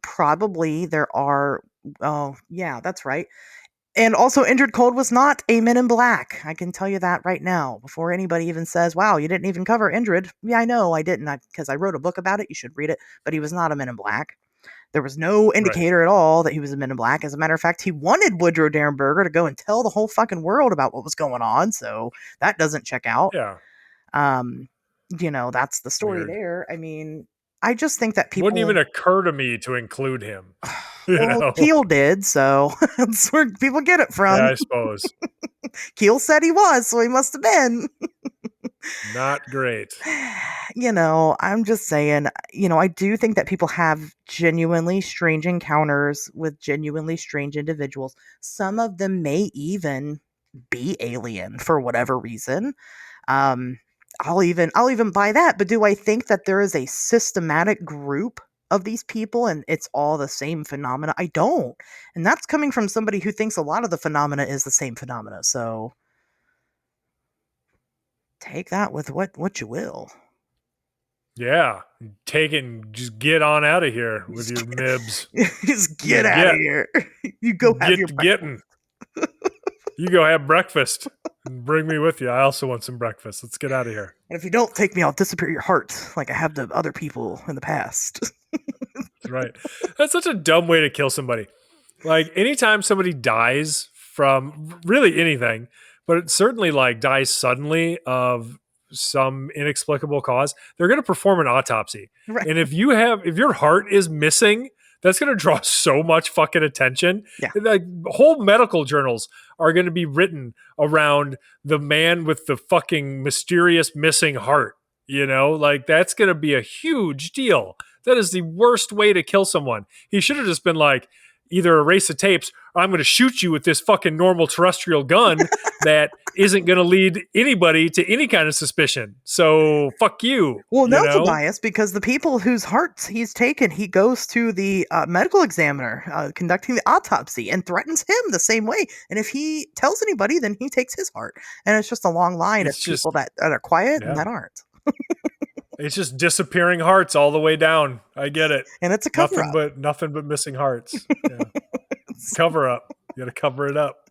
probably there are. Oh, yeah, that's right. And also, Injured Cold was not a Men in Black. I can tell you that right now, before anybody even says, wow, you didn't even cover Indrid. Yeah, I know I didn't, because I wrote a book about it. You should read it. But he was not a Men in Black. There was no indicator at all that he was a Men in Black. As a matter of fact, he wanted Woodrow Derenberger to go and tell the whole fucking world about what was going on. So that doesn't check out. Yeah. That's the story there. I mean, I just think that people... Wouldn't even occur to me to include him. Keel did, so that's where people get it from. Yeah, I suppose. Keel said he was, so he must have been. Not great. I'm just saying, I do think that people have genuinely strange encounters with genuinely strange individuals. Some of them may even be alien for whatever reason. I'll even buy that. But do I think that there is a systematic group of these people and it's all the same phenomena? I don't. And that's coming from somebody who thinks a lot of the phenomena is the same phenomena. So take that with what you will. Yeah. Just get on out of here with your mibs. Just get out of here. You go have your getting. You go have breakfast and bring me with you. I also want some breakfast. Let's get out of here. And if you don't take me, I'll disappear your heart like I have to other people in the past. That's right. That's such a dumb way to kill somebody. Like, anytime somebody dies from really anything, but it certainly dies suddenly of some inexplicable cause, they're going to perform an autopsy. Right. And if your heart is missing, that's going to draw so much fucking attention. Yeah. Whole medical journals are going to be written around the man with the fucking mysterious missing heart. That's going to be a huge deal. That is the worst way to kill someone. He should have just been either erase the tapes or I'm going to shoot you with this fucking normal terrestrial gun that isn't going to lead anybody to any kind of suspicion. So fuck you. Well, no, Tobias, because the people whose hearts he's taken, he goes to the medical examiner conducting the autopsy and threatens him the same way. And if he tells anybody, then he takes his heart. And it's just a long line of people that are quiet and that aren't. It's just disappearing hearts all the way down. I get it. And it's a cover up. Nothing but missing hearts. Yeah. Cover up. You got to cover it up.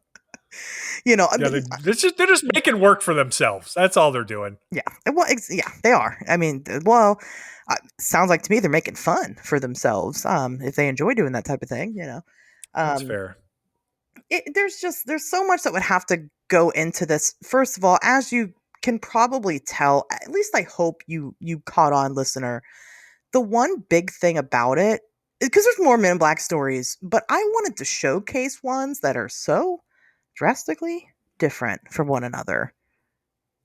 They're just making work for themselves. That's all they're doing. Yeah. Well, they are. I mean, sounds like to me they're making fun for themselves. If they enjoy doing that type of thing, That's fair. There's so much that would have to go into this. First of all, as you can probably tell, at least I hope you caught on, listener, the one big thing about it, because there's more Men in Black stories, but I wanted to showcase ones that are so drastically different from one another.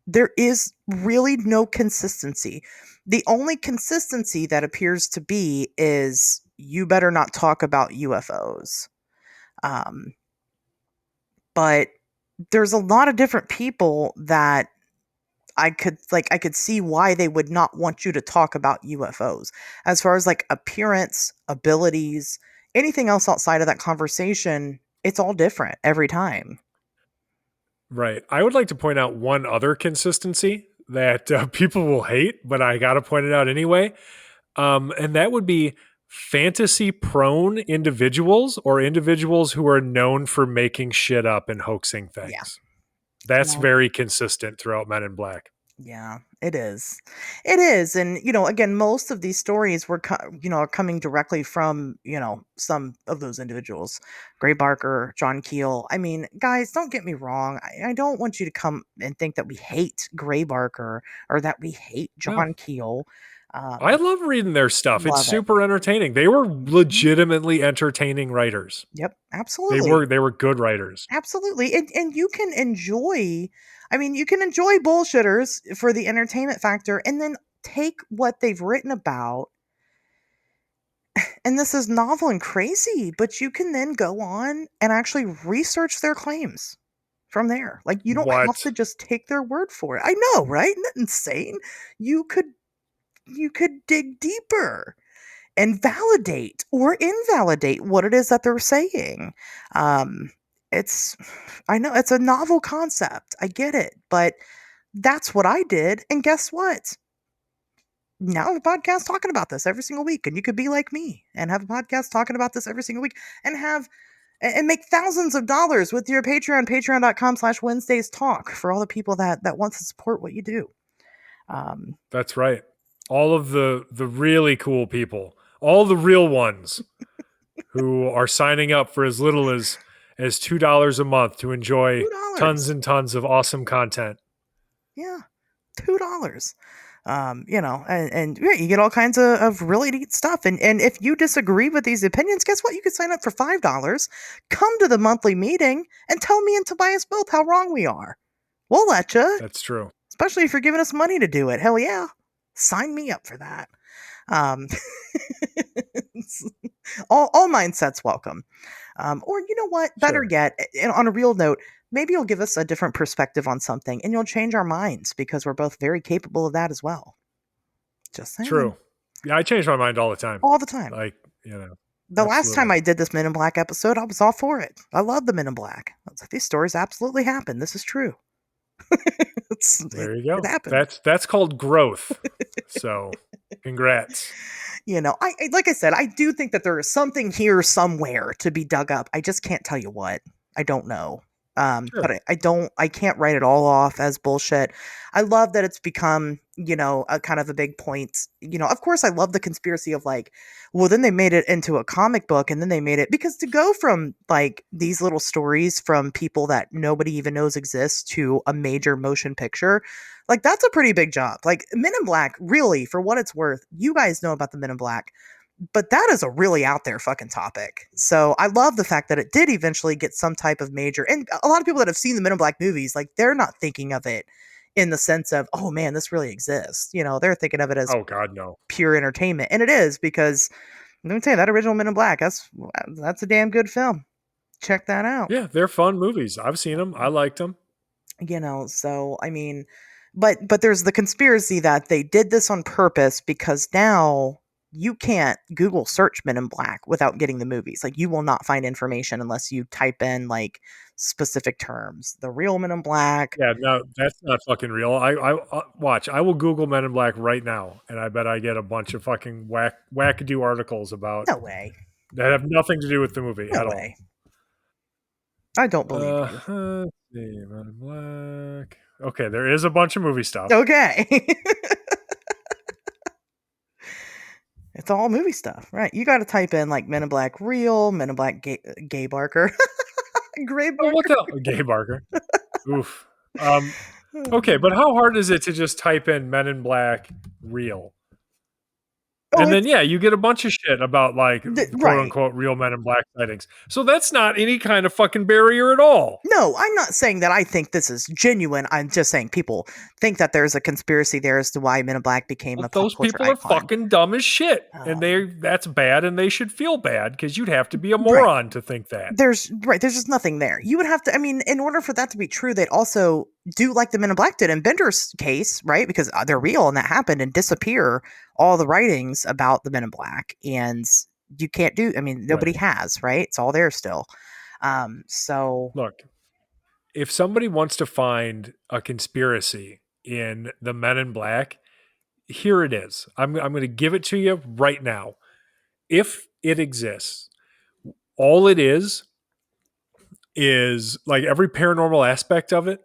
There is really no consistency. The only consistency that appears to be is you better not talk about UFOs. But there's a lot of different people that I could see why they would not want you to talk about UFOs. As far as appearance, abilities, anything else outside of that conversation, it's all different every time. Right. I would like to point out one other consistency that people will hate, but I got to point it out anyway. And that would be fantasy-prone individuals or individuals who are known for making shit up and hoaxing things. Yeah. That's very consistent throughout Men in Black. Yeah, it is. It is. And, again, most of these stories were, are coming directly from, some of those individuals. Gray Barker, John Keel. I mean, guys, don't get me wrong. I don't want you to come and think that we hate Gray Barker or that we hate John Keel. I love reading their stuff. It's super entertaining. They were legitimately entertaining writers. Yep, absolutely. They were good writers. Absolutely. And you can enjoy, bullshitters for the entertainment factor and then take what they've written about. And this is novel and crazy, but you can then go on and actually research their claims from there. You don't have to just take their word for it. I know, right? Isn't that insane? You could dig deeper. and validate or invalidate what it is that they're saying. I know it's a novel concept. I get it, but that's what I did. And guess what? Now I have a podcast talking about this every single week. And you could be like me and have a podcast talking about this every single week and make thousands of dollars with your Patreon, patreon.com/Wednesdays Talk, for all the people that want to support what you do. That's right. All of the really cool people, all the real ones who are signing up for as little as $2 a month to enjoy tons and tons of awesome content. Yeah, $2. And yeah, you get all kinds of really neat stuff. And if you disagree with these opinions, guess what? You can sign up for $5, come to the monthly meeting, and tell me and Tobias both how wrong we are. We'll let you. That's true. Especially if you're giving us money to do it. Hell yeah. Sign me up for that. All mindsets welcome. Or you know what? Better yet, on a real note, maybe you'll give us a different perspective on something and you'll change our minds, because we're both very capable of that as well. Just saying. True. Yeah, I change my mind all the time. All the time. Like, you know. The last time I did this Men in Black episode, I was all for it. I love the Men in Black. I was like, these stories absolutely happen. This is true. There you go. It happened. That's called growth. So, congrats. You know, I like I said, I do think that there is something here somewhere to be dug up. I just can't tell you what. I don't know. Sure. But I can't write it all off as bullshit. I love that it's become, you know, a kind of a big point. You know, of course I love the conspiracy of like, well, then they made it into a comic book, and then they made it, because to go from like these little stories from people that nobody even knows exist to a major motion picture, like that's a pretty big job. Like Men in Black, really, for what it's worth, you guys know about the Men in Black, but that is a really out there fucking topic. So I love the fact that it did eventually get some type of major, and a lot of people that have seen the Men in Black movies, like they're not thinking of it in the sense of, oh man, this really exists. You know, they're thinking of it as, oh God, no, pure entertainment. And it is, because let me tell you, that original Men in Black, that's a damn good film. Check that out. Yeah, they're fun movies. I've seen them. I liked them. You know, so I mean, but there's the conspiracy that they did this on purpose, because now you can't Google search Men in Black without getting the movies. Like, you will not find information unless you type in like specific terms. The real Men in Black. Yeah, no, that's not fucking real. I watch. I will Google Men in Black right now, and I bet I get a bunch of fucking wackadoo articles about. No way. That have nothing to do with the movie No at way. I don't believe you. Let's see, Men in Black. Okay, there is a bunch of movie stuff. Okay. It's all movie stuff, right? You got to type in like Men in Black real, Men in Black gay Barker. Gray Barker. Oh, what the? Gay Barker. Oof. Okay, but how hard is it to just type in Men in Black real? And then, yeah, you get a bunch of shit about like quote unquote real Men in Black sightings. So that's not any kind of fucking barrier at all. No, I'm not saying that I think this is genuine. I'm just saying people think that there's a conspiracy there as to why Men in Black became a pop those culture people are icon. fucking dumb as shit. And that's bad, and they should feel bad, because you'd have to be a moron to think that. There's just nothing there. You would have to, I mean, in order for that to be true, they'd also do like the Men in Black did in Bender's case, right? Because they're real and that happened, and disappear all the writings about the Men in Black. And you can't do, I mean, nobody has, right? It's all there still. So look, if somebody wants to find a conspiracy in the Men in Black, here it is. I'm going to give it to you right now. If it exists, all it is like every paranormal aspect of it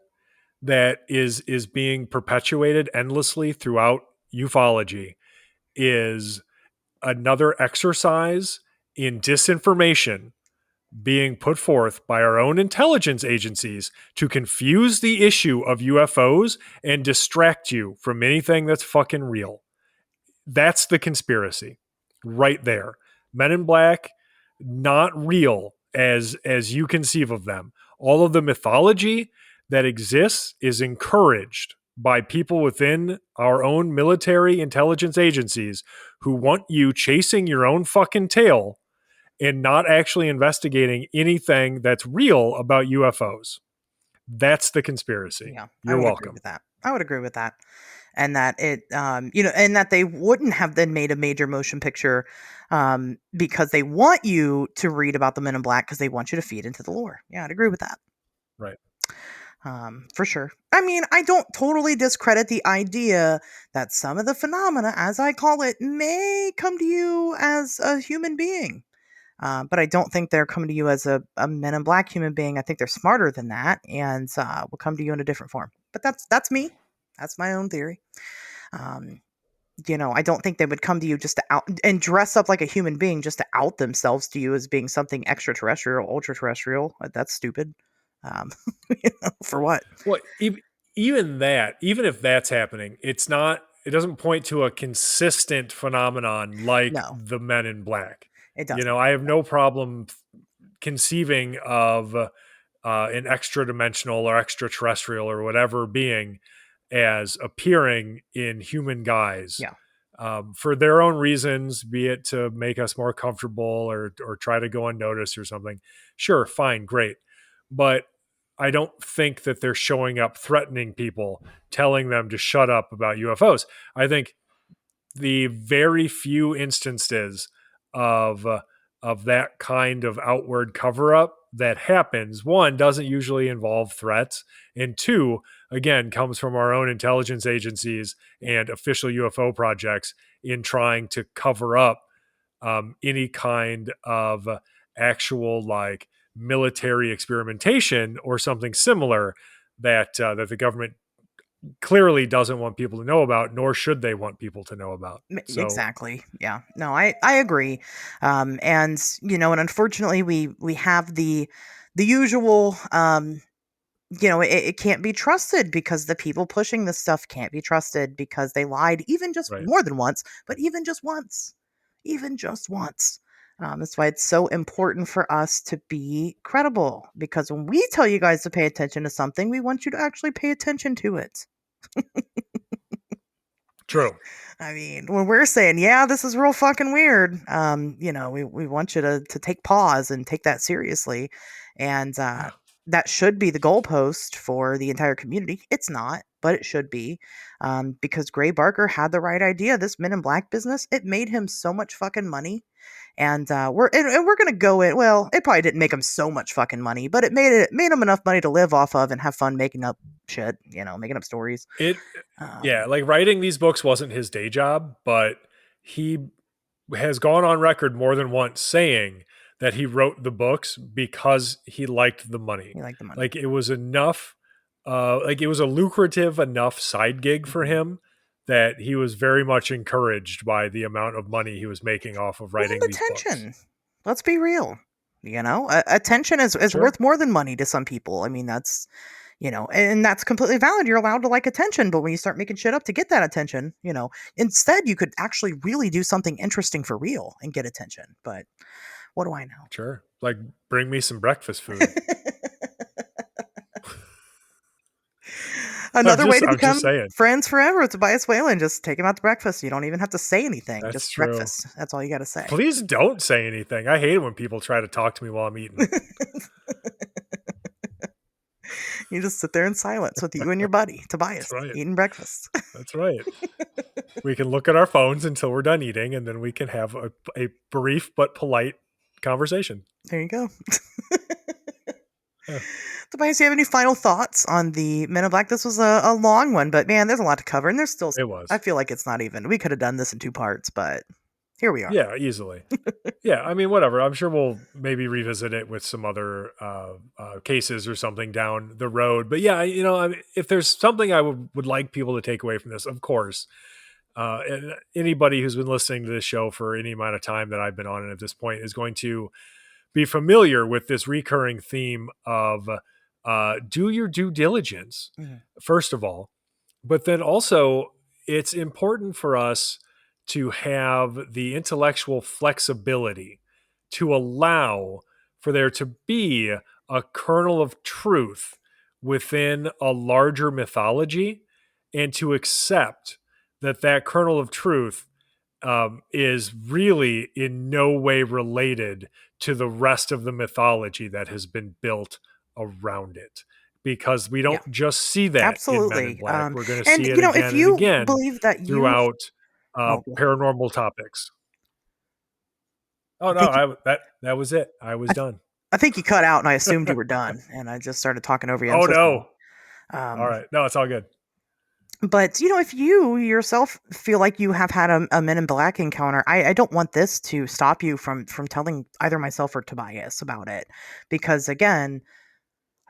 that is being perpetuated endlessly throughout ufology is another exercise in disinformation being put forth by our own intelligence agencies to confuse the issue of UFOs and distract you from anything that's fucking real. That's the conspiracy right there. Men in Black, not real as you conceive of them. All of the mythology that exists is encouraged by people within our own military intelligence agencies who want you chasing your own fucking tail and not actually investigating anything that's real about UFOs. That's the conspiracy. Yeah, You're welcome. I would agree with that. and that it, and that they wouldn't have then made a major motion picture because they want you to read about the Men in Black because they want you to feed into the lore. Yeah, I'd agree with that. Right. For sure. I mean, I don't totally discredit the idea that some of the phenomena, as I call it, may come to you as a human being. But I don't think they're coming to you as a Men in Black human being. I think they're smarter than that and will come to you in a different form. But that's me. That's my own theory. I don't think they would come to you just to out and dress up like a human being just to out themselves to you as being something extraterrestrial, ultra-terrestrial. That's stupid. For what? Well, even if that's happening, it doesn't point to a consistent phenomenon like the Men in Black. It doesn't. I have no problem conceiving of an extra dimensional or extraterrestrial or whatever being as appearing in human guise. For their own reasons, be it to make us more comfortable or try to go unnoticed or something. Sure, fine, great. But I don't think that they're showing up threatening people, telling them to shut up about UFOs. I think the very few instances of that kind of outward cover-up that happens, one, doesn't usually involve threats, and two, again, comes from our own intelligence agencies and official UFO projects in trying to cover up any kind of actual military experimentation or something similar that the government clearly doesn't want people to know about, nor should they want people to know about. Exactly. Yeah. No, I agree. And unfortunately we have the usual, it can't be trusted because the people pushing this stuff can't be trusted because they lied even just more than once, but even just once. That's why it's so important for us to be credible, because when we tell you guys to pay attention to something, we want you to actually pay attention to it. True. I mean, when we're saying, yeah, this is real fucking weird, we want you to take pause and take that seriously. And that should be the goalpost for the entire community. It's not, but it should be, because Gray Barker had the right idea. This Men in Black business, it made him so much fucking money. And we're going to go in. Well, it probably didn't make him so much fucking money, but it made him enough money to live off of and have fun making up shit, making up stories. Writing these books wasn't his day job, but he has gone on record more than once saying that he wrote the books because he liked the money. Like it was enough, it was a lucrative enough side gig for him that he was very much encouraged by the amount of money he was making off of writing these attention. books. Let's be real. Attention is worth more than money to some people. I mean, that's, and that's completely valid. You're allowed to like attention, but when you start making shit up to get that attention, instead you could actually really do something interesting for real and get attention. But what do I know? Sure. Like, bring me some breakfast food. Another way to become friends forever with Tobias Wayland. Just take him out to breakfast. You don't even have to say anything. That's just true. Breakfast. That's all you got to say. Please don't say anything. I hate it when people try to talk to me while I'm eating. You just sit there in silence with you and your buddy, Tobias, eating breakfast. That's right. We can look at our phones until we're done eating, and then we can have a brief but polite conversation. There you go. Tobias, do you have any final thoughts on the Men in Black? This was a long one, but man, there's a lot to cover, and there's still. It was. I feel like it's not even. We could have done this in 2 parts, but here we are. Yeah, easily. Yeah, I mean, whatever. I'm sure we'll maybe revisit it with some other cases or something down the road. But yeah, I mean, if there's something I would like people to take away from this, of course, and anybody who's been listening to this show for any amount of time that I've been on it at this point is going to be familiar with this recurring theme of do your due diligence, first of all. But then also, it's important for us to have the intellectual flexibility to allow for there to be a kernel of truth within a larger mythology, and to accept that kernel of truth is really in no way related to the rest of the mythology that has been built around it. because we don't just see that Absolutely. in Men in Black. We're going to and see it you know, again if you and again believe that you throughout go ahead. paranormal topics. Oh no, that was it. I was done. I think you cut out, and I assumed you were done, and I just started talking over you. Oh no! All right, no, it's all good. But you know, if you yourself feel like you have had a Men in Black encounter, I don't want this to stop you from telling either myself or Tobias about it, because again,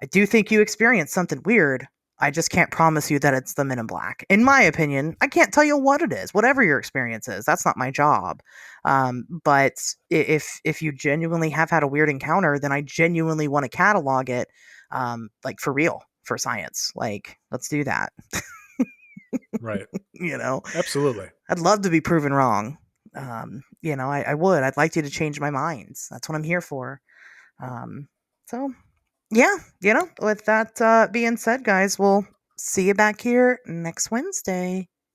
I do think you experienced something weird. I just can't promise you that it's the Men in Black. In my opinion, I can't tell you what it is. Whatever your experience is, that's not my job. But if you genuinely have had a weird encounter, then I genuinely want to catalog it, like for real, for science. Like, let's do that. Right. You know, absolutely. I'd love to be proven wrong. You know, I would. I'd like you to change my minds. That's what I'm here for. So. Yeah, you know, with that being said, guys, we'll see you back here next Wednesday.